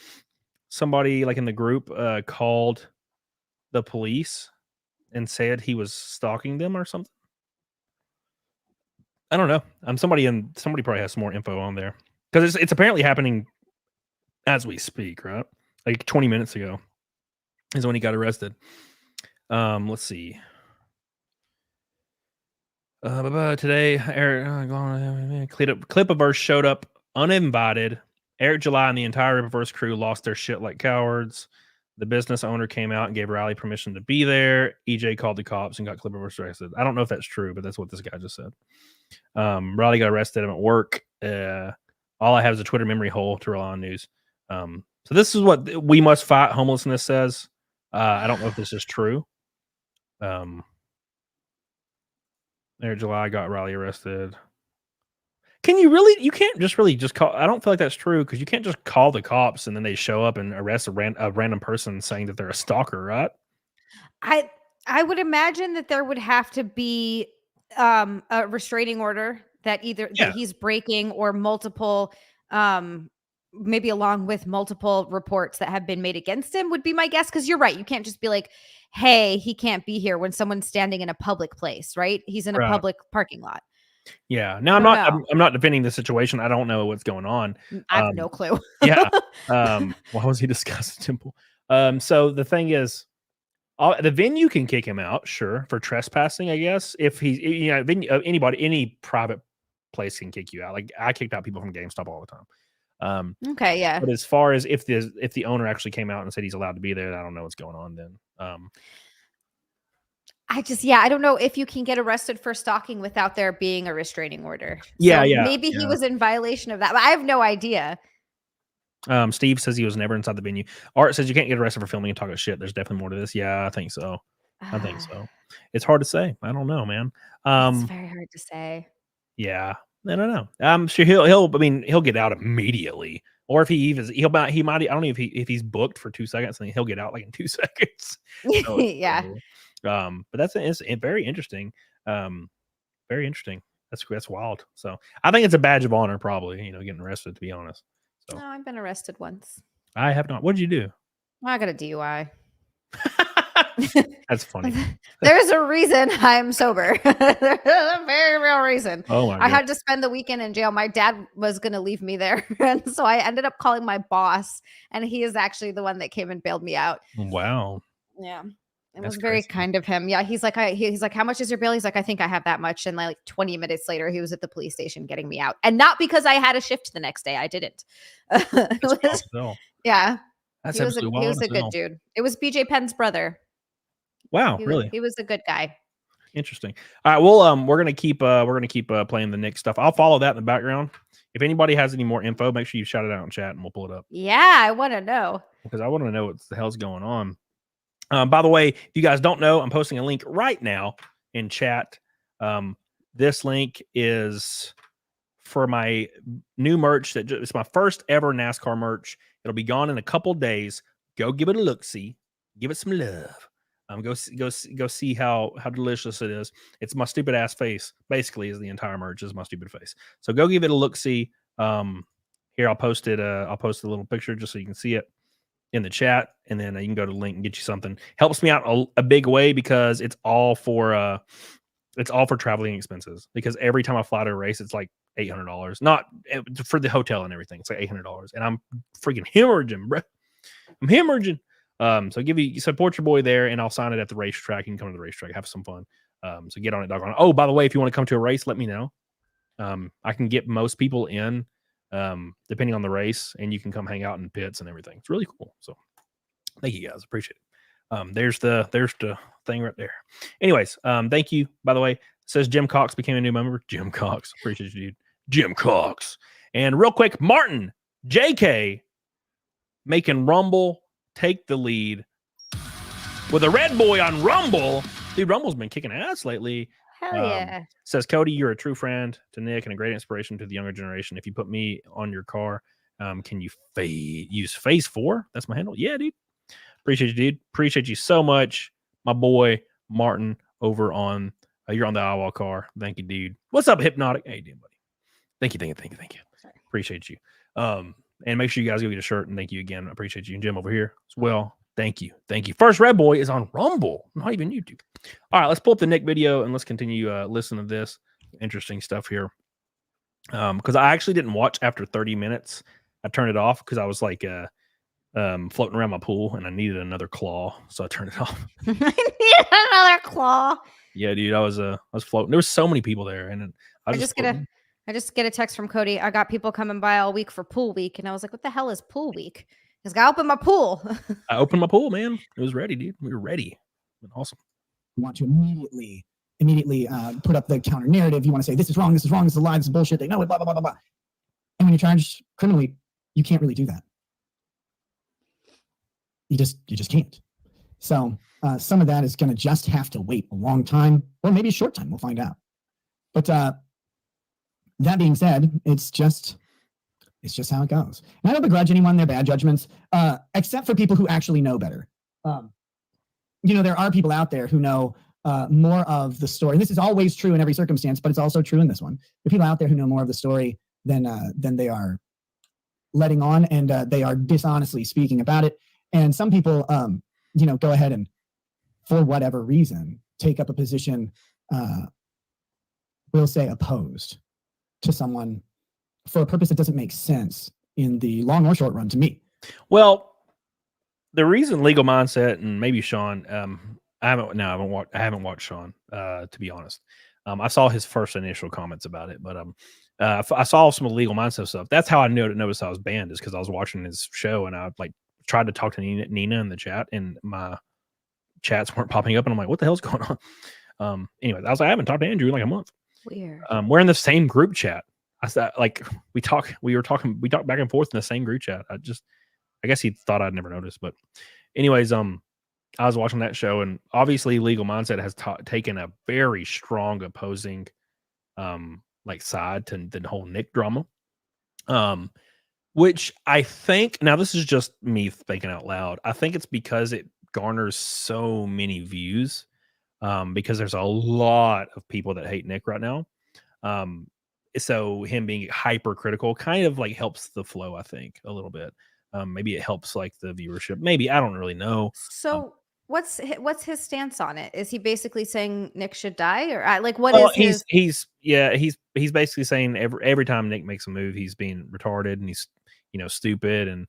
somebody like in the group called the police and said he was stalking them or something. I don't know. Somebody probably has some more info on there because it's apparently happening as we speak, right? Like 20 minutes ago is when he got arrested. Let's see. Today, Eric, clip of ours showed up uninvited. Eric July and the entire Reverse crew lost their shit like cowards. The business owner came out and gave Riley permission to be there. EJ called the cops and got clip of ours arrested. I don't know if that's true, but that's what this guy just said. Riley got arrested. I'm at work. All I have is a Twitter memory hole to rely on news. So this is what We Must Fight Homelessness says. I don't know if this is true. There, July got Riley arrested. Can you really? You can't just really just call. I don't feel like that's true because you can't just call the cops and then they show up and arrest a random person saying that they're a stalker, right? I would imagine that there would have to be a restraining order that either that he's breaking or multiple, maybe along with multiple reports that have been made against him would be my guess. Because you're right, you can't just be like, "Hey, he can't be here" when someone's standing in a public place, right? He's in a public parking lot. Yeah. Now I'm not defending the situation. I don't know what's going on. I have no clue. Yeah. Why was he discussing Temple? So the thing is, the venue can kick him out, sure, for trespassing. I guess if he's, any private place can kick you out. Like I kicked out people from GameStop all the time. Okay, yeah. But as far as if the owner actually came out and said he's allowed to be there, I don't know what's going on then. I don't know if you can get arrested for stalking without there being a restraining order. Yeah, Maybe he was in violation of that, but I have no idea. Steve says he was never inside the venue. Art says you can't get arrested for filming and talking shit. There's definitely more to this. Yeah, I think so. It's hard to say. I don't know, man. It's very hard to say. Yeah, I don't know. I'm sure he'll get out immediately. Or if he might. I don't know if he's booked for 2 seconds, then he'll get out like in 2 seconds. So yeah. But it's very interesting. Very interesting. That's wild. So I think it's a badge of honor, probably. Getting arrested. To be honest. So No, I've been arrested once. I have not. What did you do? I got a DUI. That's funny. There's a reason I'm sober. There's a very real reason. Oh my God. I had to spend the weekend in jail. My dad was going to leave me there. And so I ended up calling my boss, and he is actually the one that came and bailed me out. Wow. Yeah. It That's was very crazy. kind of him. Yeah. He's like, how much is your bail? He's like, I think I have that much. And like 20 minutes later, he was at the police station getting me out. And not because I had a shift the next day. I didn't. Yeah. That's he was a absolutely good dude. It was BJ Penn's brother. Wow, really? He was a good guy. Interesting. All right, well, we're gonna keep playing the Nick stuff. I'll follow that in the background. If anybody has any more info, make sure you shout it out in chat, and we'll pull it up. Yeah, I want to know because I want to know what the hell's going on. By the way, if you guys don't know, I'm posting a link right now in chat. This link is for my new merch. It's my first ever NASCAR merch. It'll be gone in a couple days. Go give it a look-see. Give it some love. Go see how delicious it is. It's my stupid ass face. Basically, is the entire merch is my stupid face. So go give it a look-see. Here I'll post it. I'll post a little picture just so you can see it in the chat, and then you can go to the link and get you something. Helps me out a big way because it's all for traveling expenses. Because every time I fly to a race, it's like $800. Not for the hotel and everything. It's like $800, and I'm freaking hemorrhaging, bro. I'm hemorrhaging. So support your boy there, and I'll sign it at the racetrack. You can come to the racetrack, have some fun. So get on it, doggone. Oh, by the way, if you want to come to a race, let me know. I can get most people in, depending on the race, and you can come hang out in pits and everything. It's really cool. So thank you guys, appreciate it. There's the thing right there. Anyways, thank you. By the way, it says Jim Cox became a new member. Jim Cox, appreciate you, dude. Jim Cox. And real quick, Martin JK making Rumble take the lead with a red boy on Rumble. Dude, Rumble's been kicking ass lately. Hell yeah. Says Cody, you're a true friend to Nick and a great inspiration to the younger generation. If you put me on your car, can you use phase 4? That's my handle. Yeah, dude. Appreciate you, dude. Appreciate you so much. My boy Martin over on you're on the Iowa car. Thank you, dude. What's up, Hypnotic? Hey, dude, buddy. Thank you. Sorry. Appreciate you. And make sure you guys go get a shirt, and thank you again. I appreciate you. And Jim over here as well. Thank you. First Red Boy is on Rumble, not even YouTube. All right, let's pull up the Nick video and let's continue listening to this interesting stuff here. Because I actually didn't watch after 30 minutes. I turned it off because I was like floating around my pool and I needed another claw, so I turned it off. I need another claw. Yeah, dude, I was floating. There were so many people there, and I just get a text from Cody. I got people coming by all week for pool week, and I was like, "What the hell is pool week?" He's got to open my pool. I opened my pool, man. It was ready, dude. We were ready. Awesome. You want to immediately put up the counter narrative. You want to say this is wrong, this is a lie, this is bullshit. They know it, blah blah blah blah blah. And when you're charged criminally, you can't really do that. You just can't. So some of that is going to just have to wait a long time, or maybe a short time. We'll find out. But that being said, it's just how it goes. And I don't begrudge anyone their bad judgments, except for people who actually know better. There are people out there who know more of the story. This is always true in every circumstance, but it's also true in this one. There are people out there who know more of the story than they are letting on, and they are dishonestly speaking about it. And some people, go ahead and, for whatever reason, take up a position will say opposed to someone for a purpose that doesn't make sense in the long or short run to me. Well, the reason Legal Mindset and maybe Sean, I haven't watched Sean, to be honest. I saw his first initial comments about it, but I saw some of the Legal Mindset stuff. That's how I noticed I was banned, is because I was watching his show and I like tried to talk to Nina in the chat, and my chats weren't popping up, and I'm like, what the hell's going on? Anyway, I was like, I haven't talked to Andrew in like a month. Weird. We're in the same group chat. I said, like, we talk back and forth in the same group chat. I guess he thought I'd never noticed, but anyways, I was watching that show, and obviously Legal Mindset has taken a very strong opposing, like, side to the whole Nick drama. Which I think, now this is just me thinking out loud, I think it's because it garners so many views, because there's a lot of people that hate Nick right now. So him being hypercritical kind of like helps the flow, I think, a little bit. Maybe it helps like the viewership. Maybe, I don't really know. So what's his stance on it? Is he basically saying Nick should die, or like what is his? He's basically saying every time Nick makes a move, he's being retarded and he's stupid and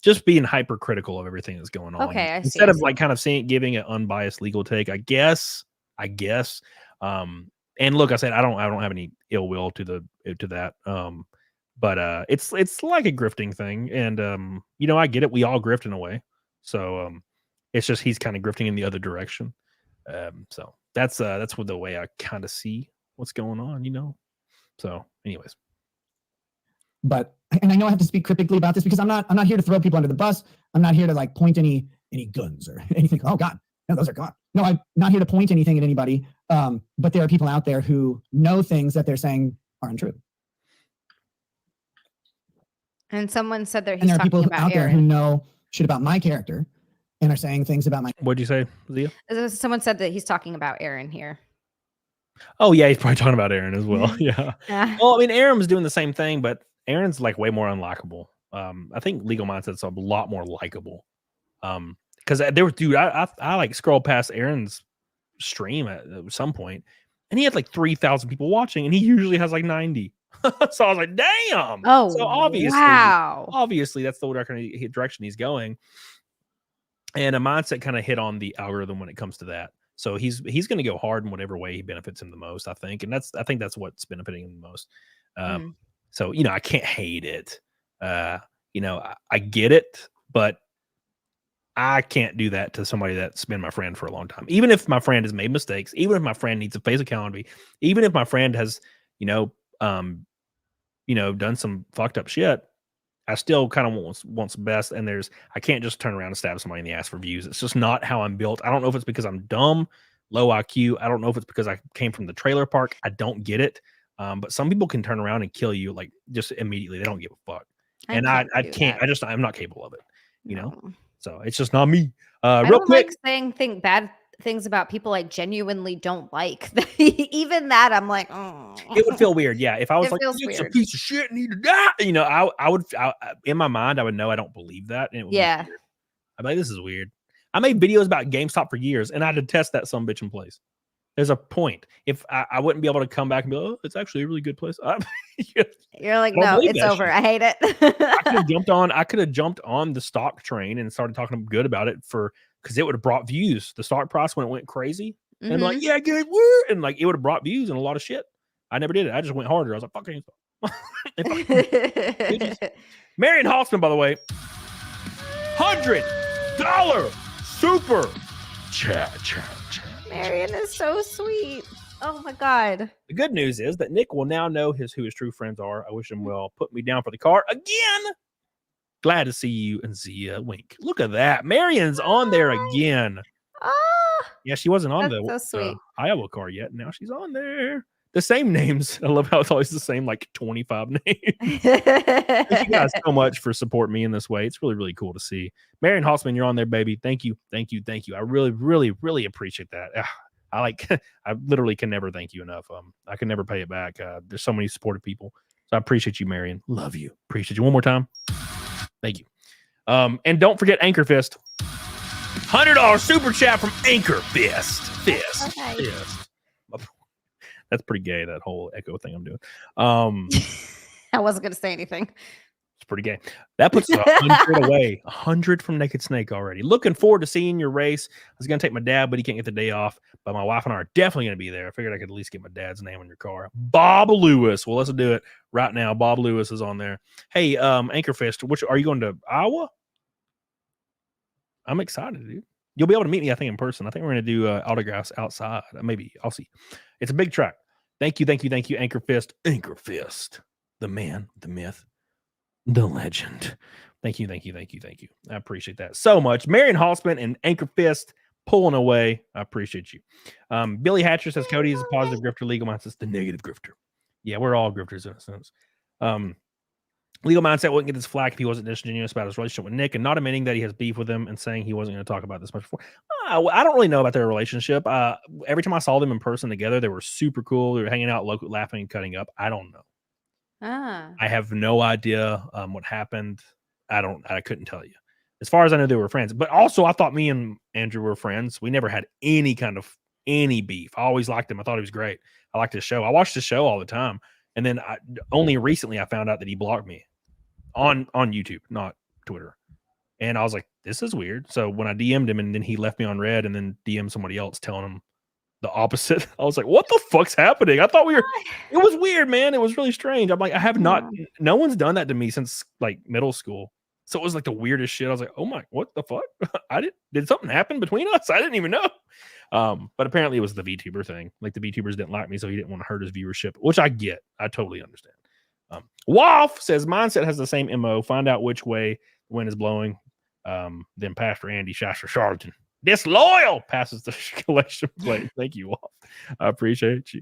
just being hypercritical of everything that's going on. Okay, instead of like kind of giving an unbiased legal take, I guess. And look, I said I don't have any ill will to that. But it's like a grifting thing, and I get it. We all grift in a way, so it's just he's kind of grifting in the other direction. So that's what the way I kind of see what's going on, So, anyways, but and I know I have to speak critically about this because I'm not here to throw people under the bus. I'm not here to like point any guns or anything. Oh God, no, those are gone. No, I'm not here to point anything at anybody. But there are people out there who know things that they're saying are untrue. And someone said that And he's there are people talking about out there Aaron. who know shit about my character and are saying things about my. What'd you say, Zia? Someone said that he's talking about Aaron here. Oh yeah, he's probably talking about Aaron as well. Yeah. Yeah. Well, I mean, Aaron was doing the same thing, but Aaron's like way more unlikable. I think Legal Mindset's a lot more likable. Because there was, dude, I like scrolled past Aaron's stream at some point, and he had like 3,000 people watching, and he usually has like 90. So I was like, damn. Oh, so obviously that's the direction he's going. And a Mindset kind of hit on the algorithm when it comes to that. So he's going to go hard in whatever way he benefits him the most, I think. And I think that's what's benefiting him the most. So, I can't hate it. I get it, but I can't do that to somebody that's been my friend for a long time. Even if my friend has made mistakes, even if my friend needs to face accountability, even if my friend has, done some fucked up shit, I still kind of wants the best. And I can't just turn around and stab somebody in the ass for views. It's just not how I'm built. I don't know if it's because I'm dumb, low IQ. I don't know if it's because I came from the trailer park. I don't get it. But some people can turn around and kill you like just immediately. They don't give a fuck. I'm not capable of it, No. So it's just not me. I Real don't quick, like saying bad things about people I genuinely don't like. Even that, I'm like, oh. It would feel weird, yeah. If I was It like, feels "It's a weird. piece of shit, need to die," I would in my mind, I would know I don't believe that, and it would be Yeah. weird. I'm like, this is weird. I made videos about GameStop for years, and I had to test that some bitch in place. There's a point. If I wouldn't be able to come back and be, oh, it's actually a really good place. You're like, I don't no, believe it's that over. shit. I hate it. I could have jumped on the stock train and started talking good about it because it would have brought views. The stock price when it went crazy, and like, yeah, good, woo, and like it would have brought views and a lot of shit. I never did it. I just went harder. I was like, fuck GameStop. Marion Hoffman, by the way, $100 super chat. Marion is so sweet. Oh my God. The good news is that Nick will now know who his true friends are. I wish him well. Put me down for the car again. Glad to see you and Zia. Wink. Look at that. Marion's on there again. Yeah, she wasn't on the Iowa car yet. Now she's on there. The same names. I love how it's always the same, like 25 names. Thank you guys so much for supporting me in this way. It's really, really cool to see. Marion Hossman, you're on there, baby. Thank you. I really, really, really appreciate that. I literally can never thank you enough. I can never pay it back. There's so many supportive people. So I appreciate you, Marion. Love you. Appreciate you. One more time. Thank you. And don't forget Anchor Fist. $100 super chat from Anchor Fist. Fist. That's pretty gay, that whole echo thing I'm doing. I wasn't going to say anything. It's pretty gay. That puts us 100 away. 100 from Naked Snake already. Looking forward to seeing your race. I was going to take my dad, but he can't get the day off. But my wife and I are definitely going to be there. I figured I could at least get my dad's name on your car. Bob Lewis. Well, let's do it right now. Bob Lewis is on there. Hey, Anchorfest, which are you going to Iowa? I'm excited, dude. You'll be able to meet me, I think, in person. I think we're going to do autographs outside. Maybe. I'll see. It's a big track. Thank you, Anchorfest. Anchorfest. The man, the myth, the legend. Thank you. I appreciate that so much. Marion Halsman and Anchorfest pulling away. I appreciate you. Billy Hatcher says Cody is a positive grifter. Legal Mindset is the negative grifter. Yeah, we're all grifters in a sense. Legal Mindset wouldn't get this flack if he wasn't disingenuous about his relationship with Nick and not admitting that he has beef with him and saying he wasn't going to talk about this much before. I don't really know about their relationship. Every time I saw them in person together, they were super cool. They were hanging out, laughing and cutting up. I don't know. I have no idea what happened. I couldn't tell you. As far as I know, they were friends. But also, I thought me and Andrew were friends. We never had any beef. I always liked him. I thought he was great. I liked his show. I watched his show all the time. And then only recently I found out that he blocked me on YouTube, not Twitter. And I was like, this is weird. So when I DM'd him and then he left me on red and then DM'd somebody else telling him the opposite, I was like, what the fuck's happening? I thought it was weird, man. It was really strange. I'm like, no one's done that to me since like middle school. So it was like the weirdest shit. I was like, oh my, what the fuck? Did something happen between us? I didn't even know. But apparently it was the VTuber thing. Like the VTubers didn't like me, so he didn't want to hurt his viewership, which I get. I totally understand. Wolf says Mindset has the same MO. Find out which way the wind is blowing. Then Pastor Andy Shasher Charlton. Disloyal passes the collection plate. Thank you, Wolf. I appreciate you.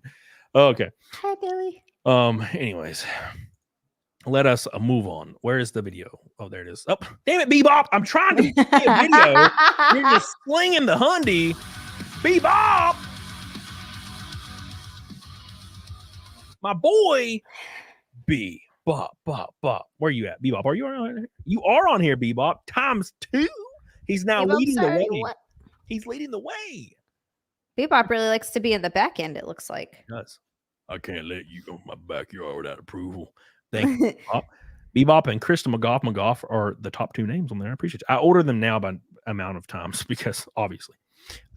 Okay. Hi, Billy. Anyways. Let us move on. Where is the video? Oh, there it is. Oh, damn it, Bebop. I'm trying to see a video. You're just slinging the Hyundai. Bebop. My boy. Bebop. Where you at, Bebop? Are you on here? You are on here, Bebop. ×2. He's now leading the way. What? He's leading the way. Bebop really likes to be in the back end, it looks like. He does. I can't let you go in my backyard without approval. Thank you, Bebop. Bebop and Krista McGough are the top 2 names on there. I appreciate you. I order them now by amount of times because obviously.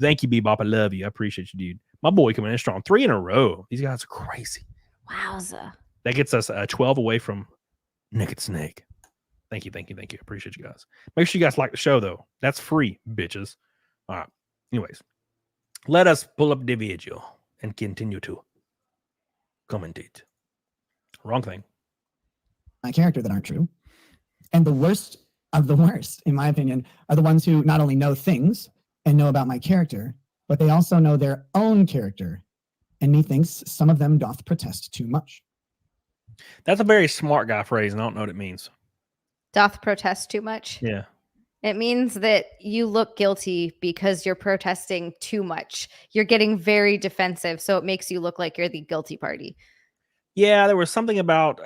Thank you, Bebop. I love you. I appreciate you, dude. My boy coming in strong. 3 in a row. These guys are crazy. Wowza. That gets us 12 away from Naked Snake. Thank you. I appreciate you guys. Make sure you guys like the show, though. That's free, bitches. All right. Anyways, let us pull up the video and continue to commentate. Wrong thing. My character that aren't true. And the worst of the worst, in my opinion, are the ones who not only know things and know about my character, but they also know their own character. And methinks some of them doth protest too much. That's a very smart guy phrase, and I don't know what it means. Doth protest too much? Yeah. It means that you look guilty because you're protesting too much. You're getting very defensive, so it makes you look like you're the guilty party. Yeah, there was something about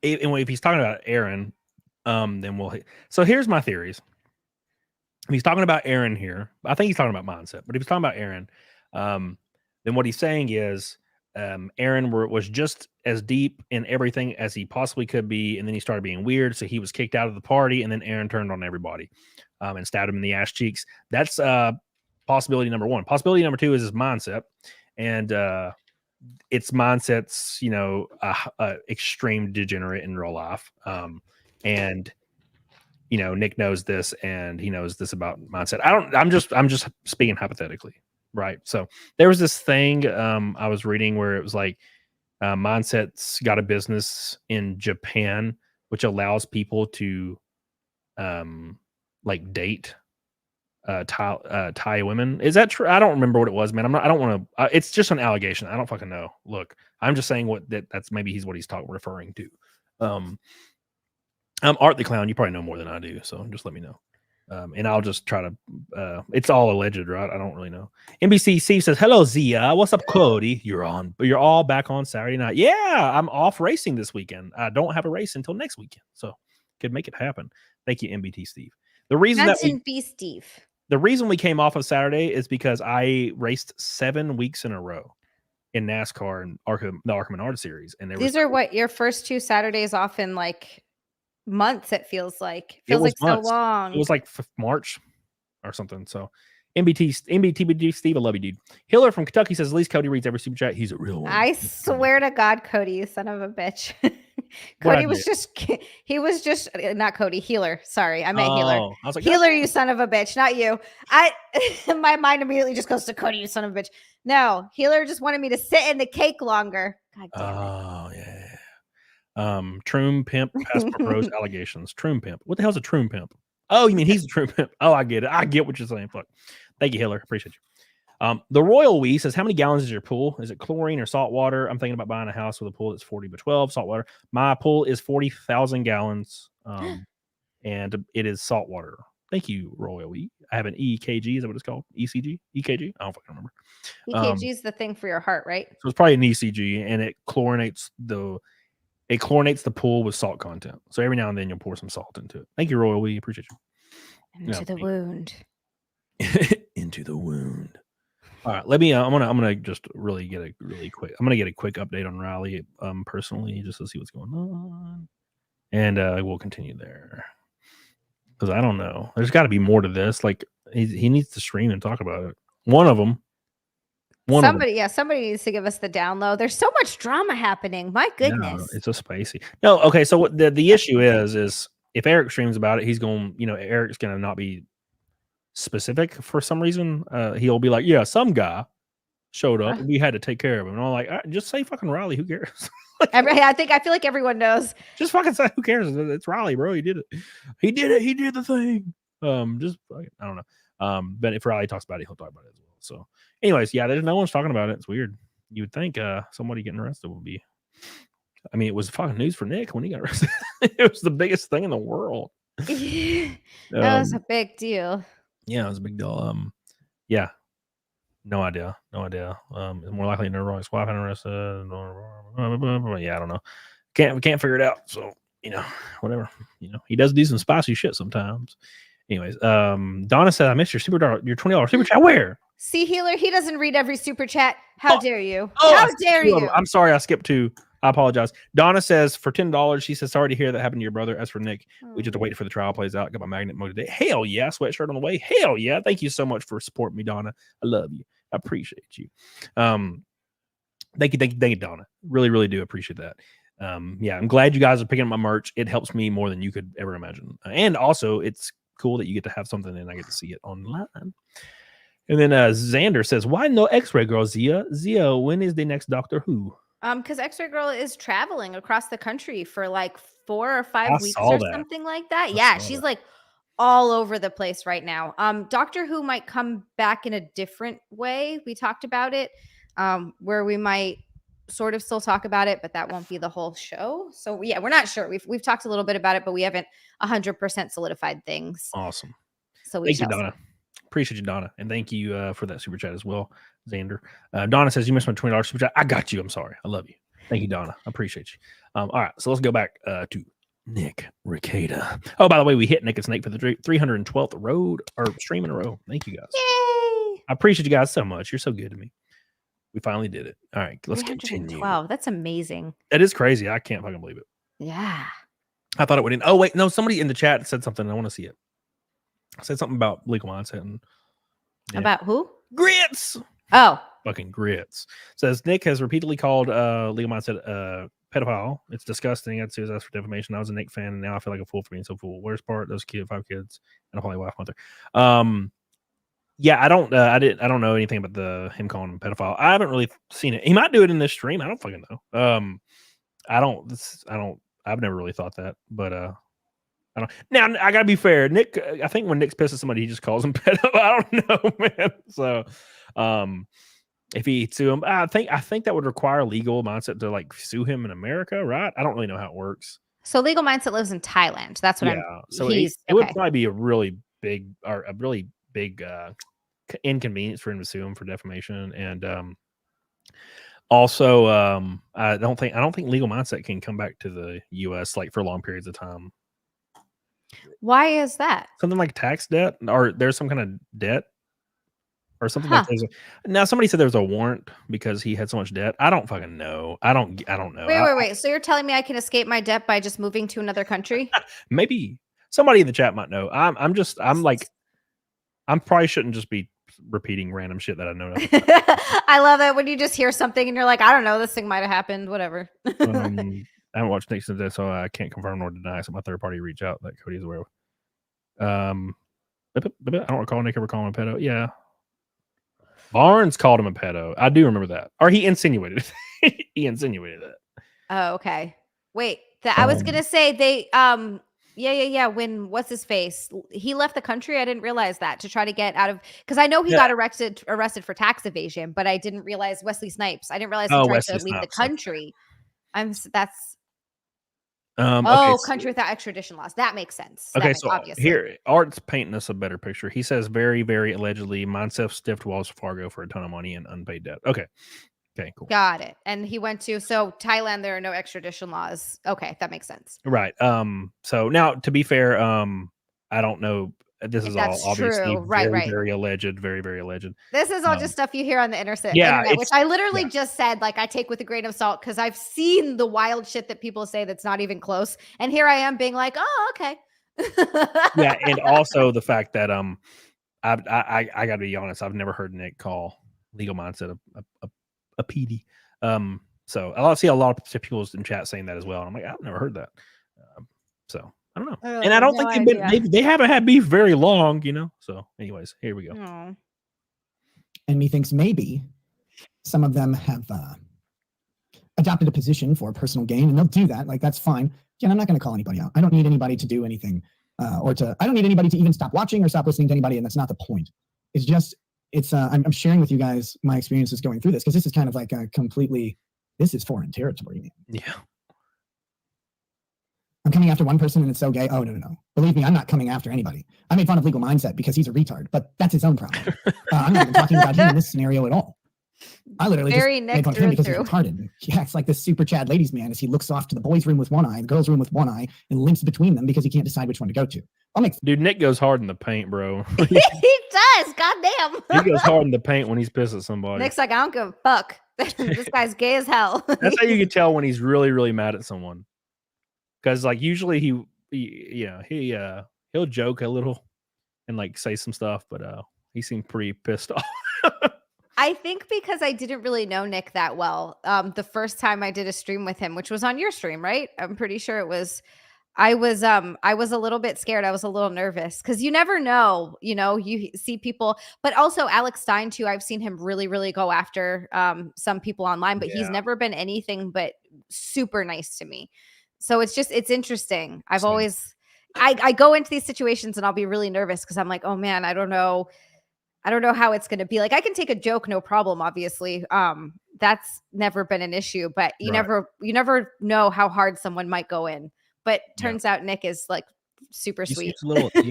if he's talking about Aaron, then we'll. So here's my theories. If he's talking about Aaron here, I think he's talking about Mindset. But if he's talking about Aaron, then what he's saying is Aaron was just as deep in everything as he possibly could be, and then he started being weird, so he was kicked out of the party, and then Aaron turned on everybody and stabbed him in the ass cheeks. That's possibility number 1. Possibility number 2 is his mindset, and it's Mindset's, extreme degenerate in real life. And Nick knows this, and he knows this about Mindset. I'm just speaking hypothetically, right? So there was this thing I was reading where it was like Mindset's got a business in Japan which allows people to date Thai women. Is that true? I don't remember what it was, man. I don't want to. It's just an allegation. I don't fucking know. Look, I'm just saying that's maybe what he's referring to. Art the Clown. You probably know more than I do, so just let me know. And I'll just try to. It's all alleged, right? I don't really know. NBC Steve says, "Hello, Zia. What's up, Cody? You're all back on Saturday night. Yeah, I'm off racing this weekend. I don't have a race until next weekend, so could make it happen. Thank you, NBT Steve. The reason That's that in B Steve. the reason we came off of Saturday is because I raced 7 weeks in a row in NASCAR and the Arkham and Art series. And These are what your first 2 Saturdays off in like months. It feels like so months. long. It was like March or something. So MBTBD Steve, I love you, dude. Hiller from Kentucky says, at least Cody reads every super chat. He's a real one. I swear to God, Cody, you son of a bitch. Cody was just not Cody, Healer. Sorry, I meant Healer. I was like, Healer, you son of a bitch, not you. My mind immediately just goes to Cody, you son of a bitch. No, Healer just wanted me to sit in the cake longer. God damn it. Oh yeah. Troom pimp past proposed allegations. Troom pimp. What the hell's a troom pimp? Oh, you mean he's a troom pimp? Oh, I get it. I get what you're saying. Fuck. Thank you, Hiller. Appreciate you. The Royal Wee says, how many gallons is your pool? Is it chlorine or salt water? I'm thinking about buying a house with a pool that's 40 by 12 salt water. My pool is 40,000 gallons, and it is salt water. Thank you, Royal Wee. I have an EKG. Is that what it's called? ECG? EKG? I don't fucking remember. EKG is the thing for your heart, right? So it's probably an ECG, and it chlorinates the pool with salt content. So every now and then you'll pour some salt into it. Thank you, Royal Wee. Appreciate you. Into the wound. Into the wound. All right, let me. I'm gonna just really get a quick update on Riley, personally, just to see what's going on, and we'll continue there because I don't know. There's got to be more to this. Like he needs to stream and talk about it. One of them. Somebody needs to give us the download. There's so much drama happening. My goodness, no, it's so spicy. No, okay. So what the issue is if Eric streams about it, he's going. Eric's gonna not be specific for some reason. He'll be like, yeah, some guy showed up and we had to take care of him. And I'm like, just say fucking Riley. Who cares? I feel like everyone knows. Just fucking say, who cares? It's Riley, bro. He did it. He did the thing. I don't know. But if Riley talks about it, he'll talk about it as well. So anyways, yeah, there's no one's talking about it. It's weird. You would think somebody getting arrested would be. I mean, it was fucking news for Nick when he got arrested. It was the biggest thing in the world. That was a big deal. Yeah, it was a big deal. Yeah, no idea. It's more likely Neurotic's wife had arrested. Yeah, I don't know. Can't figure it out. So whatever. He does do some spicy shit sometimes. Anyways, Donna said, "I missed your your $20 super chat. Where?" See, Healer, he doesn't read every super chat. How dare you? How dare you? I'm sorry, I skipped 2. I apologize. Donna says for $10, she says, sorry to hear that happened to your brother. As for Nick, we just have to wait for the trial plays out. Got my magnet mode today. Hell yeah. Sweatshirt on the way. Hell yeah. Thank you so much for supporting me, Donna. I love you. I appreciate you. Thank you, Donna. Really, really do appreciate that. Yeah, I'm glad you guys are picking up my merch. It helps me more than you could ever imagine. And also, it's cool that you get to have something and I get to see it online. And then Xander says, why no X-Ray Girl, Zia? Zia, when is the next Doctor Who? Because X-Ray Girl is traveling across the country for like 4 or 5 weeks or something like that. Yeah, she's like all over the place right now. Doctor Who might come back in a different way. We talked about it, where we might sort of still talk about it, but that won't be the whole show. So yeah, we're not sure. We've talked a little bit about it, but we haven't 100% solidified things. Awesome. So thank you, Donna. Appreciate you, Donna, and thank you for that super chat as well, Xander. Donna says you missed my $20 super chat. I got you. I'm sorry. I love you. Thank you, Donna. I appreciate you. All right, so let's go back to Nick Rekieta. Oh, by the way, we hit Nick and Snake for the 312th road or stream in a row. Thank you guys. Yay! I appreciate you guys so much. You're so good to me. We finally did it. All right, let's continue. Wow, that's amazing. That is crazy. I can't fucking believe it. Yeah. I thought it would end. Oh wait, no. Somebody in the chat said something. I want to see it. I said something about legal mindset and about who? Grits. Oh, fucking Grits says Nick has repeatedly called legal mindset pedophile. It's disgusting. I'd sue his ass for defamation. I was a Nick fan, and now I feel like a fool for being so fool. Worst part, those 5 kids and a holy wife mother. Yeah, I don't know anything about him calling him pedophile. I haven't really seen it. He might do it in this stream. I don't fucking know. I've never really thought that, but I don't. Now I gotta be fair. Nick, I think when Nick's pissed at somebody, he just calls him pedo. I don't know, man. So, if he sue him, I think that would require legal mindset to like sue him in America, right? I don't really know how it works. So legal mindset lives in Thailand. That's what So it would probably be a really big inconvenience for him to sue him for defamation, and also I don't think legal mindset can come back to the U.S. like for long periods of time. Why is that? something like tax debt, or there's some kind of debt, or something Huh. like this. Now somebody said there's a warrant because he had so much debt. I don't fucking know. I don't know. Wait. So you're telling me I can escape my debt by just moving to another country? Maybe somebody in the chat might know. I'm probably shouldn't just be repeating random shit that I know. I love it when you just hear something and you're like, I don't know, this thing might have happened, whatever. I haven't watched Nick since then, so I can't confirm nor deny. So my third party reach out that Cody is aware of. I don't recall Nick ever calling him a pedo. Yeah, Barnes called him a pedo. I do remember that, or he insinuated. He insinuated that. Oh, okay. Wait, I was gonna say they yeah. When what's his face? He left the country. I didn't realize that to try to get out of because I know he got arrested for tax evasion, but I didn't realize Wesley Snipes. I didn't realize he tried Wesley to leave Snipes, the country. That's okay, country without extradition laws. That makes sense. Okay, so obviously. Here, Art's painting us a better picture. He says very, very allegedly, Mindself stiffed Wells Fargo for a ton of money and unpaid debt. Okay, cool. Got it. And he went to Thailand. There are no extradition laws. Okay, that makes sense. Right. So now, to be fair, I don't know. This is all obviously very alleged. Very, very alleged. This is all just stuff you hear on the internet, which I literally just said, like, I take with a grain of salt because I've seen the wild shit that people say that's not even close. And here I am being like, oh, okay. Yeah. And also the fact that I got to be honest, I've never heard Nick call Legal Mindset a PD. So I see a lot of people in chat saying that as well. And I'm like, I've never heard that. So I don't know. And I don't think they haven't had beef very long, So anyways, here we go. Aww. And methinks maybe some of them have adopted a position for personal gain, and they'll do that. Like, that's fine. Again, I'm not going to call anybody out. I don't need anybody to do anything I don't need anybody to even stop watching or stop listening to anybody. And that's not the point. It's just, I'm sharing with you guys my experiences going through this, because this is kind of like this is foreign territory, man. Yeah. I'm coming after one person and it's so gay. Oh, no. Believe me, I'm not coming after anybody. I made fun of Legal Mindset because he's a retard, but that's his own problem. I'm not even talking about him in this scenario at all. I literally just made fun of him because he's retarded. Yeah, it's like this super Chad ladies man as he looks off to the boys' room with one eye, the girls' room with one eye, and limps between them because he can't decide which one to go to. Dude, Nick goes hard in the paint, bro. He does. Goddamn. He goes hard in the paint when he's pissed at somebody. Nick's like, I don't give a fuck. This guy's gay as hell. That's how you can tell when he's really, really mad at someone. Because like usually he'll joke a little and like say some stuff, but he seemed pretty pissed off. I think because I didn't really know Nick that well. The first time I did a stream with him, which was on your stream, right? I'm pretty sure it was. I was a little bit scared. I was a little nervous because you never know, you see people, but also Alex Stein too. I've seen him really, really go after some people online, but he's never been anything but super nice to me. So it's interesting. I go into these situations and I'll be really nervous because I'm like, oh man, I don't know how it's going to be. Like, I can take a joke, no problem. Obviously, that's never been an issue, but you never know how hard someone might go in. But turns out Nick is like super sweet. Now I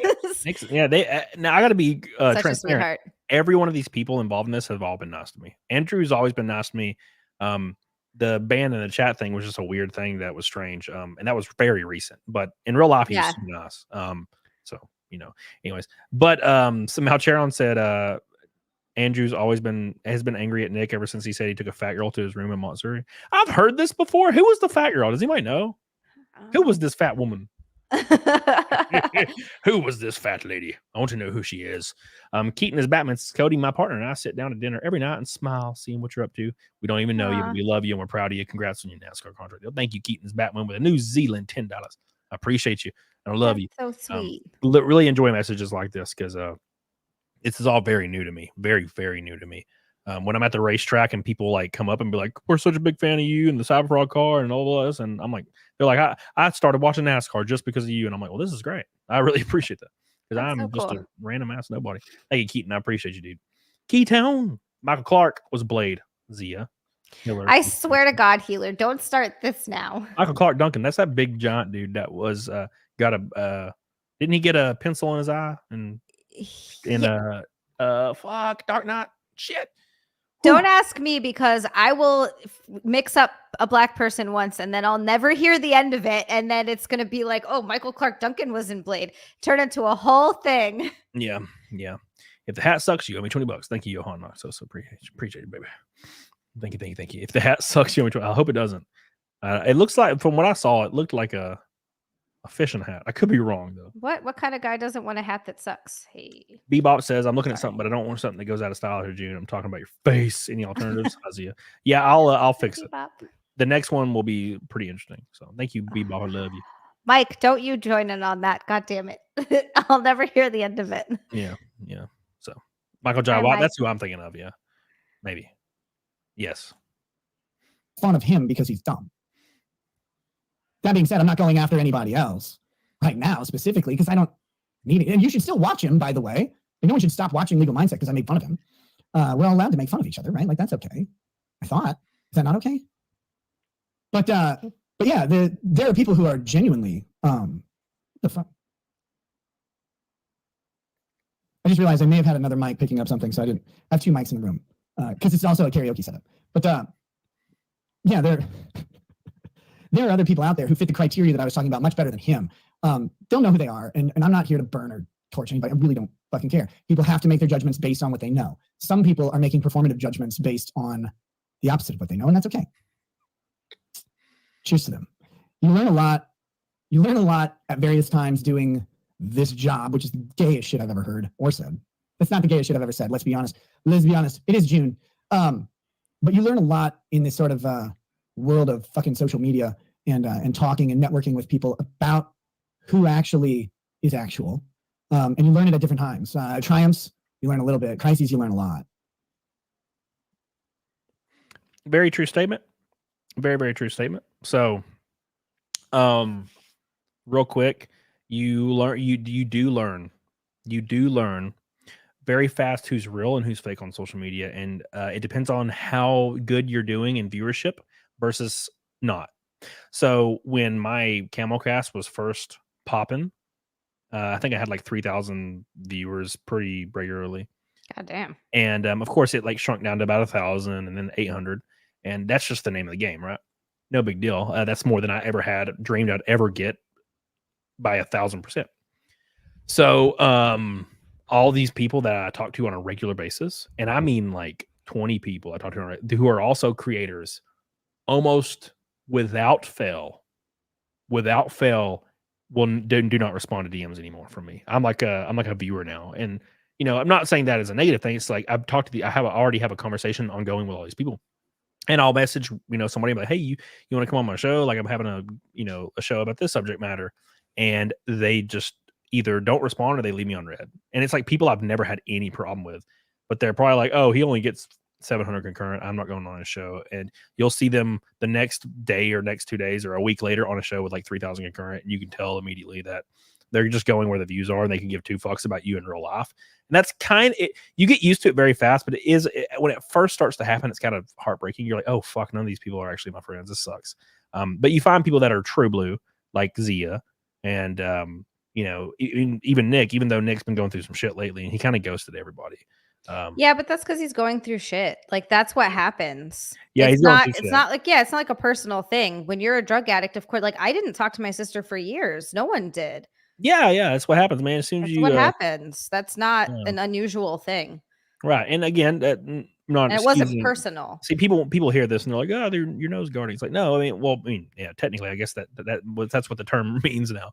got to be transparent. Every one of these people involved in this have all been nice to me. Andrew's always been nice to me. The ban in the chat thing was just a weird thing that was strange. And that was very recent, but in real life, he was nice. So, anyways, but somehow Charon said, Andrew's has been angry at Nick ever since he said he took a fat girl to his room in Montsuri. I've heard this before. Who was the fat girl? Does anybody know? Who was this fat woman? Who was this fat lady? I want to know who she is. Keaton is Batman. Cody, my partner, and I sit down to dinner every night and smile, seeing what you're up to. We don't even know you, but we love you and we're proud of you. Congrats on your NASCAR contract. Thank you, Keaton's Batman, with a New Zealand $10. I appreciate you. I love you. So sweet. Really enjoy messages like this because this is all very new to me. Very, very new to me. When I'm at the racetrack and people like come up and be like, we're such a big fan of you and the Cyberfrog car and all this. And I'm like, they're like, I started watching NASCAR just because of you. And I'm like, well, this is great. I really appreciate that because I'm just a random ass nobody. Thank you, Keaton. I appreciate you, dude. Keytown. Michael Clark was Blade. Zia. Hiller. I swear to God, Healer, don't start this now. Michael Clark Duncan. That's that big giant dude that was got didn't he get a pencil in his eye and fuck Dark Knight? Shit. Don't ask me because I will mix up a black person once and then I'll never hear the end of it. And then it's going to be like, oh, Michael Clark Duncan was in Blade. Turn into a whole thing. Yeah. Yeah. If the hat sucks, you owe me $20. Thank you, Johan. So appreciate it, baby. Thank you. If the hat sucks, you owe me 20. I hope it doesn't. It looks like, from what I saw, it looked like a fishing hat. I could be wrong though. What kind of guy doesn't want a hat that sucks? Hey. Bebop says, I'm looking at something, but I don't want something that goes out of style here, June. I'm talking about your face. Any alternatives? Isaiah? Yeah, I'll fix it. Bebop. The next one will be pretty interesting. So thank you, Bebop. I love you. Mike, don't you join in on that. God damn it. I'll never hear the end of it. Yeah. So Michael Jai White, that's who I'm thinking of. Yeah. Maybe. Yes. Fun of him because he's dumb. That being said, I'm not going after anybody else right now specifically because I don't need it. And you should still watch him, by the way. No one should stop watching Legal Mindset because I made fun of him. We're all allowed to make fun of each other, right? Like, that's okay. I thought. Is that not okay? But yeah, there are people who are genuinely the fuck. I just realized I may have had another mic picking up something, so I have two mics in the room because it's also a karaoke setup. But yeah, there are other people out there who fit the criteria that I was talking about much better than him. Don't know who they are, and I'm not here to burn or torch anybody. I really don't fucking care. People have to make their judgments based on what they know. Some people are making performative judgments based on the opposite of what they know, and that's okay. Cheers to them. You learn a lot. You learn a lot at various times doing this job, which is the gayest shit I've ever heard or said. That's not the gayest shit I've ever said. Let's be honest. It is June. But you learn a lot in this sort of world of fucking social media and talking and networking with people about who actually is actual. And you learn it at different times. Triumphs, you learn a little bit. Crises, you learn a lot. Very true statement. Very, very true statement. So, real quick, you do learn very fast who's real and who's fake on social media, and it depends on how good you're doing in viewership versus not. So when my CAMELCAST was first popping, I think I had like 3,000 viewers pretty regularly. God damn. And of course, it like shrunk down to about 1,000 and then 800, and that's just the name of the game, right? No big deal. That's more than I ever had dreamed I'd ever get by 1,000%. So all these people that I talk to on a regular basis, and I mean like 20 people I talk to who are also creators, almost without fail, will do not respond to DMs anymore from me. I'm like a viewer now, and you know, I'm not saying that as a negative thing. It's like I've talked to I already have a conversation ongoing with all these people. And I'll message, somebody like, hey, you want to come on my show? Like I'm having a show about this subject matter. And they just either don't respond or they leave me on red. And it's like people I've never had any problem with, but they're probably like, oh, he only gets 700 concurrent. I'm not going on his show. And you'll see them the next day or next 2 days or a week later on a show with like 3,000 concurrent. And you can tell immediately that they're just going where the views are and they can give two fucks about you in real life. And that's you get used to it very fast, but when it first starts to happen, it's kind of heartbreaking. You're like, oh, fuck, none of these people are actually my friends. This sucks. But you find people that are true blue, like Zia, and, even Nick, even though Nick's been going through some shit lately and he kind of ghosted everybody. Yeah, but that's because he's going through shit. Like that's what happens. Yeah, it's not like a personal thing. When you're a drug addict, of course, like I didn't talk to my sister for years. No one did. Yeah, that's what happens, man. As soon as what happens. That's not an unusual thing. Right. And again, it wasn't personal. See, people hear this and they're like, oh, your nose guarding. It's like, no, yeah, technically, I guess that's what the term means now.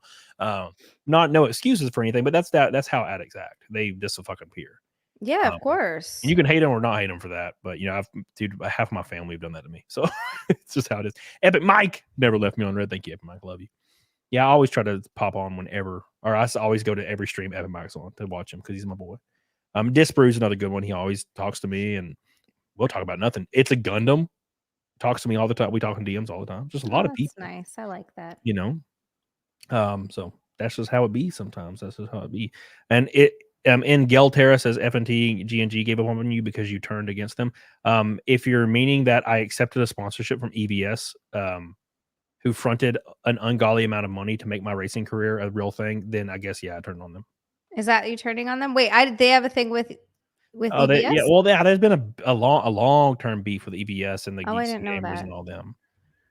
No excuses for anything, but that's how addicts act. They just fucking appear. Yeah, of course. And you can hate them or not hate them for that, but half of my family have done that to me, so it's just how it is. Epic Mike never left me on red. Thank you, Epic Mike. Love you. Yeah, I always try to pop on whenever, or I always go to every stream Epic Mike's on to watch him because he's my boy. Disbrew's another good one. He always talks to me, and we'll talk about nothing. It's a Gundam. Talks to me all the time. We talk in DMs all the time. Just a lot of people. Nice. I like that. So that's just how it be. Sometimes that's just how it be. And it. In Gelterra says FNT GNG gave up on you because you turned against them. If you're meaning that I accepted a sponsorship from EVS, who fronted an ungodly amount of money to make my racing career a real thing, then I guess I turned on them. Is that you turning on them? Wait, they have a thing with with Oh, EVS? yeah. Well, there's been a long term beef with EVS and the Oh, I Geeks didn't and know Gamers that. and all them.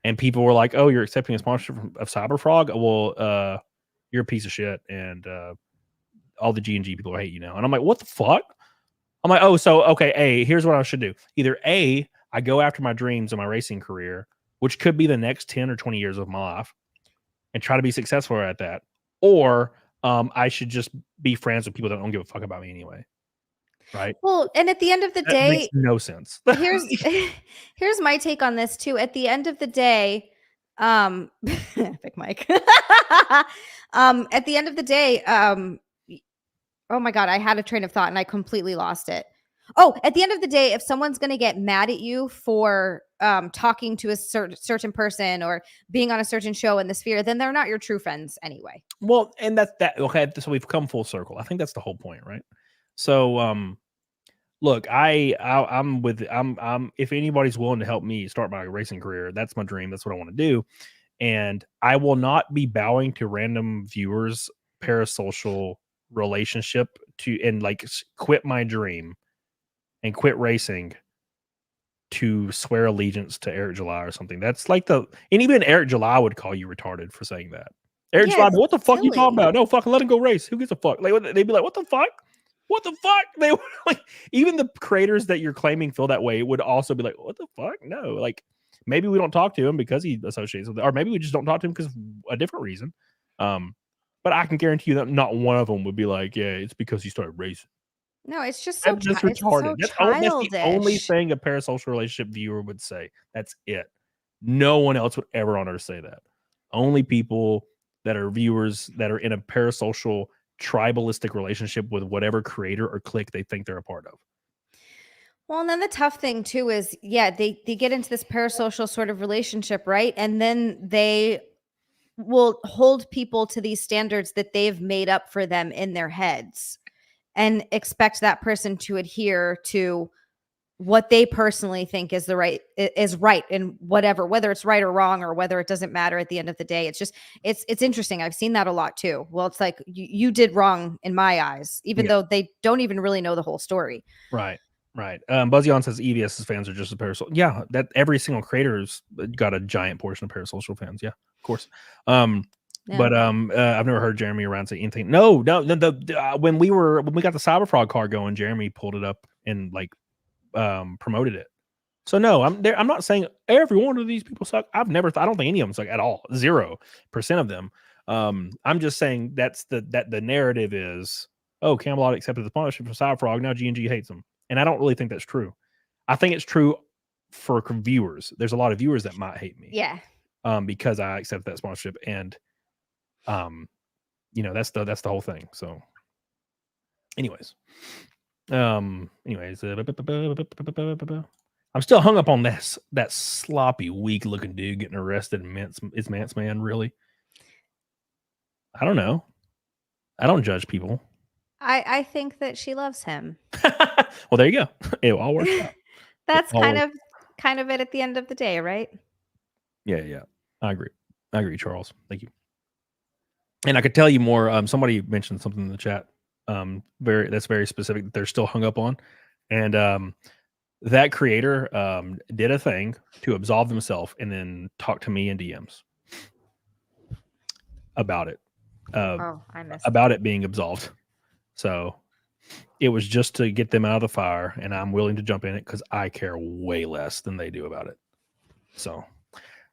And people were like, "Oh, you're accepting a sponsorship of Cyberfrog? Well, you're a piece of shit, and all the G&G people hate you now." And I'm like, "What the fuck?" I'm like, "Oh, so okay, A, here's what I should do. Either A, I go after my dreams in my racing career, which could be the next 10 or 20 years of my life, and try to be successful at that, or I should just be friends with people that don't give a fuck about me anyway." Right? Well, and at the end of the That makes day, no sense. here's here's my take on this too. At the end of the day, Epic Mike. At the end of the day, oh my god, I had a train of thought and I completely lost it. Oh, at the end of the day, if someone's going to get mad at you for talking to a certain person or being on a certain show in the sphere, then they're not your true friends anyway. Well, and that's that. Okay, so we've come full circle. I think that's the whole point, right? So, look, I'm if anybody's willing to help me start my racing career, that's my dream. That's what I want to do. And I will not be bowing to random viewers' parasocial relationship and like quit my dream and quit racing to swear allegiance to Eric July or something. That's like and even Eric July would call you retarded for saying that. Eric July, what the fuck you talking about? No, fucking let him go race. Who gives a fuck? Like they'd be like, what the fuck? What the fuck? They would like even the creators that you're claiming feel that way would also be like, what the fuck? No, like maybe we don't talk to him because he associates with it, or maybe we just don't talk to him because of a different reason. But I can guarantee you that not one of them would be like, yeah, it's because he started racing. No, it's just so That's it's retarded. so That's the only thing a parasocial relationship viewer would say. That's it. No one else would ever on earth say that. Only people that are viewers that are in a parasocial tribalistic relationship with whatever creator or clique they think they're a part of. Well, and then the tough thing too is, yeah, they get into this parasocial sort of relationship, right? And then they will hold people to these standards that they've made up for them in their heads and expect that person to adhere to what they personally think is right and whatever, whether it's right or wrong or whether it doesn't matter at the end of the day. It's just, it's interesting. I've seen that a lot too. Well, it's like you did wrong in my eyes, even though they don't even really know the whole story. Right. Right. Buzzy on says EVS's fans are just a parasocial. Yeah, that every single creator's got a giant portion of parasocial fans. Yeah, of course. But I've never heard Jeremy around say anything. No. When we got the Cyberfrog car going, Jeremy pulled it up and like promoted it. So no, I'm not saying every one of these people suck. I don't think any of them suck at all. 0% of them. I'm just saying that the narrative is, oh, Camelot accepted the sponsorship from Cyberfrog, now G&G hates them. And I don't really think that's true. I think it's true for viewers. There's a lot of viewers that might hate me. Yeah. Because I accept that sponsorship, and that's the whole thing. So, anyways, I'm still hung up on that sloppy, weak looking dude getting arrested. Is Mance Man really? I don't know. I don't judge people. I think that she loves him. Well, there you go. It all works out. That's kind of it at the end of the day, right? Yeah. I agree, Charles. Thank you. And I could tell you more. Somebody mentioned something in the chat. That's very specific that they're still hung up on. And that creator did a thing to absolve himself and then talk to me in DMs about it. I missed about it being absolved. So it was just to get them out of the fire, and I'm willing to jump in it because I care way less than they do about it. So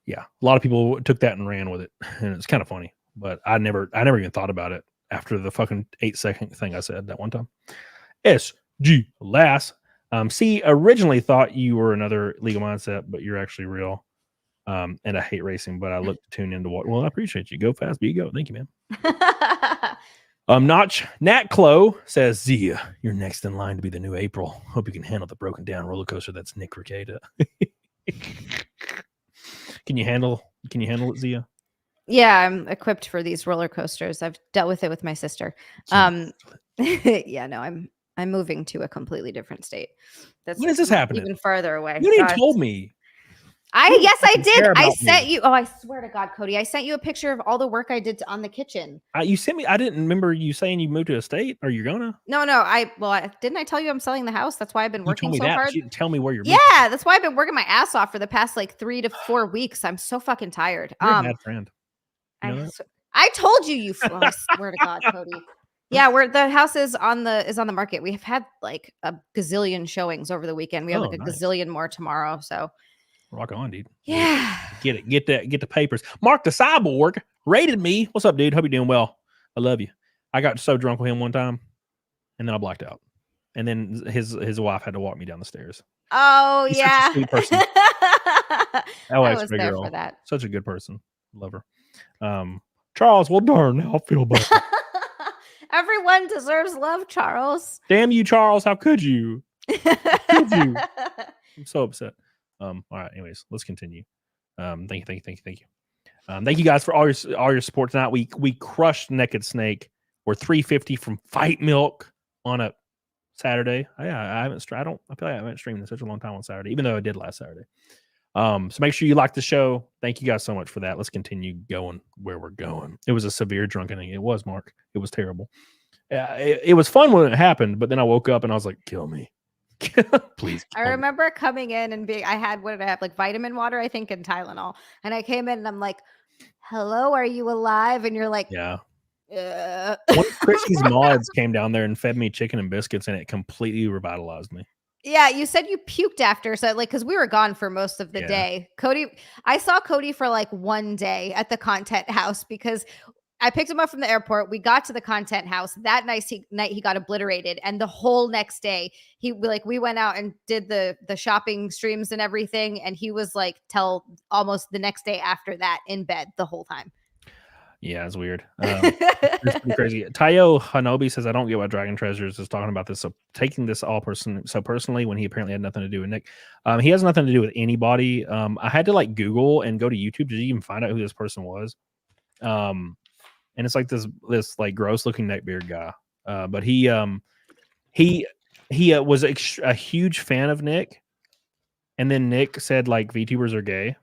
yeah, a lot of people took that and ran with it, and it's kind of funny. But I never even thought about it after the fucking 8-second thing I said that one time. SG Lass. C originally thought you were another Legal Mindset, but you're actually real. And I hate racing, but I look to tune into what. Well, I appreciate you. Go fast, be go. Thank you, man. Nat Clo says, Zia, you're next in line to be the new April. Hope you can handle the broken down roller coaster that's Nick Rekieta. Can you handle it, Zia? Yeah, I'm equipped for these roller coasters. I've dealt with it with my sister. Yeah, no, I'm moving to a completely different state. When is this happening? Even farther away. You didn't told me. Yes, I did. care I about sent me. you. Oh, I swear to God, Cody, I sent you a picture of all the work I did on the kitchen. You sent me. I didn't remember you saying you moved to a state. Or you're gonna? No, didn't I tell you I'm selling the house? That's why I've been You working told me so that. hard. But you didn't tell me where you're. Yeah, that's why I've been working my ass off for the past like 3 to 4 weeks. I'm so fucking tired. You're a bad friend. You know that? I told you. I swear to God, Cody. Yeah, the house is on the market. We've had like a gazillion showings over the weekend. We have like a gazillion more tomorrow. So rock on, dude. yeah, get it. Get the papers. Mark the Cyborg rated me. What's up, dude? Hope you're doing well. I love you. I got so drunk with him one time, and then I blacked out. And then his wife had to walk me down the stairs. Oh, He's yeah. such a sweet person. I was there for that. Such a good person. Love her. Charles, well, darn, now I feel bad. Everyone deserves love, Charles. Damn you, Charles. How could you? How could you? I'm so upset. All right. Anyways, let's continue. Thank you. Thank you guys for all your support tonight. We crushed Naked Snake. We're 350 from Fight Milk on a Saturday. I feel like I haven't streamed in such a long time on Saturday, even though I did last Saturday. So make sure you like the show. Thank you guys so much for that. Let's continue going where we're going. It was a severe drunkening. It was, Mark. It was terrible. It was fun when it happened, but then I woke up and I was like, kill me. Please. I remember coming in and I had, what did I have? Like vitamin water, I think, and Tylenol. And I came in and I'm like, hello, are you alive? And you're like, yeah. One of Chrissy's mods came down there and fed me chicken and biscuits, and it completely revitalized me. Yeah, you said you puked after, so like, because we were gone for most of the day. I saw Cody for like one day at the content house because I picked him up from the airport. We got to the content house that night. He got obliterated, and the whole next day we went out and did the shopping streams and everything, and he was like till almost the next day after that in bed the whole time. Yeah, it's weird. It's pretty crazy. Tayo Hanobi says, I don't get why Dragon Treasures is talking about this. So taking this so personally when he apparently had nothing to do with Nick. He has nothing to do with anybody. I had to like Google and go to YouTube to even find out who this person was. And it's like this like gross looking neckbeard guy. But he was a huge fan of Nick. And then Nick said like VTubers are gay.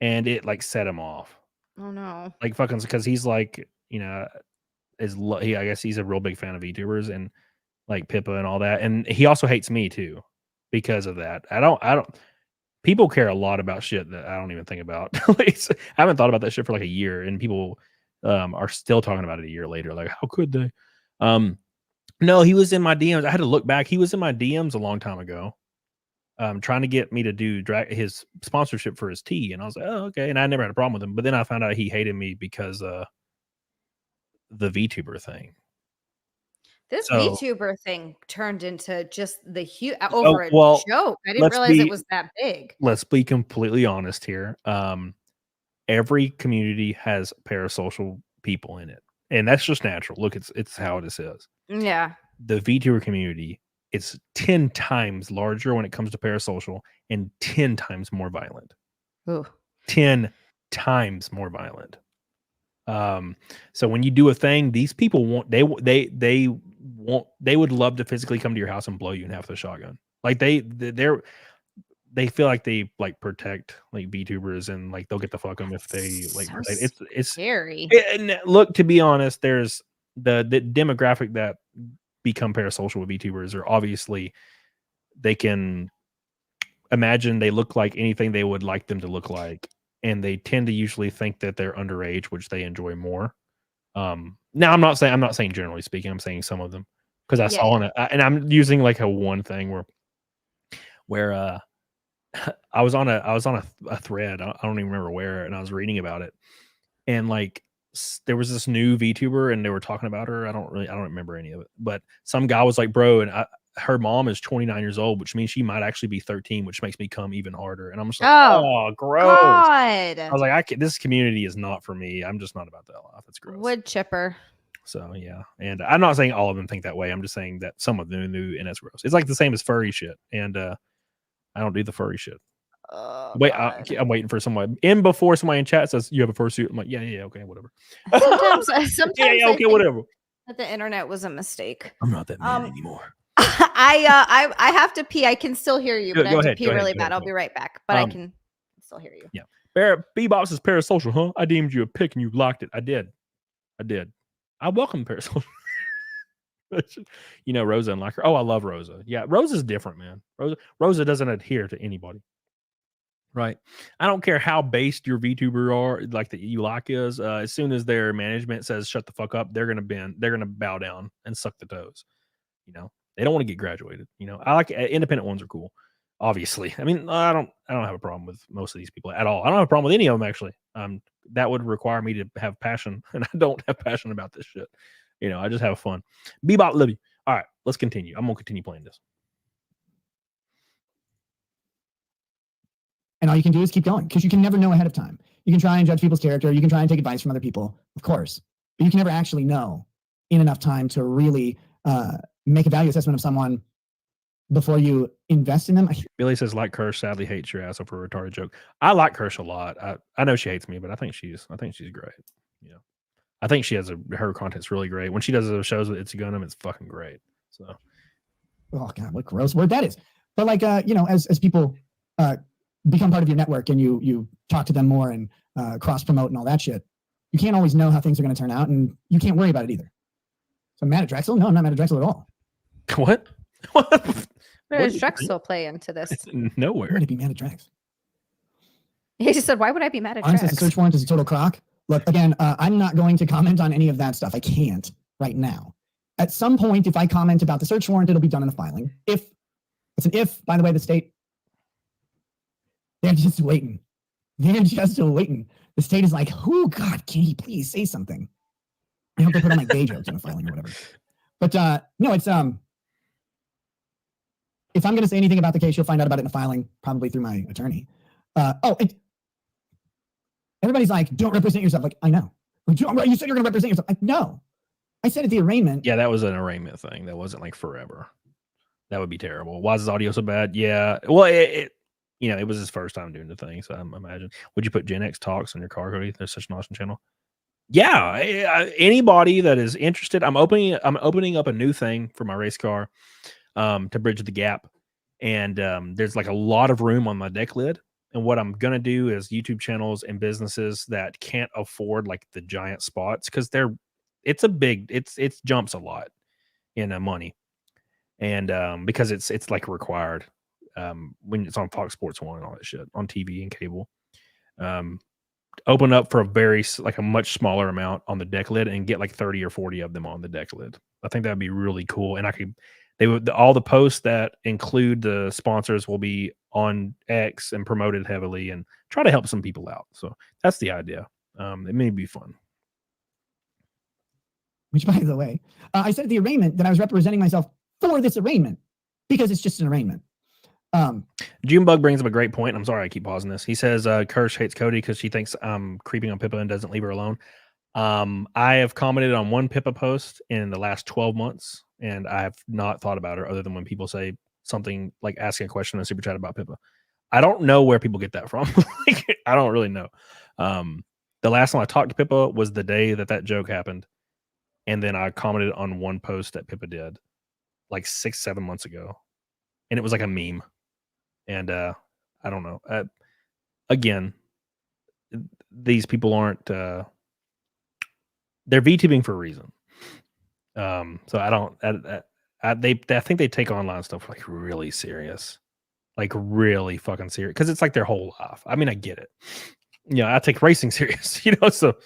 And it like set him off. Oh no! Like fucking because he's like, you know, I guess he's a real big fan of VTubers and like Pippa and all that, and he also hates me too because of that. I don't. People care a lot about shit that I don't even think about. I haven't thought about that shit for like a year, and people are still talking about it a year later. Like, how could they? No, he was in my DMs. I had to look back. He was in my DMs a long time ago. Trying to get me to do his sponsorship for his tea. And I was like, oh, okay. And I never had a problem with him. But then I found out he hated me because the VTuber thing. This VTuber thing turned into just the huge over a joke. I didn't realize it was that big. Let's be completely honest here. Every community has parasocial people in it. And that's just natural. Look, it's how it is. Yeah. The VTuber community, it's 10 times larger when it comes to parasocial and 10 times more violent. Ooh. 10 times more violent. So when you do a thing, these people they would love to physically come to your house and blow you in half with a shotgun. Like they feel like they like protect like VTubers and like they'll get the fuck them if they like so protect. It's scary. And look, to be honest, there's the demographic that become parasocial with VTubers are obviously they can imagine they look like anything they would like them to look like, and they tend to usually think that they're underage, which they enjoy more. Now I'm not saying generally speaking, I'm saying some of them because I saw on it, and I'm using like a one thing where I was on a thread, I don't even remember where, and I was reading about it, and like there was this new VTuber and they were talking about her. I don't remember any of it, but some guy was like, bro, and her mom is 29 years old, which means she might actually be 13, which makes me come even harder. And I'm just like, oh gross. God. I was like, this community is not for me. I'm just not about that life. It's gross. Wood chipper. So yeah. And I'm not saying all of them think that way. I'm just saying that some of them do, and that's gross. It's like the same as furry shit. And I don't do the furry shit. Wait, I'm waiting for someone before somebody in chat says you have a fursuit. I'm like, yeah, okay, whatever. Sometimes yeah, okay, whatever. That the internet was a mistake. I'm not that man anymore. I have to pee. I can still hear you, but I have to pee really bad. I'll be right back. But I can. still hear you. Yeah. Bebop says Parasocial, huh? I deemed you a pick and you locked it. I did. I welcome Parasocial. You know, Rosa and like her. Oh, I love Rosa. Yeah, Rosa's different, man. Rosa doesn't adhere to anybody. Right. I don't care how based your VTuber are, like that you like is. As soon as their management says shut the fuck up, they're gonna bow down and suck the toes. You know, they don't want to get graduated. You know, I like independent ones are cool. Obviously, I mean, I don't have a problem with most of these people at all. I don't have a problem with any of them actually. That would require me to have passion, and I don't have passion about this shit. You know, I just have fun. Bebop, love you. All right, let's continue. I'm gonna continue playing this. And all you can do is keep going because you can never know ahead of time. You can try and judge people's character. You can try and take advice from other people, of course, but you can never actually know in enough time to really make a value assessment of someone before you invest in them. Billy says, like Kirsch, sadly hates your ass up for a retarded joke. I like Kirsch a lot. I know she hates me, but I think she's great. You know, I think she has her content's really great. When she does those shows with It's a Gunham, it's fucking great. So, oh God, what gross word that is. But like, you know, as people become part of your network and you talk to them more and cross promote and all that shit, you can't always know how things are going to turn out, and you can't worry about it either. So I'm mad at Drexel? No, I'm not mad at Drexel at all. What? Where does Drexel play into this? Nowhere. Where would I be mad at Drex? He just said, "Why would I be mad at Honestly, Drex?" the search warrant is a total crock. Look, again, I'm not going to comment on any of that stuff. I can't right now. At some point, if I comment about the search warrant, it'll be done in a filing. If it's an if, by the way, the state, they're just waiting. They're just waiting. The state is like, oh God, can he please say something? I hope they put on like gay jokes in the filing or whatever. But no, it's if I'm going to say anything about the case, you'll find out about it in a filing, probably through my attorney. Everybody's like, don't represent yourself. Like, I know. Like, you said you're going to represent yourself. Like, no. I said at the arraignment. Yeah, that was an arraignment thing. That wasn't like forever. That would be terrible. Why is his audio so bad? Yeah. Well, it you know, it was his first time doing the thing, so I imagine. Would you put Gen X Talks on your car, Cody? There's such an awesome channel. Yeah, anybody that is interested, I'm opening up a new thing for my race car to bridge the gap, and there's like a lot of room on my deck lid. And what I'm gonna do is YouTube channels and businesses that can't afford like the giant spots because it jumps a lot in money, and because it's like required. When it's on Fox Sports 1 and all that shit on TV and cable, open up for a much smaller amount on the deck lid and get like 30 or 40 of them on the deck lid. I think that'd be really cool. And all the posts that include the sponsors will be on X and promoted heavily and try to help some people out. So that's the idea. It may be fun. Which, by the way, I said at the arraignment that I was representing myself for this arraignment because it's just an arraignment. Junebug brings up a great point. I'm sorry I keep pausing this. He says Kirsch hates Cody because she thinks I'm creeping on Pippa and doesn't leave her alone. I have commented on one Pippa post in the last 12 months, and I have not thought about her other than when people say something like asking a question in a super chat about Pippa. I don't know where people get that from. I don't really know. The last time I talked to Pippa was the day that joke happened, and then I commented on one post that Pippa did like 6-7 months ago, and it was like a meme. And I don't know. Again, these people aren't. They're VTubing for a reason. So I don't. I think they take online stuff like really serious, like really fucking serious, because it's like their whole life. I mean, I get it. I take racing serious. So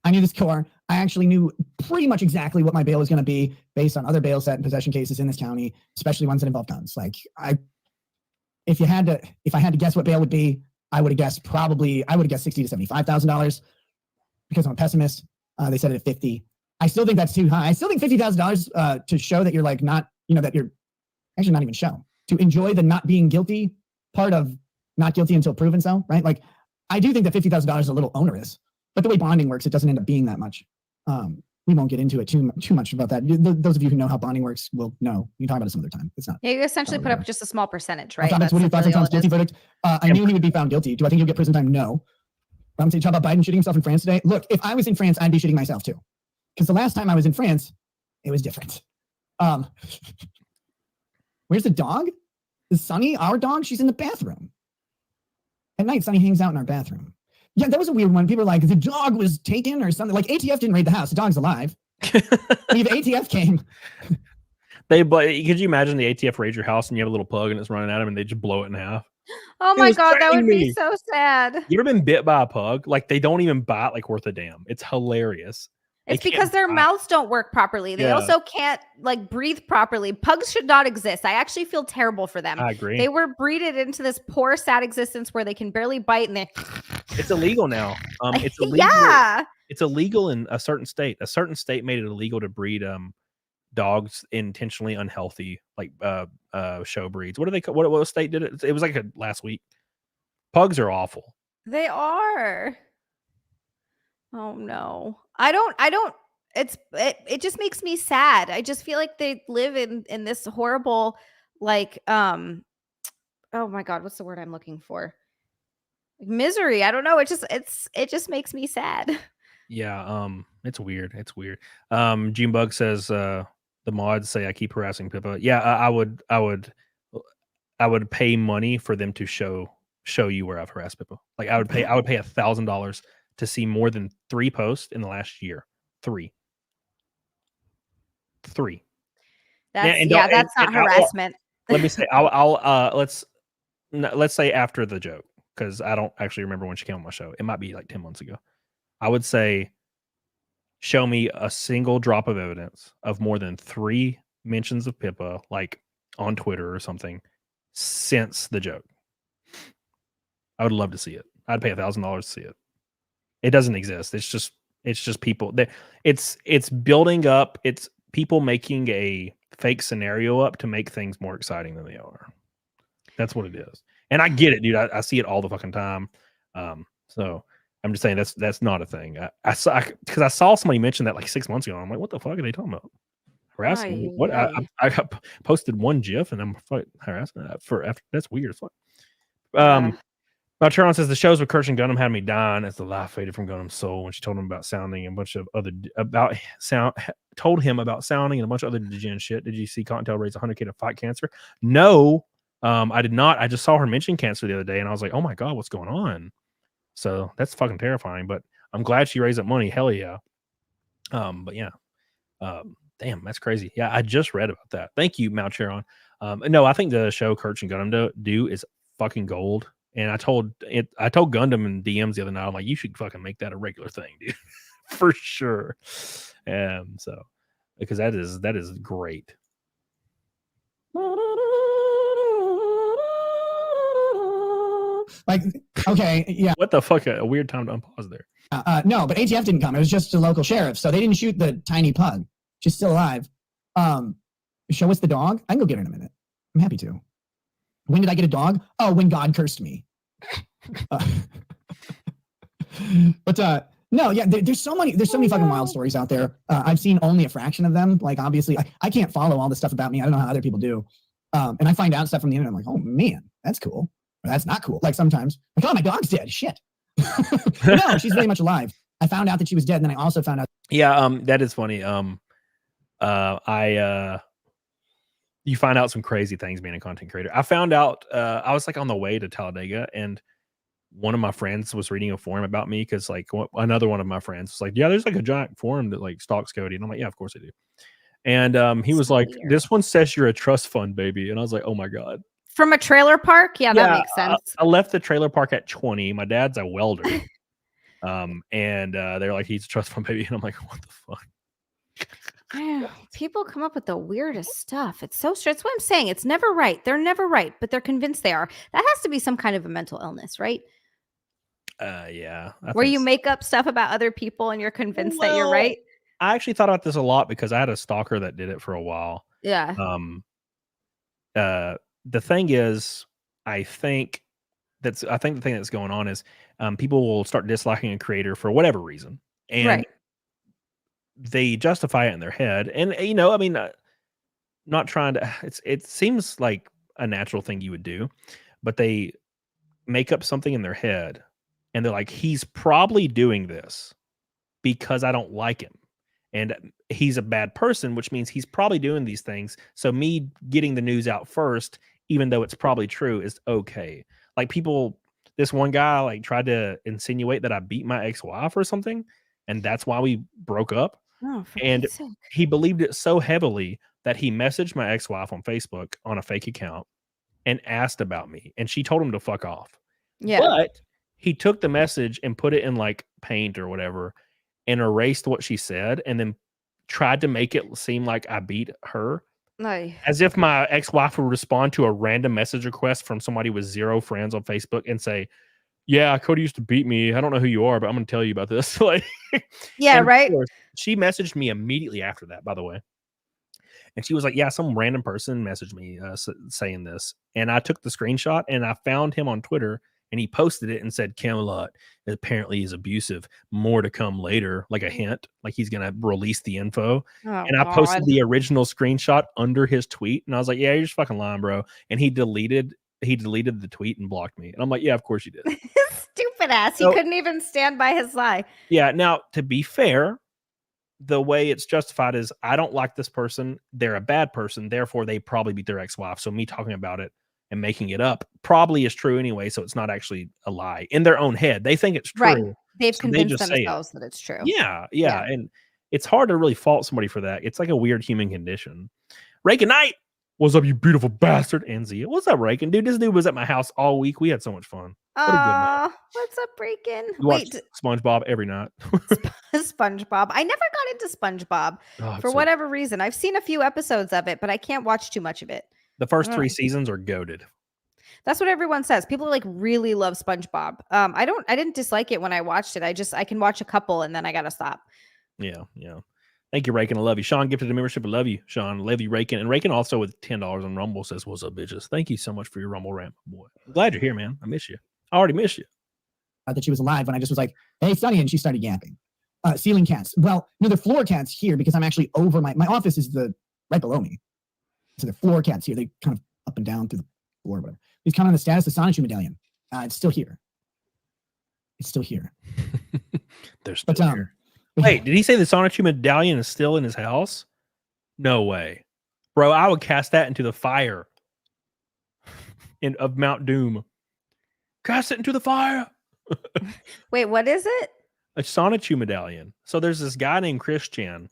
I knew this car. I actually knew pretty much exactly what my bail was going to be based on other bail set and possession cases in this county, especially ones that involve guns. Like if I had to guess what bail would be, I would have guessed $60,000 to $75,000 because I'm a pessimist. They said it at 50. I still think that's too high. I still think $50,000 to show that you're like not, that you're actually not even show, to enjoy the not being guilty part of not guilty until proven so, right? Like I do think that $50,000 is a little onerous, but the way bonding works, it doesn't end up being that much. We won't get into it too much about that. Those of you who know how bonding works will know. We can talk about it some other time. It's not. Yeah, you essentially put up just a small percentage, right? What are your thoughts on Trump's guilty verdict? I knew he would be found guilty. Do I think he'll get prison time? No. I'm saying, talk about Biden shooting himself in France today. Look, if I was in France, I'd be shooting myself too. Because the last time I was in France, it was different. Where's the dog? Is Sunny, our dog? She's in the bathroom. At night, Sonny hangs out in our bathroom. Yeah, that was a weird one. People were like, the dog was taken or something. Like, ATF didn't raid the house. The dog's alive. If ATF came. But could you imagine the ATF raid your house and you have a little pug and it's running at them and they just blow it in half? Oh It my was God, that would threatening be me. so sad. You ever been bit by a pug? Like, they don't even bite like worth a damn. It's hilarious. It's They because can't their bite. mouths don't work properly. They Yeah. also can't like breathe properly. Pugs should not exist. I actually feel terrible for them. I agree. They were breeded into this poor, sad existence where they can barely bite and they. It's illegal now. It's illegal. Yeah. It's illegal in a certain state. A certain state made it illegal to breed dogs intentionally unhealthy, like show breeds. What do they call? What state did it? It was like last week. Pugs are awful. They are. Oh no. I don't it just makes me sad. I just feel like they live in this horrible like oh my God, what's the word I'm looking for? Misery. I don't know. It just makes me sad. Yeah, it's weird. It's weird. Junebug says the mods say I keep harassing Pippa. Yeah, I would pay money for them to show you where I've harassed Pippa. Like I would pay $1,000 to see more than 3 posts in the last year. 3. That's that's not harassment. Let me say I'll let's say after the joke, because I don't actually remember when she came on my show. It might be like 10 months ago. I would say show me a single drop of evidence of more than 3 mentions of Pippa, like on Twitter or something, since the joke. I would love to see it. I'd pay $1,000 to see it. It doesn't exist. It's just people. It's building up. It's people making a fake scenario up to make things more exciting than they are. That's what it is. And I get it, dude. I see it all the fucking time. So I'm just saying that's not a thing. I saw because I saw somebody mention that like 6 months ago. I'm like, what the fuck are they talking about? Harassing? What? I got posted one GIF and I'm harassing that for after. That's weird as fuck. Malcheron says the shows with Kirsch and Gunham had me dying as the life faded from Gunham's soul when she told him about sounding and a bunch of other told him about sounding and a bunch of other degen shit. Did you see Cottontail raise 100K to fight cancer? No, I did not. I just saw her mention cancer the other day and I was like, oh my God, what's going on? So that's fucking terrifying, but I'm glad she raised up money. Hell yeah. But yeah. Damn, that's crazy. Yeah, I just read about that. Thank you, Malcheron. No, I think the show Kirch and Gundam do is fucking gold. And I told Gundam in DMs the other night, I'm like, you should fucking make that a regular thing, dude. For sure. So because that is great. Like, okay, yeah. What the fuck? A weird time to unpause there. No, but ATF didn't come. It was just a local sheriff. So they didn't shoot the tiny pug. She's still alive. Show us the dog. I can go get her in a minute. I'm happy to. When did I get a dog? Oh, when God cursed me. But no, yeah, there's so many fucking wild stories out there. I've seen only a fraction of them. Like, obviously, I can't follow all the stuff about me. I don't know how other people do. And I find out stuff from the internet. I'm like, oh man, that's cool. Or that's not cool. Like sometimes, like, oh, my dog's dead. Shit. No, she's very much alive. I found out that she was dead, and then I also found out. Yeah, that is funny. You find out some crazy things being a content creator. I found out I was like on the way to Talladega, and one of my friends was reading a forum about me because like another one of my friends was like, yeah, there's like a giant forum that like stalks Cody, and I'm like, yeah, of course I do. And he was like, this one says you're a trust fund baby, and I was like, oh my God. From a trailer park? Yeah, that makes sense. I left the trailer park at 20. My dad's a welder. And they're like, he's a trust fund baby. And I'm like, what the fuck? People come up with the weirdest stuff. It's so strange. That's what I'm saying. It's never right. They're never right, but they're convinced they are. That has to be some kind of a mental illness, right? Yeah. Where you make up stuff about other people and you're convinced that you're right. I actually thought about this a lot because I had a stalker that did it for a while. Yeah. The thing is, I think the thing that's going on is people will start disliking a creator for whatever reason, and they justify it in their head. And you know, I mean, not trying to. It seems like a natural thing you would do, but they make up something in their head, and they're like, he's probably doing this because I don't like him, and he's a bad person, which means he's probably doing these things. So me getting the news out first, even though it's probably true, is okay. Like people, this one guy like tried to insinuate that I beat my ex-wife or something, and that's why we broke up. Oh, for And Pete's sake. he believed it so heavily that he messaged my ex-wife on Facebook on a fake account and asked about me, and she told him to fuck off. Yeah. But he took the message and put it in like Paint or whatever and erased what she said and then tried to make it seem like I beat her. Ay. As if my ex-wife would respond to a random message request from somebody with 0 friends on Facebook and say, yeah, Cody used to beat me. I don't know who you are, but I'm going to tell you about this. Like, Yeah, and of right. course, she messaged me immediately after that, by the way. And she was like, yeah, some random person messaged me saying this. And I took the screenshot and I found him on Twitter and he posted it and said, Camelot apparently is abusive. More to come later, like a hint, like he's going to release the info. Oh, And I posted God. the original screenshot under his tweet. And I was like, yeah, you're just fucking lying, bro. And he deleted the tweet and blocked me. And I'm like, yeah, of course you did. Stupid ass. So- He couldn't even stand by his lie. Yeah. Now, to be fair, the way it's justified is I don't like this person. They're a bad person. Therefore, they probably beat their ex-wife. So me talking about it and making it up probably is true anyway. So it's not actually a lie in their own head. They think it's true. Right. They've so they convinced just say it. themselves that it's true. Yeah. Yeah. And it's hard to really fault somebody for that. It's like a weird human condition. Reagan Knight, what's up, you beautiful bastard? And Zia, what's up, Reagan? Dude, this dude was at my house all week. We had so much fun. What a good night. What's up, Breakin'? We watched SpongeBob every night. SpongeBob. I never got into SpongeBob Oh, for so- whatever reason. I've seen a few episodes of it, but I can't watch too much of it. The first Oh. 3 seasons are goated. That's what everyone says. People like really love SpongeBob. I didn't dislike it when I watched it. I can watch a couple and then I gotta stop. Yeah. Thank you, Rakin. I love you. Sean gifted a membership. I love you, Sean. Love you, Rakin. And Rakin also with $10 on Rumble says, what's up, bitches? Thank you so much for your Rumble rant, boy. I'm glad you're here, man. I miss you. I already miss you. That she was alive when I just was like, hey, Sonny, and she started yapping. Ceiling cats. Well, no, they're floor cats here because I'm actually over my office is right below me. So they're floor cats here. They kind of up and down through the floor, whatever. He's kind of on the status of Sonichu medallion. It's still here. It's still here. They're still But here. Wait, did he say the Sonichu medallion is still in his house? No way. Bro, I would cast that into the fire of Mount Doom. Cast it into the fire. Wait, what is it? A Sonichu medallion. So there's this guy named Christian,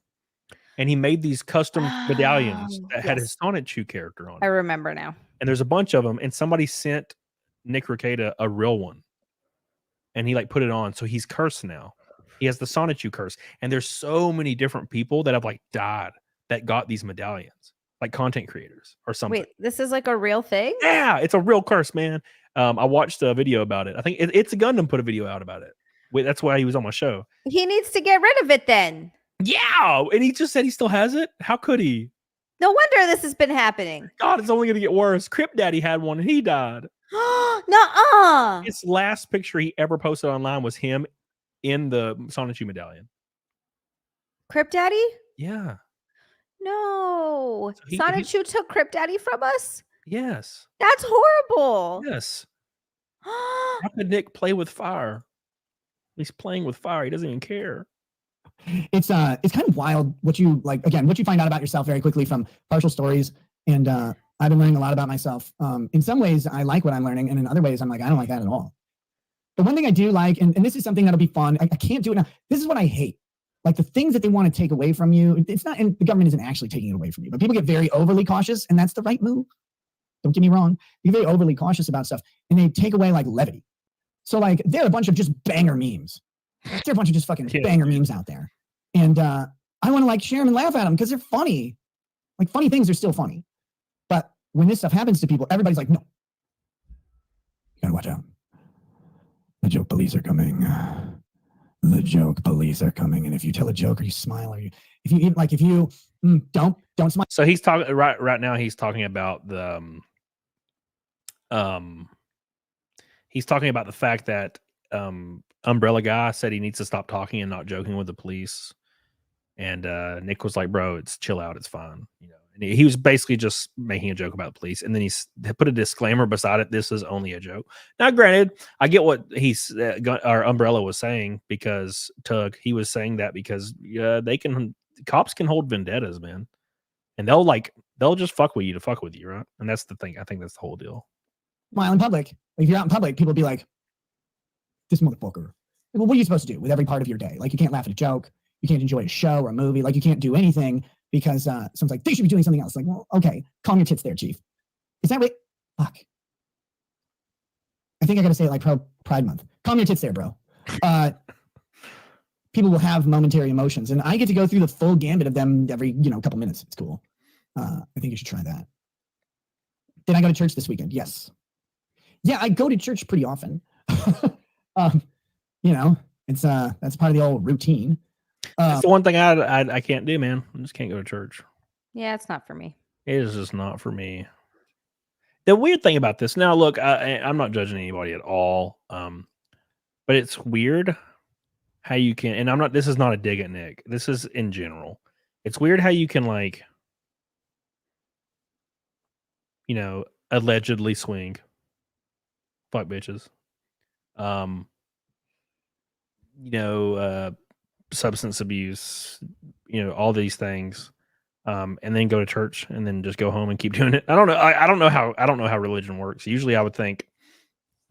and he made these custom medallions that had his Sonichu character on I it. remember now. And there's a bunch of them, and somebody sent Nick Rekieta a real one. And he like put it on. So he's cursed now. He has the Sonichu curse. And there's so many different people that have like died that got these medallions, like content creators or something. Wait, this is like a real thing? Yeah, it's a real curse, man. I watched a video about it. I think It's a Gundam put a video out about it. Wait, that's why he was on my show. He needs to get rid of it then. Yeah, and he just said he still has it. How could he? No wonder this has been happening. God, it's only gonna get worse. Crip Daddy had one and he died. Nuh-uh. His last picture he ever posted online was him in the Sonichu medallion. Crip Daddy? Yeah. No. So he- Sonichu took Crip Daddy from us? Yes. That's horrible. Yes. How could Nick play with fire? He's playing with fire. He doesn't even care. It's kind of wild what you like. Again, what you find out about yourself very quickly from partial stories. And I've been learning a lot about myself. In some ways, I like what I'm learning, and in other ways, I'm like, I don't like that at all. The one thing I do like, and this is something that'll be fun. I can't do it now. This is what I hate. Like the things that they want to take away from you. It's not, and the government isn't actually taking it away from you, but people get very overly cautious, and that's the right move. Don't get me wrong. You're very overly cautious about stuff, and they take away like levity. So like, there are a bunch of just banger memes. There are a bunch of just fucking banger memes out there. And I want to like share them and laugh at them because they're funny. Like funny things are still funny. But when this stuff happens to people, everybody's like, no. You gotta watch out. The joke police are coming. The joke police are coming. And if you tell a joke or you smile or you, if you don't smile. So he's talking right now. He's talking about the he's talking about the fact that Umbrella Guy said he needs to stop talking and not joking with the police. And Nick was like, bro, it's chill out. It's fine. You know, and he was basically just making a joke about the police. And then he put a disclaimer beside it. This is only a joke. Now, granted, I get what our Umbrella was saying because he was saying that because cops can hold vendettas, man. And they'll just fuck with you to fuck with you, right? And that's the thing. I think that's the whole deal. Smile in public. If you're out in public, people be like, this motherfucker. Well, what are you supposed to do with every part of your day? Like, you can't laugh at a joke. You can't enjoy a show or a movie. Like, you can't do anything because someone's like, they should be doing something else. Like, well, okay, calm your tits there, chief. Is that right? Fuck. I think I got to say it like Pride Month. Calm your tits there, bro. People will have momentary emotions, and I get to go through the full gambit of them every, couple minutes. It's cool. I think you should try that. Did I go to church this weekend? Yes. Yeah, I go to church pretty often. It's that's part of the old routine. That's the one thing I can't do, man. I just can't go to church. Yeah, it's not for me. It is just not for me. The weird thing about this, now look, I'm not judging anybody at all, but it's weird how you can, and this is not a dig at Nick. This is in general. It's weird how you can, like, allegedly swing. Fuck bitches. Substance abuse, all these things. And then go to church and then just go home and keep doing it. I don't know. I don't know how religion works. Usually I would think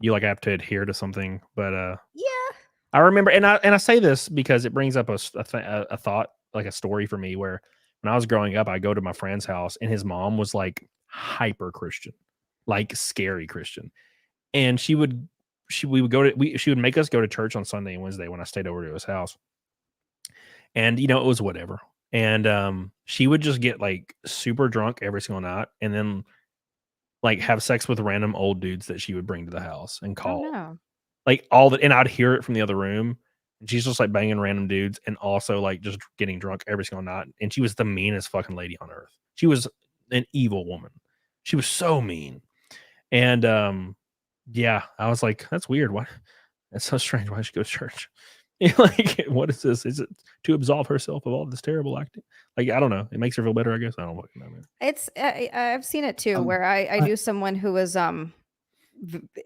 you have to adhere to something, but yeah. I remember, and I say this because it brings up a thought, like a story for me, where when I was growing up, I go to my friend's house and his mom was like hyper Christian, like scary Christian. And she would make us go to church on Sunday and Wednesday when I stayed over to his house. And, it was whatever. And she would just get like super drunk every single night and then like have sex with random old dudes that she would bring to the house and call. Oh, no. Like and I'd hear it from the other room. And she's just like banging random dudes and also like just getting drunk every single night. And she was the meanest fucking lady on earth. She was an evil woman. She was so mean. And yeah, I was like, that's weird. Why? That's so strange. Why should she go to church? Like, what is this? Is it to absolve herself of all this terrible acting? Like, I don't know. It makes her feel better, I guess. I don't know. Man. It's I've seen it too, where I knew someone who was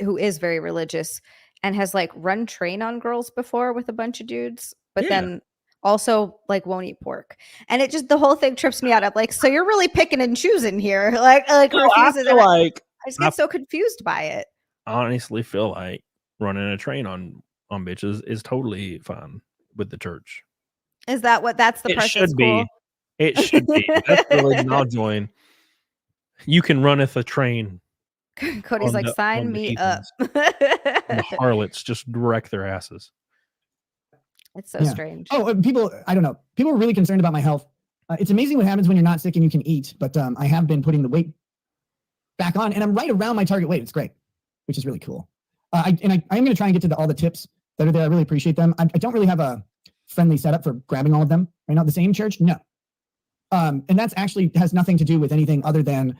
who is very religious and has like run train on girls before with a bunch of dudes, but then also like won't eat pork. And it just, the whole thing trips me out. I'm like, so you're really picking and choosing here. Like refuses. I just get so confused by it. I honestly feel like running a train on bitches is totally fine with the church. Is that that's the part that's cool? It should be. That's the religion I'll join. You can runneth a train. Cody's like, sign me up. The harlots just wreck their asses. It's so strange. Oh, people, I don't know. People are really concerned about my health. It's amazing what happens when you're not sick and you can eat, but I have been putting the weight back on and I'm right around my target weight. It's great, which is really cool. I'm going to try and get to all the tips that are there. I really appreciate them. I don't really have a friendly setup for grabbing all of them right now. The same church? No. And that's actually has nothing to do with anything other than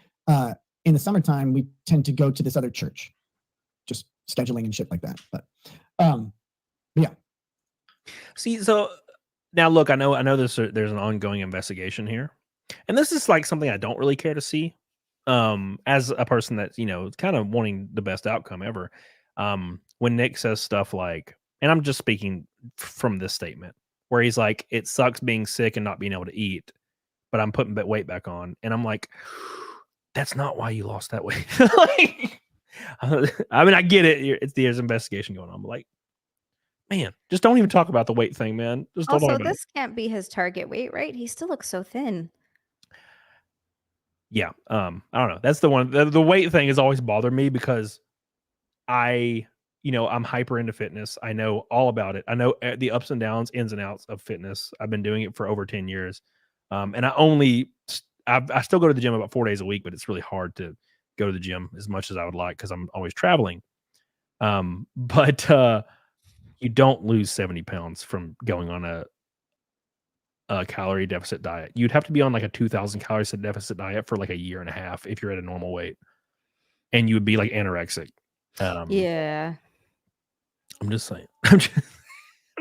in the summertime, we tend to go to this other church, just scheduling and shit like that. But yeah. See, so now look, I know there's an ongoing investigation here, and this is like something I don't really care to see. As a person that's kind of wanting the best outcome ever. When Nick says stuff like, and I'm just speaking from this statement, where he's like, it sucks being sick and not being able to eat, but I'm putting weight back on. And I'm like, that's not why you lost that weight. Like, I mean, I get it. There's investigation going on, but like, man, just don't even talk about the weight thing, man. Just don't also, this can't be his target weight, right? He still looks so thin. Yeah. I don't know. That's the one. The weight thing has always bothered me because I'm hyper into fitness. I know all about it. I know the ups and downs, ins and outs of fitness. I've been doing it for over 10 years. And I still go to the gym about 4 days a week, but it's really hard to go to the gym as much as I would like because I'm always traveling. But you don't lose 70 pounds from going on a calorie deficit diet. You'd have to be on like a 2,000 calorie deficit diet for like a year and a half if you're at a normal weight, and you would be like anorexic. Yeah. I'm just saying. I'm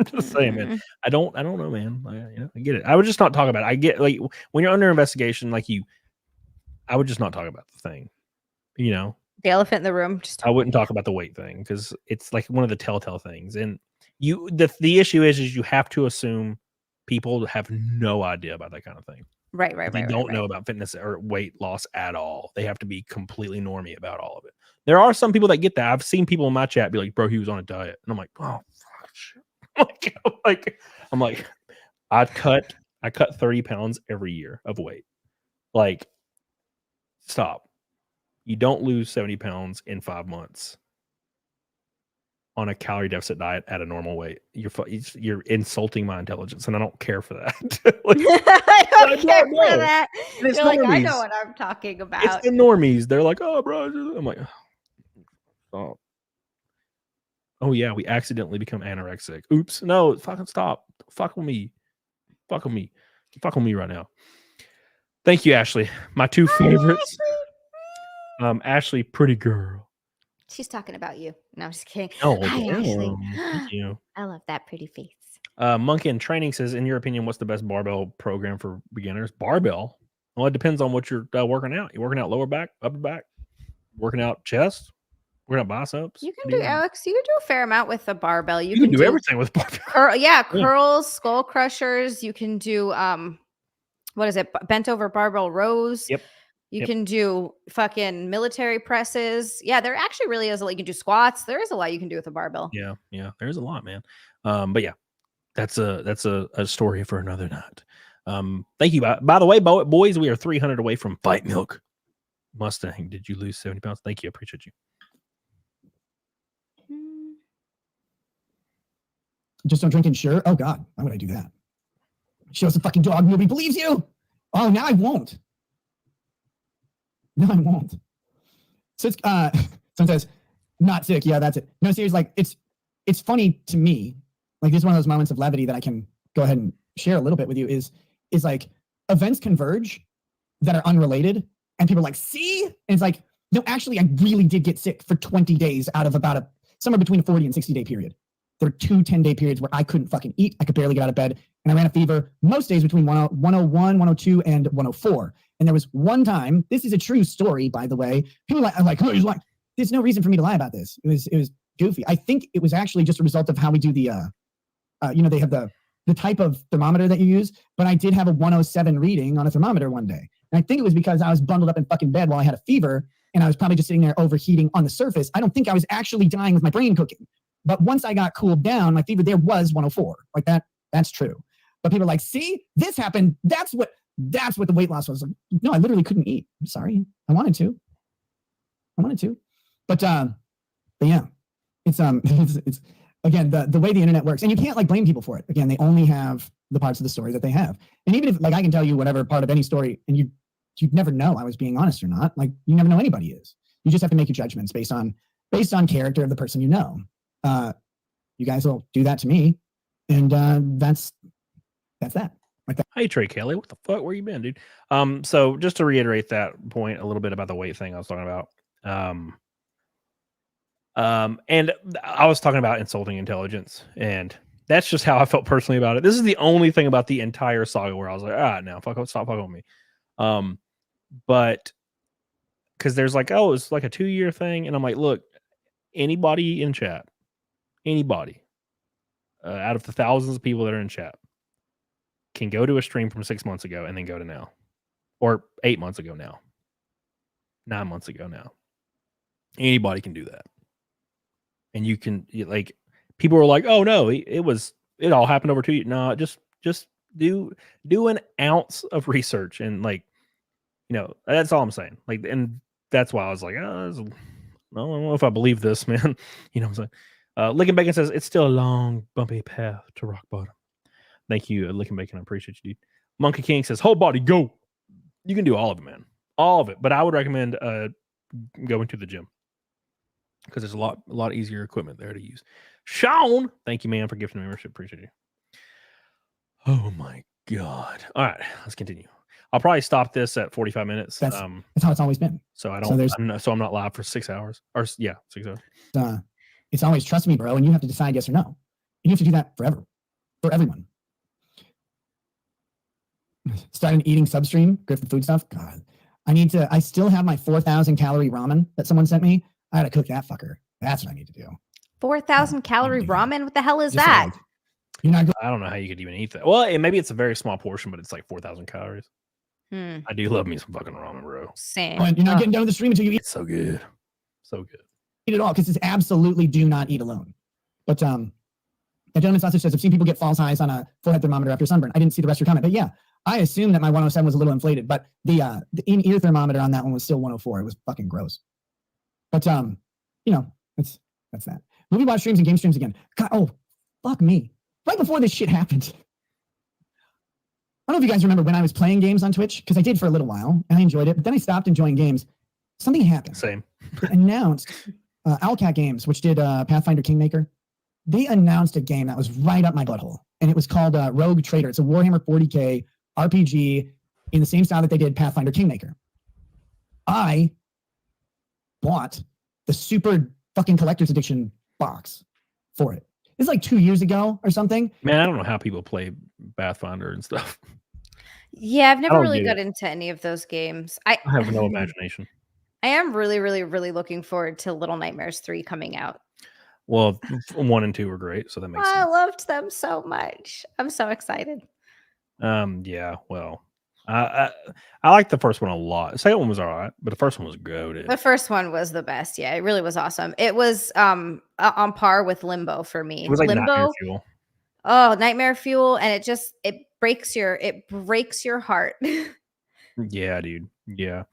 just saying, man. I don't know, man. I get it. I would just not talk about it. I get like when you're under investigation, I would just not talk about the thing. The elephant in the room. I wouldn't talk about the weight thing because it's like one of the telltale things. And the issue is you have to assume people have no idea about that kind of thing. Right. They don't know about fitness or weight loss at all. They have to be completely normie about all of it. There are some people that get that. I've seen people in my chat be like, "Bro, he was on a diet," and I'm like, "Oh, fuck, shit." I'm like, I cut 30 pounds every year of weight. Like, stop. You don't lose 70 pounds in 5 months on a calorie deficit diet at a normal weight. You're insulting my intelligence, and I don't care for that. I don't care for that. It's You're like, I know normies. what I'm talking It's about. the normies. They're like, "Oh, bro." I'm like, "Oh, oh yeah, we accidentally become anorexic. Oops. No, fucking stop. Fuck with me. Fuck with me. Fuck with me right now." Thank you, Ashley. My two favorites. Ashley, pretty girl. She's talking about you. No, I'm just kidding. Oh, Hi, Ashley. thank you. I love that pretty face. Monkey in Training says, in your opinion, what's the best barbell program for beginners? Barbell? Well, it depends on what you're working out. You're working out lower back, upper back, working out chest, working out biceps. You can do, Alex, you can do a fair amount with a barbell. You can do everything with barbell. Curls, skull crushers. You can do, what is it? Bent over barbell rows. Yep. You can do fucking military presses. Yeah, there actually really is a lot. You can do squats. There is a lot you can do with a barbell. Yeah, there's a lot, man. But yeah, that's a story for another night. Thank you. By the way, boys, we are 300 away from Fight Milk. Mustang, did you lose 70 pounds? Thank you. I appreciate you. Just don't drink and sure. Oh God, why would I do that? Show us a fucking dog. Nobody believes you. Oh, now I won't. No, I won't. So it's someone says, not sick. Yeah, that's it. No, seriously, like it's funny to me. Like, this is one of those moments of levity that I can go ahead and share a little bit with you is like events converge that are unrelated, and people are like, see? And it's like, no, actually, I really did get sick for 20 days out of about somewhere between a 40 and 60 day period. There were 2 10-day periods where I couldn't fucking eat. I could barely get out of bed. And I ran a fever most days between 101, 102, and 104. And there was one time, this is a true story, by the way. People are like, oh, he's like, there's no reason for me to lie about this. It was goofy. I think it was actually just a result of how we do the, they have the type of thermometer that you use. But I did have a 107 reading on a thermometer one day. And I think it was because I was bundled up in fucking bed while I had a fever. And I was probably just sitting there overheating on the surface. I don't think I was actually dying with my brain cooking. But once I got cooled down, my fever there was 104. Like that's true. But people are like, see, this happened. That's what the weight loss was. Like, no, I literally couldn't eat. I'm sorry. I wanted to. But yeah, it's again, the way the internet works, and you can't like blame people for it. Again, they only have the parts of the story that they have. And even if like I can tell you whatever part of any story and you'd never know I was being honest or not. Like, you never know anybody is. You just have to make your judgments based on character of the person you know. You guys will do that to me, and that's that. Like that. Hey, Trey Kelly, what the fuck? Where you been, dude? So just to reiterate that point a little bit about the weight thing I was talking about. And I was talking about insulting intelligence, and that's just how I felt personally about it. This is the only thing about the entire saga where I was like, no, stop fucking with me. But because there's like, oh, it's like a 2-year thing, and I'm like, look, anybody in chat, out of the thousands of people that are in chat, can go to a stream from 6 months ago and then go to now, or 8 months ago now, 9 months ago now. Anybody can do that. And you can, like, people were like, oh no, it all happened over 2 years. No, just do an ounce of research, and like, that's all I'm saying. Like, and that's why I was like, I don't know if I believe this, man. You know what I'm saying? Lickin' Bacon says it's still a long, bumpy path to rock bottom. Thank you, Lickin' Bacon. I appreciate you, dude. Monkey King says, whole body, go. You can do all of it, man. All of it. But I would recommend going to the gym, because there's a lot easier equipment there to use. Sean, thank you, man, for gifting membership. Appreciate you. Oh my God. All right, let's continue. I'll probably stop this at 45 minutes. That's how it's always been. So I'm not live for 6 hours. Or 6 hours. It's always trust me, bro, and you have to decide yes or no. And you have to do that forever, for everyone. Start an eating substream, Griffin food stuff. God, I still have my 4,000 calorie ramen that someone sent me. I gotta cook that fucker. That's what I need to do. 4,000 calorie ramen? What the hell is that? You're not. I don't know how you could even eat that. Well, maybe it's a very small portion, but it's like 4,000 calories. I do love me some fucking ramen, bro. Same. And you're not getting done with the stream until you eat It's so good. So good. it all, because it's absolutely do not eat alone. But that gentleman sausage says, I've seen people get false highs on a forehead thermometer after sunburn. I didn't see the rest of your comment, but yeah, I assume that my 107 was a little inflated, but the in-ear thermometer on that one was still 104. It was fucking gross. But you know, that's that. Movie watch streams and game streams again. God, oh, fuck me. Right before this shit happened. I don't know if you guys remember when I was playing games on Twitch, because I did for a little while and I enjoyed it, but then I stopped enjoying games. Something happened. Same. They announced Owlcat Games, which did Pathfinder Kingmaker. They announced a game that was right up my butthole, and it was called Rogue Trader. It's a Warhammer 40K RPG in the same style that they did Pathfinder Kingmaker. I bought the super fucking collector's edition box for it. It's like 2 years ago or something. Man, I don't know how people play Pathfinder and stuff. Yeah, I've never don't really get got it. into any of those games. I I have no imagination. I am really, really, really looking forward to Little Nightmares 3 coming out. Well, 1 and 2 were great, so that makes I sense. loved them so much. I'm so excited. Yeah, well, I like the first one a lot. The second one was all right, but the first one was goated. The first one was the best. Yeah, it really was awesome. It was on par with Limbo for me. It was like Nightmare Limbo, Fuel. oh, Nightmare Fuel, and it breaks your heart. Yeah, dude. Yeah.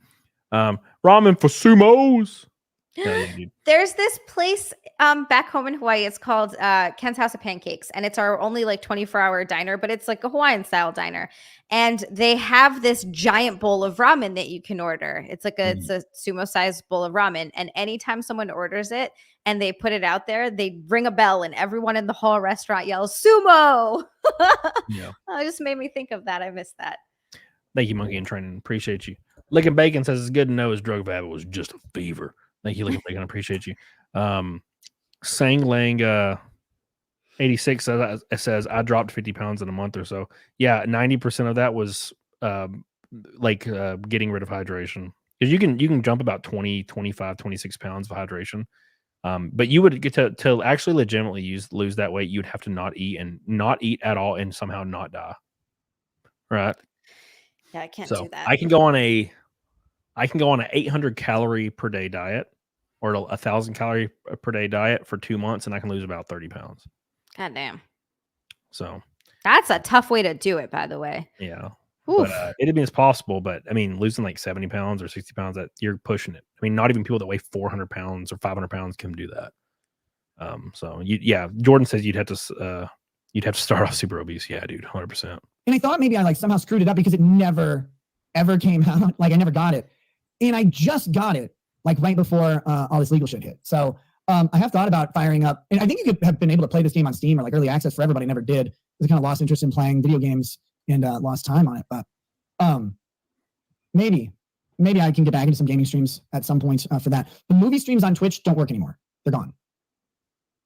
Ramen for sumos. Hell yeah, dude. There's this place back home in Hawaii. It's called Ken's House of Pancakes, and it's our only like 24-hour diner, but it's like a Hawaiian style diner. And they have this giant bowl of ramen that you can order. It's like it's a sumo sized bowl of ramen. And anytime someone orders it and they put it out there, they ring a bell, and everyone in the whole restaurant yells "sumo." Yeah. Oh, it just made me think of that. I missed that. Thank you, Monkey and Training. Appreciate you. Licking Bacon says it's good to know his drug habit was just a fever. Thank you, Licking Bacon. I appreciate you. Sang Lang 86 says I dropped 50 pounds in a month or so. Yeah, 90% of that was getting rid of hydration. Because you can jump about 20, 25, 26 pounds of hydration. But you would get to actually legitimately lose that weight, you'd have to not eat at all and somehow not die. Right? Yeah, I can't So do that. I can go on a 800 calorie per day diet or 1,000 calorie per day diet for 2 months, and I can lose about 30 pounds. God damn. So That's a tough way to do it, by the way. yeah, Oof. but it'd be possible. But I mean, losing like 70 pounds or 60 pounds, that you're pushing it. I mean, not even people that weigh 400 pounds or 500 pounds can do that. So Jordan says you'd have to start off super obese. Yeah, dude, 100%. And I thought maybe I like somehow screwed it up because it never ever came out. Like I never got it. And I just got it like right before all this legal shit hit. So I have thought about firing up, and I think you could have been able to play this game on Steam or like early access forever, but I never did. I kind of lost interest in playing video games and lost time on it. But maybe I can get back into some gaming streams at some point for that. The movie streams on Twitch don't work anymore. They're gone.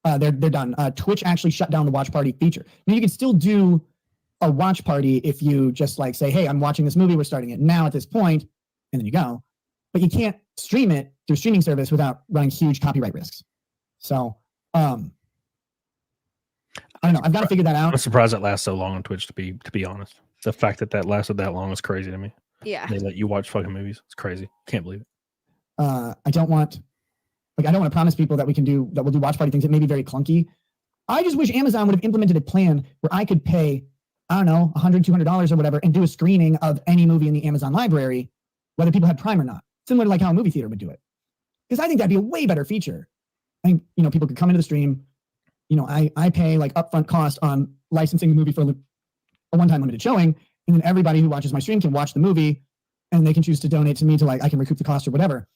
They're done. Twitch actually shut down the watch party feature. Now you can still do a watch party if you just like say, hey, I'm watching this movie, we're starting it now at this point, and then you go. But you can't stream it through streaming service without running huge copyright risks. So I don't know. I've got to figure that out. I'm surprised it lasts so long on Twitch. To be honest, the fact that lasted that long is crazy to me. Yeah. They let you watch fucking movies. It's crazy. Can't believe it. I don't want to promise people that we'll do watch party things. It may be very clunky. I just wish Amazon would have implemented a plan where I could pay, I don't know, $100, $200 or whatever, and do a screening of any movie in the Amazon library, whether people had Prime or not. Similar to like how a movie theater would do it. Because I think that'd be a way better feature. I think, people could come into the stream. I pay like upfront cost on licensing the movie for a one-time limited showing, and then everybody who watches my stream can watch the movie, and they can choose to donate to me to like, I can recoup the cost or whatever.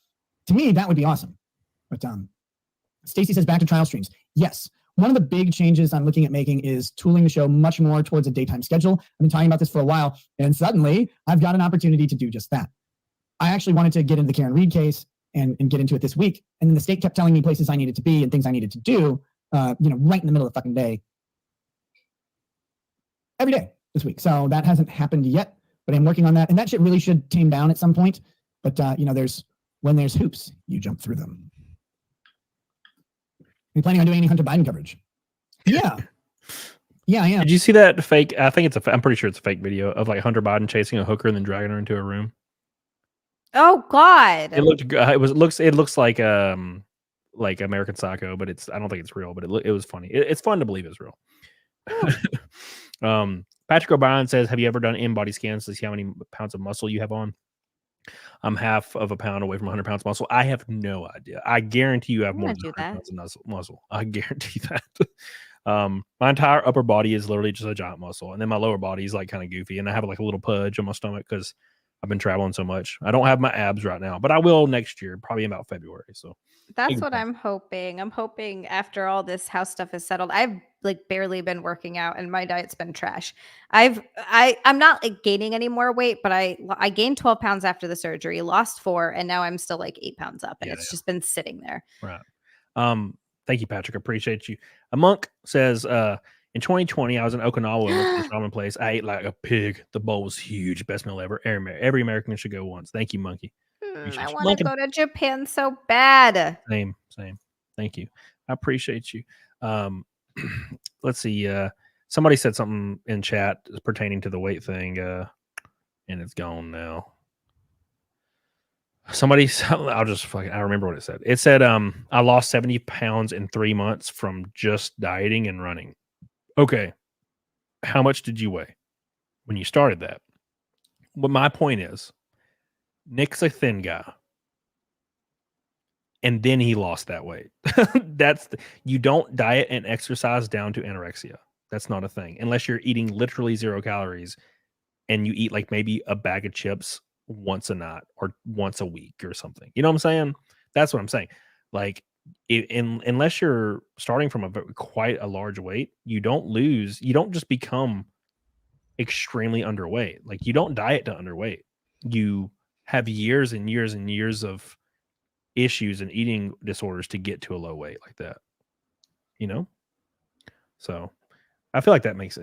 To me, that would be awesome. But Stacy says back to trial streams. Yes. One of the big changes I'm looking at making is tooling the show much more towards a daytime schedule. I've been talking about this for a while, and suddenly I've got an opportunity to do just that. I actually wanted to get into the Karen Reed case and get into it this week. And then the state kept telling me places I needed to be and things I needed to do, right in the middle of the fucking day. Every day this week. So that hasn't happened yet, but I'm working on that. And that shit really should tame down at some point. But, when there's hoops, you jump through them. Are you planning on doing any Hunter Biden coverage? Yeah. Yeah, I am. Did you see that fake? I think I'm pretty sure it's a fake video of like Hunter Biden chasing a hooker and then dragging her into a room. Oh God. It looks like American Psycho, but I don't think it's real, but it was funny. It's fun to believe it's real. Patrick O'Brien says, have you ever done in-body scans to see how many pounds of muscle you have on? I'm half of a pound away from 100 pounds of muscle. I have no idea. I guarantee you have more than 100 pounds of muscle. I guarantee that. My entire upper body is literally just a giant muscle, and then my lower body is like kind of goofy, and I have like a little pudge on my stomach because I've been traveling so much. I don't have my abs right now, but I will next year, probably about February. So that's what I'm hoping. I'm hoping after all this house stuff is settled. I've like barely been working out, and my diet's been trash. I'm not like gaining any more weight, but I gained 12 pounds after the surgery, lost 4, and now I'm still like 8 pounds up, and it's just been sitting there. Right. Thank you, Patrick. I appreciate you. A monk says, in 2020, I was in Okinawa in this ramen place. I ate like a pig. The bowl was huge. Best meal ever. Every American should go once. Thank you, Monkey. I want to go to Japan so bad. Same. Thank you. I appreciate you. Let's see. Somebody said something in chat pertaining to the weight thing, and it's gone now. I remember what it said. It said, I lost 70 pounds in 3 months from just dieting and running. Okay. How much did you weigh when you started that? But my point is, Nick's a thin guy. And then he lost that weight. You don't diet and exercise down to anorexia. That's not a thing. Unless you're eating literally 0 calories and you eat like maybe a bag of chips once a night or once a week or something. You know what I'm saying? That's what I'm saying. Like, unless you're starting from quite a large weight, you don't just become extremely underweight. Like, you don't diet to underweight. You have years and years and years of issues and eating disorders to get to a low weight like that. You know? So I feel like that makes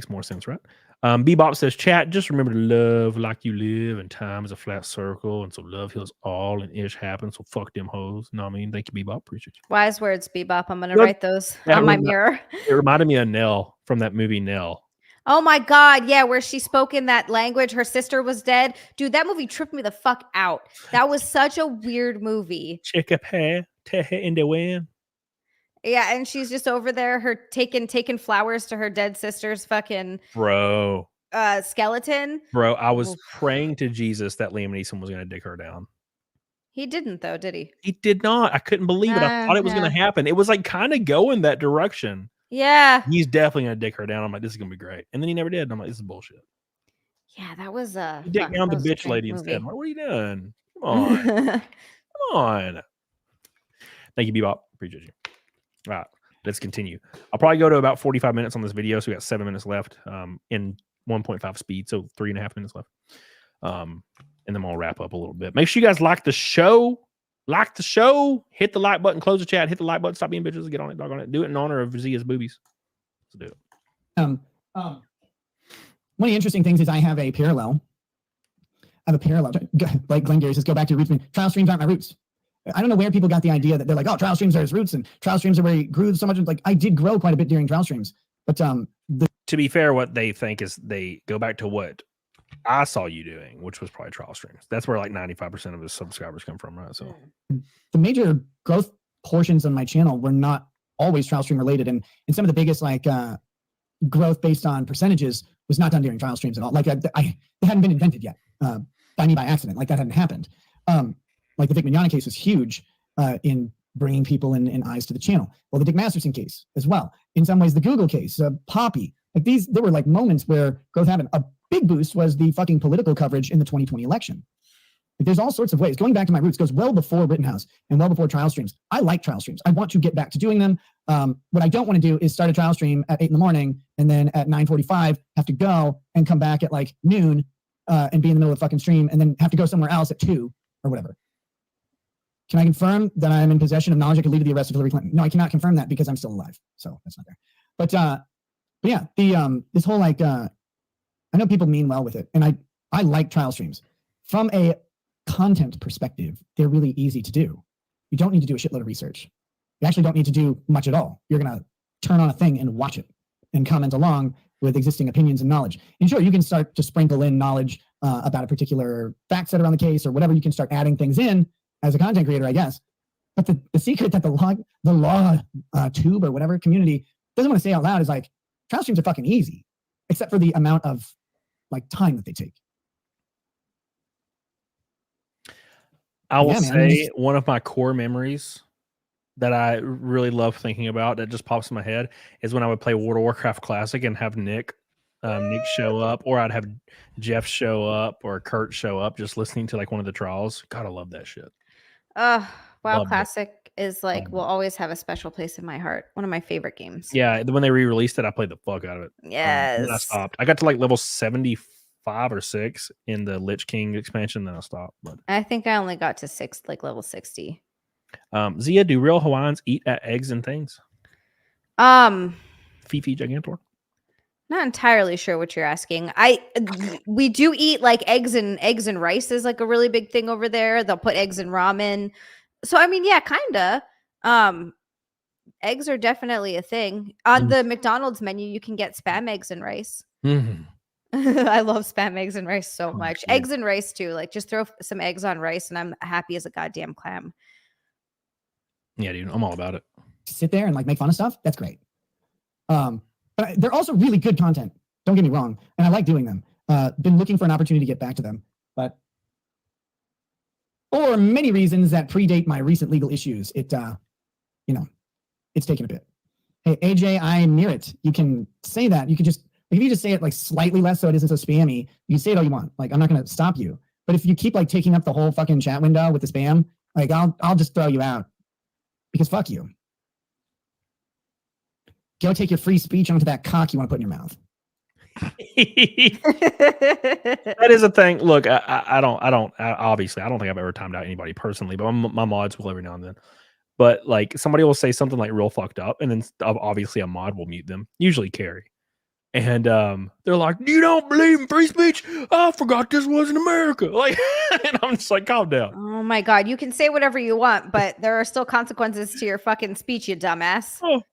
more sense, right? Bebop says, chat, just remember to love like you live, and time is a flat circle, and so love heals all, and ish happens, so fuck them hoes. No, I mean, thank you, Bebop. Appreciate you. Wise words, Bebop. I'm going to write those on my mirror. It reminded me of Nell from that movie, Nell. Oh my God. Yeah, where she spoke in that language. Her sister was dead. Dude, that movie tripped me the fuck out. That was such a weird movie. In the wind. Yeah, and she's just over there, taking flowers to her dead sister's fucking skeleton. Bro, I was praying to Jesus that Liam Neeson was going to dick her down. He didn't, though, did he? He did not. I couldn't believe it. I thought it was going to happen. It was like kind of going that direction. Yeah. He's definitely going to dick her down. I'm like, this is going to be great. And then he never did. And I'm like, this is bullshit. Yeah, that was he dicked down the bitch lady instead. I'm like, what are you doing? Come on. Come on. Thank you, Bebop. Appreciate you. All right, let's continue. I'll probably go to about 45 minutes on this video, so we got 7 minutes left in 1.5 speed, so 3.5 minutes left. And then we'll wrap up a little bit. Make sure you guys like the show. Like the show. Hit the like button. Close the chat. Hit the like button. Stop being bitches. Get on it. Dog on it. Do it in honor of Zia's boobies. Let's do it. One of the interesting things is I have a parallel. Like Glenn Gary says, go back to your roots. Trial streams aren't my roots. I don't know where people got the idea that they're like, oh, trial streams are his roots, and trial streams are where he grew so much. Like, I did grow quite a bit during trial streams, but to be fair, what they think is they go back to what I saw you doing, which was probably trial streams. That's where like 95% of his subscribers come from, right? So the major growth portions of my channel were not always trial stream related, and some of the biggest like growth based on percentages was not done during trial streams at all. Like they hadn't been invented yet by me by accident. Like that hadn't happened. Like the Vic Mignogna case was huge in bringing people and eyes to the channel. Well, the Dick Masterson case as well. In some ways, the Google case, Poppy. Like there were like moments where growth happened. A big boost was the fucking political coverage in the 2020 election. Like, there's all sorts of ways. Going back to my roots goes well before Rittenhouse and well before trial streams. I like trial streams. I want to get back to doing them. What I don't want to do is start a trial stream at 8 a.m. and then at 9:45 have to go and come back at like noon and be in the middle of the fucking stream and then have to go somewhere else at 2 or whatever. Can I confirm that I am in possession of knowledge that could lead to the arrest of Hillary Clinton? No, I cannot confirm that because I'm still alive. So that's not there. But yeah, this whole like, I know people mean well with it, and I like trial streams. From a content perspective, they're really easy to do. You don't need to do a shitload of research. You actually don't need to do much at all. You're gonna turn on a thing and watch it. and comment along with existing opinions and knowledge. And sure, you can start to sprinkle in knowledge about a particular fact set around the case or whatever. You can start adding things in as a content creator, I guess. But the secret that the law tube or whatever community doesn't want to say out loud is like, trial streams are fucking easy, except for the amount of like time that they take. I will Yeah, man, say one of my core memories that I really love thinking about that just pops in my head is when I would play World of Warcraft Classic and have Nick show up, or I'd have Jeff show up or Kurt show up just listening to like one of the trials. God, I love that shit. WoW Loved it. Classic is like will always have a special place in my heart. One of my favorite games. Yeah, when they re-released it, I played the fuck out of it. Yes. Then I stopped. I got to like level 75 or 6 in the Lich King expansion, then I stopped. But I think I only got to level 60. Zia, do real Hawaiians eat eggs and things? Fifi Gigantor? Not entirely sure what you're asking. We do eat like eggs and rice is like a really big thing over there. They'll put eggs in ramen. So I mean, yeah, kinda. Eggs are definitely a thing. On the McDonald's menu, you can get Spam eggs and rice. Mm-hmm. I love Spam eggs and rice so much. Yeah. Eggs and rice too. Like just throw some eggs on rice and I'm happy as a goddamn clam. Yeah, dude, I'm all about it. Sit there and like make fun of stuff. That's great. But they're also really good content. Don't get me wrong. And I like doing them. Been looking for an opportunity to get back to them. But for many reasons that predate my recent legal issues, it's taken a bit. Hey, AJ, I'm near it. You can say that. You can just, if you just say it like slightly less so it isn't so spammy, you can say it all you want. Like, I'm not going to stop you. But if you keep like taking up the whole fucking chat window with the spam, like I'll just throw you out. Because fuck you. Go take your free speech onto that cock you want to put in your mouth. That is a thing. Look, I don't obviously I don't think I've ever timed out anybody personally, but my mods will every now and then. But like somebody will say something like real fucked up, and then obviously a mod will mute them, usually Carrie. And they're like, "You don't believe in free speech? I forgot this was in America." Like, and I'm just like, calm down. Oh my god, you can say whatever you want, but there are still consequences to your fucking speech, you dumbass. Oh,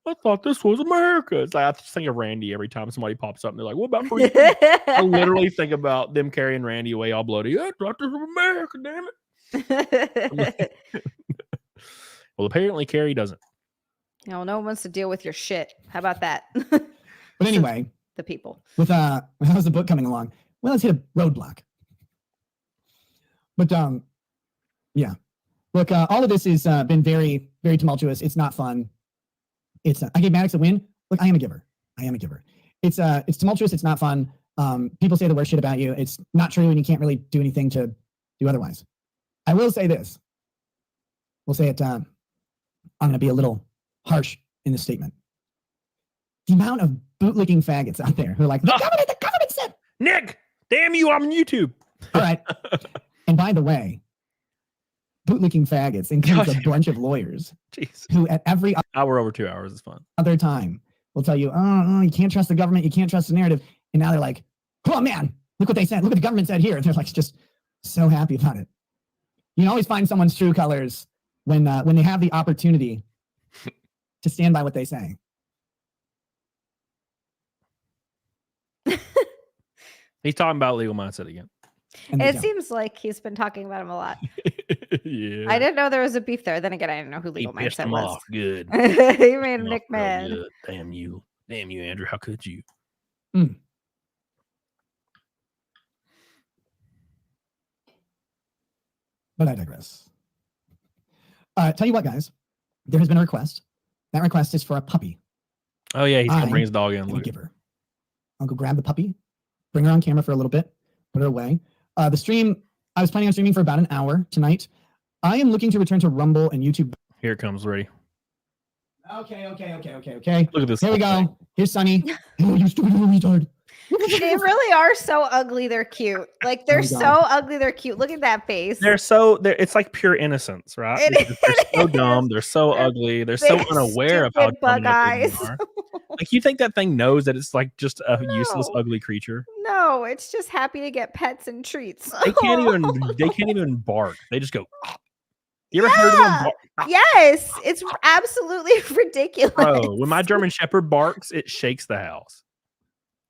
I thought this was America. It's like I just think of Randy every time somebody pops up and they're like, "What about free speech?" I literally think about them carrying Randy away all bloody. I thought this was America, damn it. Well, apparently Carrie doesn't. No one wants to deal with your shit. How about that? But anyway, the people. With how's the book coming along? Well, let's hit a roadblock. But yeah. Look, all of this has been very, very tumultuous. It's not fun. I gave Maddox a win. Look, I am a giver. It's tumultuous. It's not fun. People say the worst shit about you. It's not true, and you can't really do anything to do otherwise. I will say this. We'll say it. I'm going to be a little harsh in this statement. The amount of bootlicking faggots out there who are like, the government said. Nick, damn you, I'm on YouTube. All right. And by the way, bootlicking faggots includes a bunch of lawyers who at every hour over 2 hours is fun. Other time will tell you, oh, you can't trust the government. You can't trust the narrative. And now they're like, oh man, look what they said. Look what the government said here. They're like just so happy about it. You can always find someone's true colors when they have the opportunity to stand by what they say. He's talking about legal mindset again. It seems like he's been talking about him a lot. Yeah. I didn't know there was a beef there. Then again, I didn't know who legal He pissed mindset him was. off good. He made Nick mad. Good. Damn you, Andrew. How could you? Mm. But I digress. Tell you what, guys. There has been a request. That request is for a puppy. Oh yeah, he's gonna bring his dog in. Give her. I'll go grab the puppy, bring her on camera for a little bit, put her away. The stream, I was planning on streaming for about an hour tonight. I am looking to return to Rumble and YouTube. Here it comes, ready. Okay. Look at this. Here we go. Here's Sunny. Oh, you stupid little retard. They really are so ugly. They're cute. Like they're so ugly. They're cute. Look at that face. It's like pure innocence, right? They're so dumb. They're so ugly. They're so unaware of how dumb they are. Like you think that thing knows that it's like just a useless, ugly creature? No, it's just happy to get pets and treats. They can't even bark. They just go. You ever heard of them? Yes, it's absolutely ridiculous. Bro, when my German Shepherd barks, it shakes the house.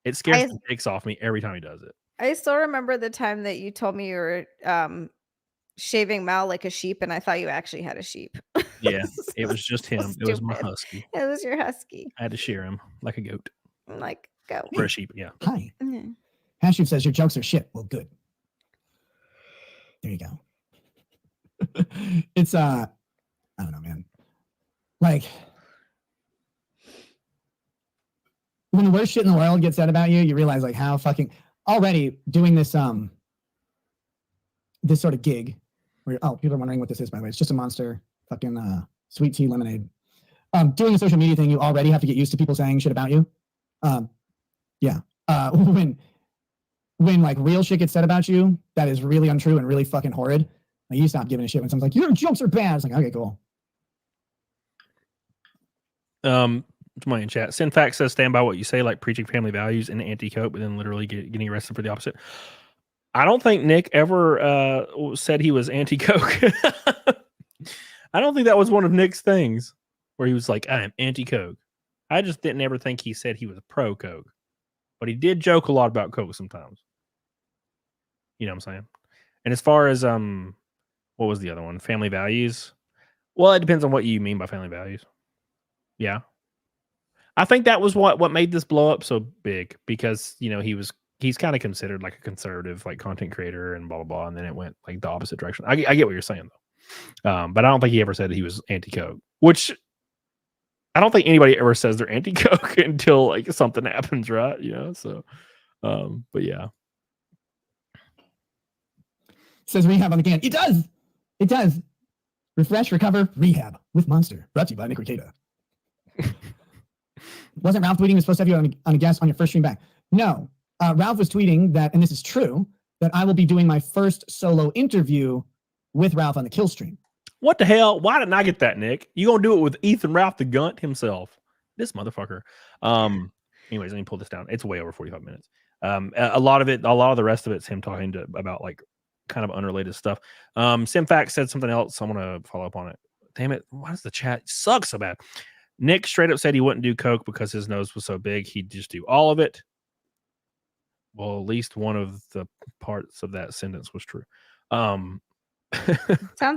It scares the dicks off me every time he does it. I still remember the time that you told me you were shaving Mal like a sheep, and I thought you actually had a sheep. Yeah, it was just him. So It was my stupid. husky. It was your husky. I had to shear him like a goat Like, go. or a sheep. Yeah. Hi. Yeah. Hashif says your jokes are shit. Well, good. There you go. It's I don't know, man. Like when the worst shit in the world gets said about you, you realize like how fucking already doing this this sort of gig where people are wondering what this is, by the way. It's just a Monster fucking sweet tea lemonade. Doing a social media thing, you already have to get used to people saying shit about you. Yeah. When like real shit gets said about you that is really untrue and really fucking horrid, like, you stop giving a shit when someone's like, your jokes are bad. It's like, okay, cool. Somebody in chat. Sinfax says stand by what you say, like preaching family values and anti-coke, but then literally getting arrested for the opposite. I don't think Nick ever said he was anti-coke. I don't think that was one of Nick's things where he was like, I am anti-coke. I just didn't ever think he said he was pro-coke. But he did joke a lot about coke sometimes. You know what I'm saying? And as far as what was the other one? Family values. Well, it depends on what you mean by family values. Yeah. I think that was what made this blow up so big, because you know he's kind of considered like a conservative like content creator and blah blah blah, and then it went like the opposite direction. I get what you're saying though, but I don't think he ever said he was anti-coke, which I don't think anybody ever says they're anti-coke until like something happens, right? You know, so but yeah. Says rehab on the can. It does. It does. Refresh, recover, rehab with Monster. Brought to you by Nick Rekieta. Wasn't Ralph tweeting he was supposed to have you on a guest on your first stream back? No. Ralph was tweeting that, and this is true, that I will be doing my first solo interview with Ralph on the Kill stream. What the hell? Why didn't I get that, Nick? You gonna do it with Ethan Ralph the Gunt himself? This motherfucker. Anyways, let me pull this down. It's way over 45 minutes. A lot of the rest of it's him talking about like kind of unrelated stuff. Simfax said something else. I want to follow up on it. Damn it! Why does the chat suck so bad? Nick straight up said he wouldn't do coke because his nose was so big. He'd just do all of it. Well, at least one of the parts of that sentence was true. Sounds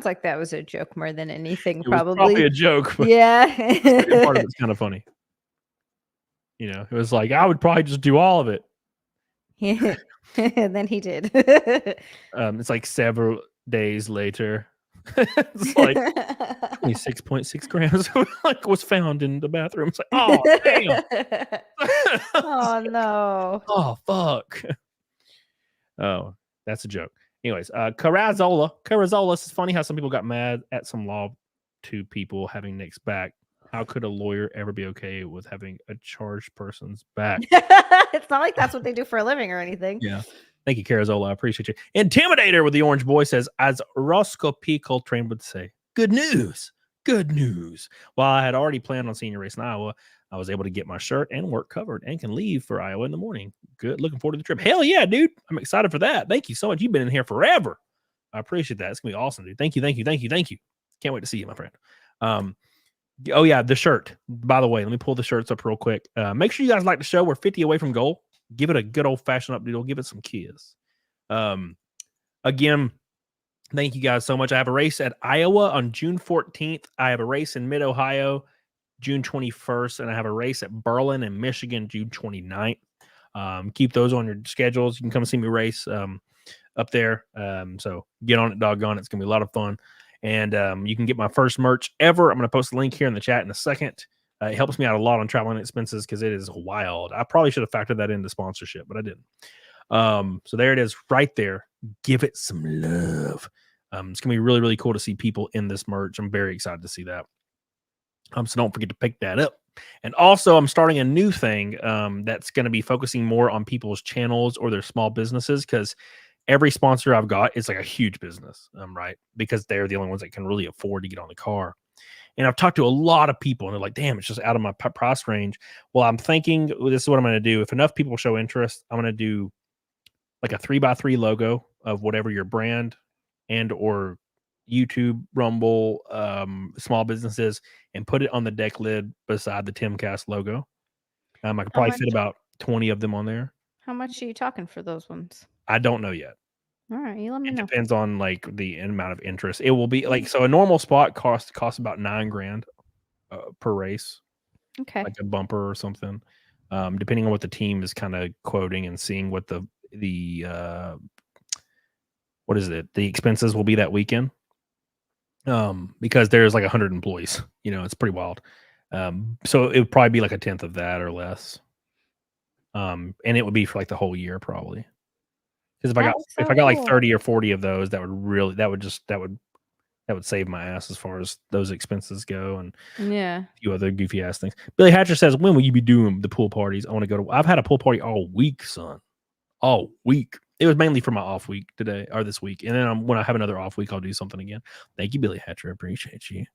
like that was a joke more than anything. It was probably a joke. But yeah. part of it's kind of funny. You know, it was like, I would probably just do all of it. And then he did. It's like several days later. It's like 26.6 grams like was found in the bathroom. It's like, oh damn. Oh no. Oh fuck. Oh, that's a joke. Anyways, Carazola. This is funny how some people got mad at some Law 2 people having Nick's back. How could a lawyer ever be okay with having a charged person's back? It's not like that's what they do for a living or anything. Yeah. Thank you, Carazola. I appreciate you. Intimidator with the orange boy says, as Roscoe P. Coltrane would say, good news. Good news. While I had already planned on seeing your race in Iowa, I was able to get my shirt and work covered and can leave for Iowa in the morning. Good. Looking forward to the trip. Hell yeah, dude. I'm excited for that. Thank you so much. You've been in here forever. I appreciate that. It's going to be awesome, dude. Thank you. Can't wait to see you, my friend. Oh, yeah, the shirt. By the way, let me pull the shirts up real quick. Make sure you guys like the show. We're 50 away from goal. Give it a good old-fashioned updoodle. Give it some kiss. Again, thank you guys so much. I have a race at Iowa on June 14th. I have a race in Mid-Ohio June 21st, and I have a race at Berlin in Michigan June 29th. Keep those on your schedules. You can come see me race up there. So get on it, doggone it. It's going to be a lot of fun. And you can get my first merch ever. I'm going to post a link here in the chat in a second. It helps me out a lot on traveling expenses because it is wild. I probably should have factored that into sponsorship, but I didn't. So there it is right there. Give it some love. It's going to be really, really cool to see people in this merch. I'm very excited to see that. So don't forget to pick that up. And also, I'm starting a new thing that's going to be focusing more on people's channels or their small businesses, because every sponsor I've got is like a huge business, right? Because they're the only ones that can really afford to get on the car. And I've talked to a lot of people, and they're like, damn, it's just out of my price range. Well, I'm thinking this is what I'm going to do. If enough people show interest, I'm going to do like a 3x3 logo of whatever your brand and or YouTube, Rumble, small businesses, and put it on the deck lid beside the Timcast logo. I could probably fit about 20 of them on there. How much are you talking for those ones? I don't know yet. All right, you let me It know. depends on like the amount of interest. It will be like, so a normal spot costs about $9,000 per race, Okay. like a bumper or something. Depending on what the team is kind of quoting and seeing what the what is it? The expenses will be that weekend. Because there's like 100 employees, it's pretty wild. So it would probably be like a tenth of that or less. And it would be for like the whole year probably. Because if I got like 30 or 40 of those, that would save my ass as far as those expenses go, and Yeah. a few other goofy ass things. Billy Hatcher says, when will you be doing the pool parties? I want to go to. I've had a pool party all week, son. All week. It was mainly for my off week today or this week, and then when I have another off week, I'll do something again. Thank you, Billy Hatcher. I appreciate you.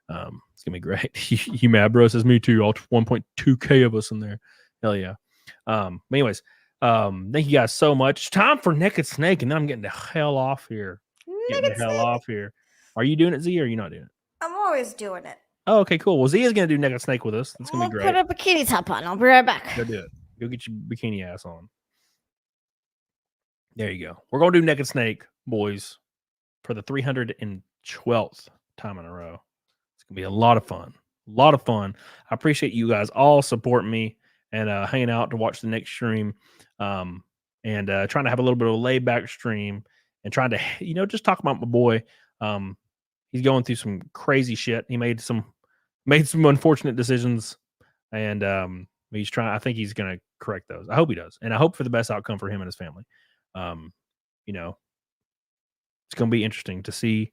It's gonna be great. You mad, bro? Says me too. All 1.2K of us in there. Hell yeah. But anyways, thank you guys so much. Time for Naked Snake, and then I'm getting the hell off here. Off here. Are you doing it, Z, or are you not doing it? I'm always doing it. Oh, okay, cool. Well, Z is gonna do Naked Snake with us. It's gonna be great. Put a bikini top on. I'll be right back. Go do it. Go get your bikini ass on. There you go. We're gonna do Naked Snake, boys, for the 312th time in a row. It's gonna be a lot of fun. A lot of fun. I appreciate you guys all supporting me and hanging out to watch the next stream. And trying to have a little bit of a laid back stream and trying to, just talk about my boy. He's going through some crazy shit. He made some unfortunate decisions, and he's trying. I think he's gonna correct those. I hope he does, and I hope for the best outcome for him and his family. It's gonna be interesting to see.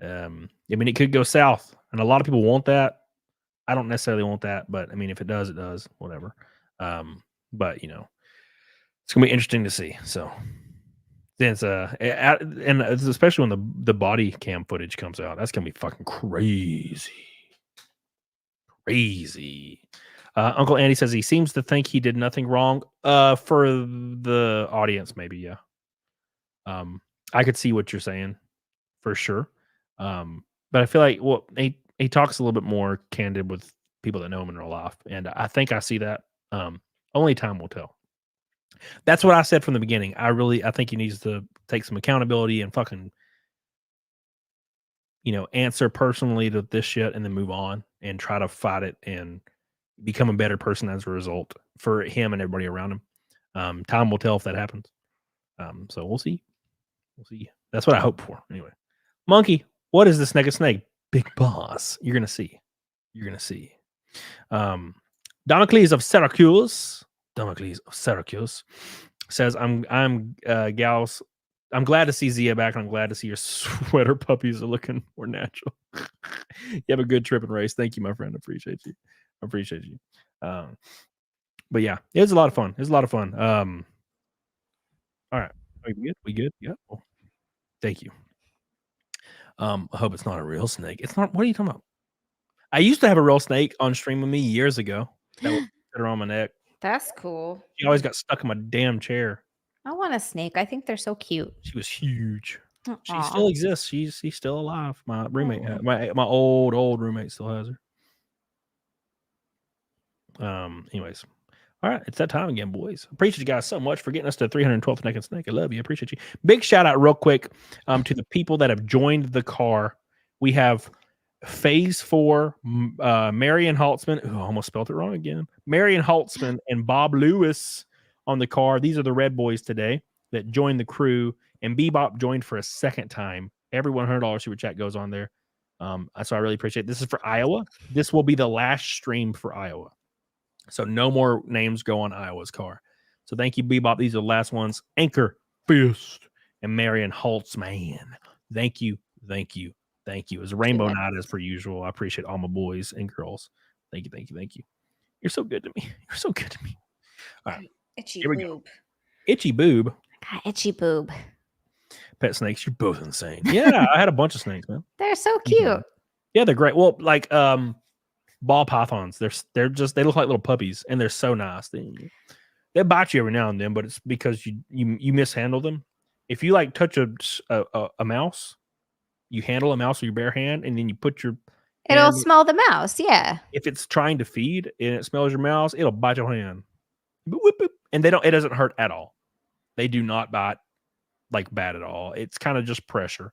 It could go south, and a lot of people want that. I don't necessarily want that, but if it does, it does. Whatever. But it's gonna be interesting to see. So. It's and it's especially when the body cam footage comes out, that's gonna be fucking crazy. Uncle Andy says he seems to think he did nothing wrong. For the audience, maybe, yeah. I could see what you're saying for sure. But I feel like he talks a little bit more candid with people that know him in real life, and I think I see that. Only time will tell. That's what I said from the beginning. I think he needs to take some accountability and fucking, answer personally to this shit and then move on and try to fight it and become a better person as a result for him and everybody around him. Time will tell if that happens. So we'll see. That's what I hope for. Anyway, Monkey, what is this Naked Snake? Big boss. You're going to see. Damocles of Syracuse says, I'm gals. I'm glad to see Zia back, and I'm glad to see your sweater puppies are looking more natural. You have a good trip and race. Thank you, my friend. I appreciate you. But yeah, it was a lot of fun. All right. Are we good? Yeah. Oh, thank you. I hope it's not a real snake. It's not. What are you talking about? I used to have a real snake on stream with me years ago that would sit around my neck. That's cool. She always got stuck in my damn chair. I want a snake. I think they're so cute. She was huge. Aww. She still exists. She's still alive. My roommate, my old roommate, still has her. Anyways, all right, it's that time again, boys. Appreciate you guys so much for getting us to 312th Naked Snake. I love you. I appreciate you. Big shout out, real quick, to the people that have joined the car. We have Phase 4, Marion Haltzman. I almost spelled it wrong again. Marion Haltzman and Bob Lewis on the car. These are the Red Boys today that joined the crew, and Bebop joined for a second time. Every $100 super chat goes on there. So I really appreciate it. This is for Iowa. This will be the last stream for Iowa. So no more names go on Iowa's car. So thank you, Bebop. These are the last ones. Anchor, Fist, and Marion Haltzman. Thank you. It was a rainbow night as per usual. I appreciate all my boys and girls. Thank you. You're so good to me. All right. Itchy Here we boob. go. Itchy boob. Got itchy boob. Pet snakes, you're both insane. Yeah, I had a bunch of snakes, man. They're so cute. Yeah, they're great. Well, like ball pythons, they look like little puppies, and they're so nice. They bite you every now and then, but it's because you mishandle them. If you like touch a mouse, You handle a mouse with your bare hand, and then you put your It'll hand- smell the mouse. Yeah. if it's trying to feed and it smells your mouse, it'll bite your hand. Boop, boop, boop. And it doesn't hurt at all. They do not bite like bad at all. It's kind of just pressure.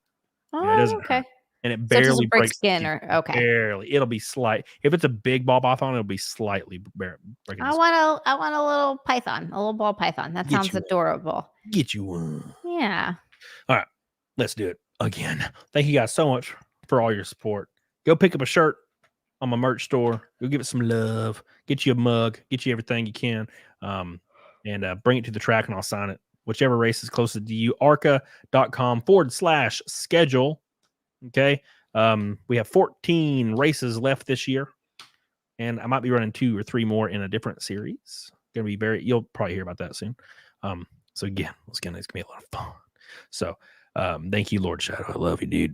Oh, It doesn't okay. hurt. And it So it barely doesn't break breaks skin or okay. Barely. It'll be slight. If it's a big ball python, it'll be slightly breaking. I want a little python, a little ball python. That Get sounds you one. adorable. Get you one. Yeah. All right. Let's do it again. Thank you guys so much for all your support. Go pick up a shirt on my merch store. Go give it some love. Get you a mug. Get you everything you can. And bring it to the track and I'll sign it. Whichever race is closest to you. ARCA.com/schedule. Okay. We have 14 races left this year. And I might be running 2 or 3 more in a different series. Gonna be you'll probably hear about that soon. So again, it's gonna be a lot of fun. So thank you, Lord Shadow. I love you, dude.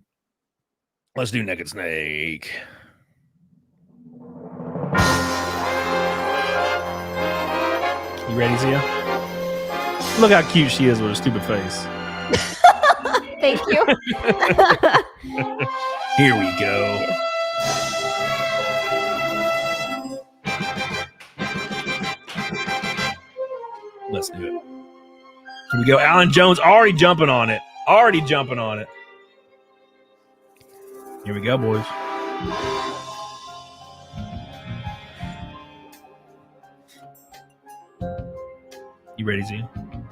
Let's do Naked Snake. You ready, Zia? Look how cute she is with her stupid face. Thank you. Here we go. Let's do it. Here we go. Alan Jones already jumping on it. Here we go, boys. You ready, Z?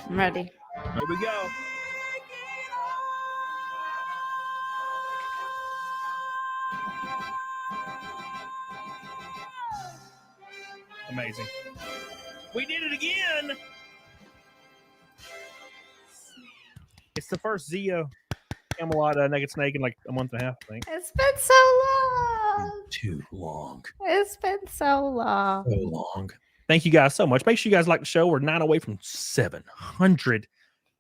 I'm ready. Here we go. Amazing. We did it again. It's the first Zia Camelot Naked Snake in like a month and a half, I think. It's been so long. Too long. It's been so long. So long. Thank you guys so much. Make sure you guys like the show. We're 9 away from 700.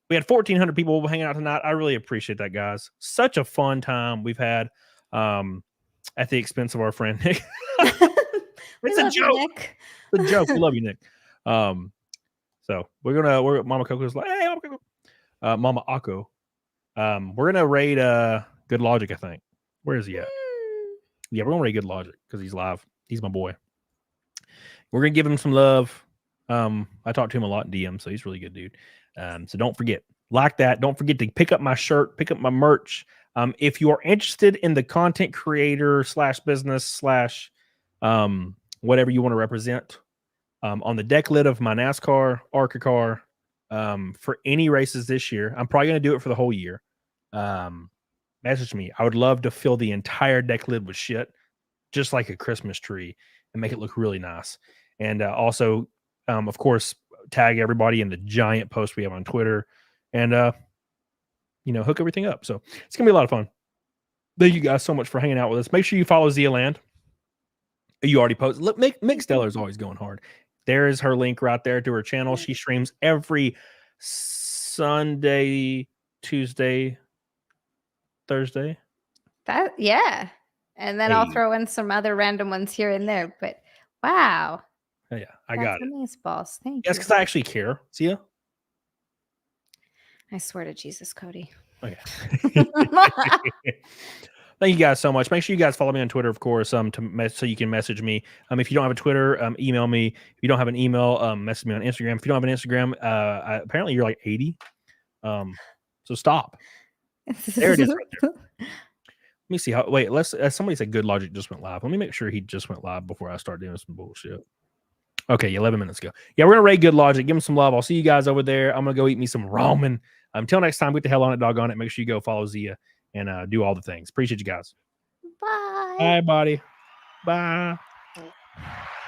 We had 1,400 people hanging out tonight. I really appreciate that, guys. Such a fun time we've had at the expense of our friend Nick. It's a joke. Nick. It's a joke. We love you, Nick. So we're Mama Coco's like, hey, Mama Coco. Mama Akko. We're gonna raid Good Logic, I think. Where is he at? Yeah, we're gonna raid Good Logic because he's live. He's my boy. We're gonna give him some love. I talked to him a lot in DM, so he's a really good dude. So don't forget, like that. Don't forget to pick up my shirt, pick up my merch. If you are interested in the content creator / business / whatever you want to represent, on the deck lid of my NASCAR ARCA car, for any races this year, I'm probably gonna do it for the whole year. Message me. I would love to fill the entire deck lid with shit, just like a Christmas tree, and make it look really nice. And also, of course, tag everybody in the giant post we have on Twitter, and hook everything up. So it's gonna be a lot of fun. Thank you guys so much for hanging out with us. Make sure you follow Zia Land. You already posted. Look, Mick Stellar's always going hard. There is her link right there to her channel. She streams every Sunday, Tuesday, Thursday. Yeah. And then I'll throw in some other random ones here and there. But wow. Yeah, I got it. Nice, boss. Thank Yes, you. because I actually care. See ya. I swear to Jesus, Cody. Okay. Thank you guys so much. Make sure you guys follow me on Twitter, of course, so you can message me. If you don't have a Twitter, email me. If you don't have an email, message me on Instagram. If you don't have an Instagram, apparently you're like 80. So stop. There it is right there. Let me see how. Wait, somebody said Good Logic just went live. Let me make sure he just went live before I start doing some bullshit. Okay, 11 minutes ago. Yeah, we're gonna raid Good Logic. Give him some love. I'll see you guys over there. I'm gonna go eat me some ramen. Until next time, get the hell on it, doggone it. Make sure you go follow Zia and do all the things. Appreciate you guys. Bye. Bye, buddy. Bye.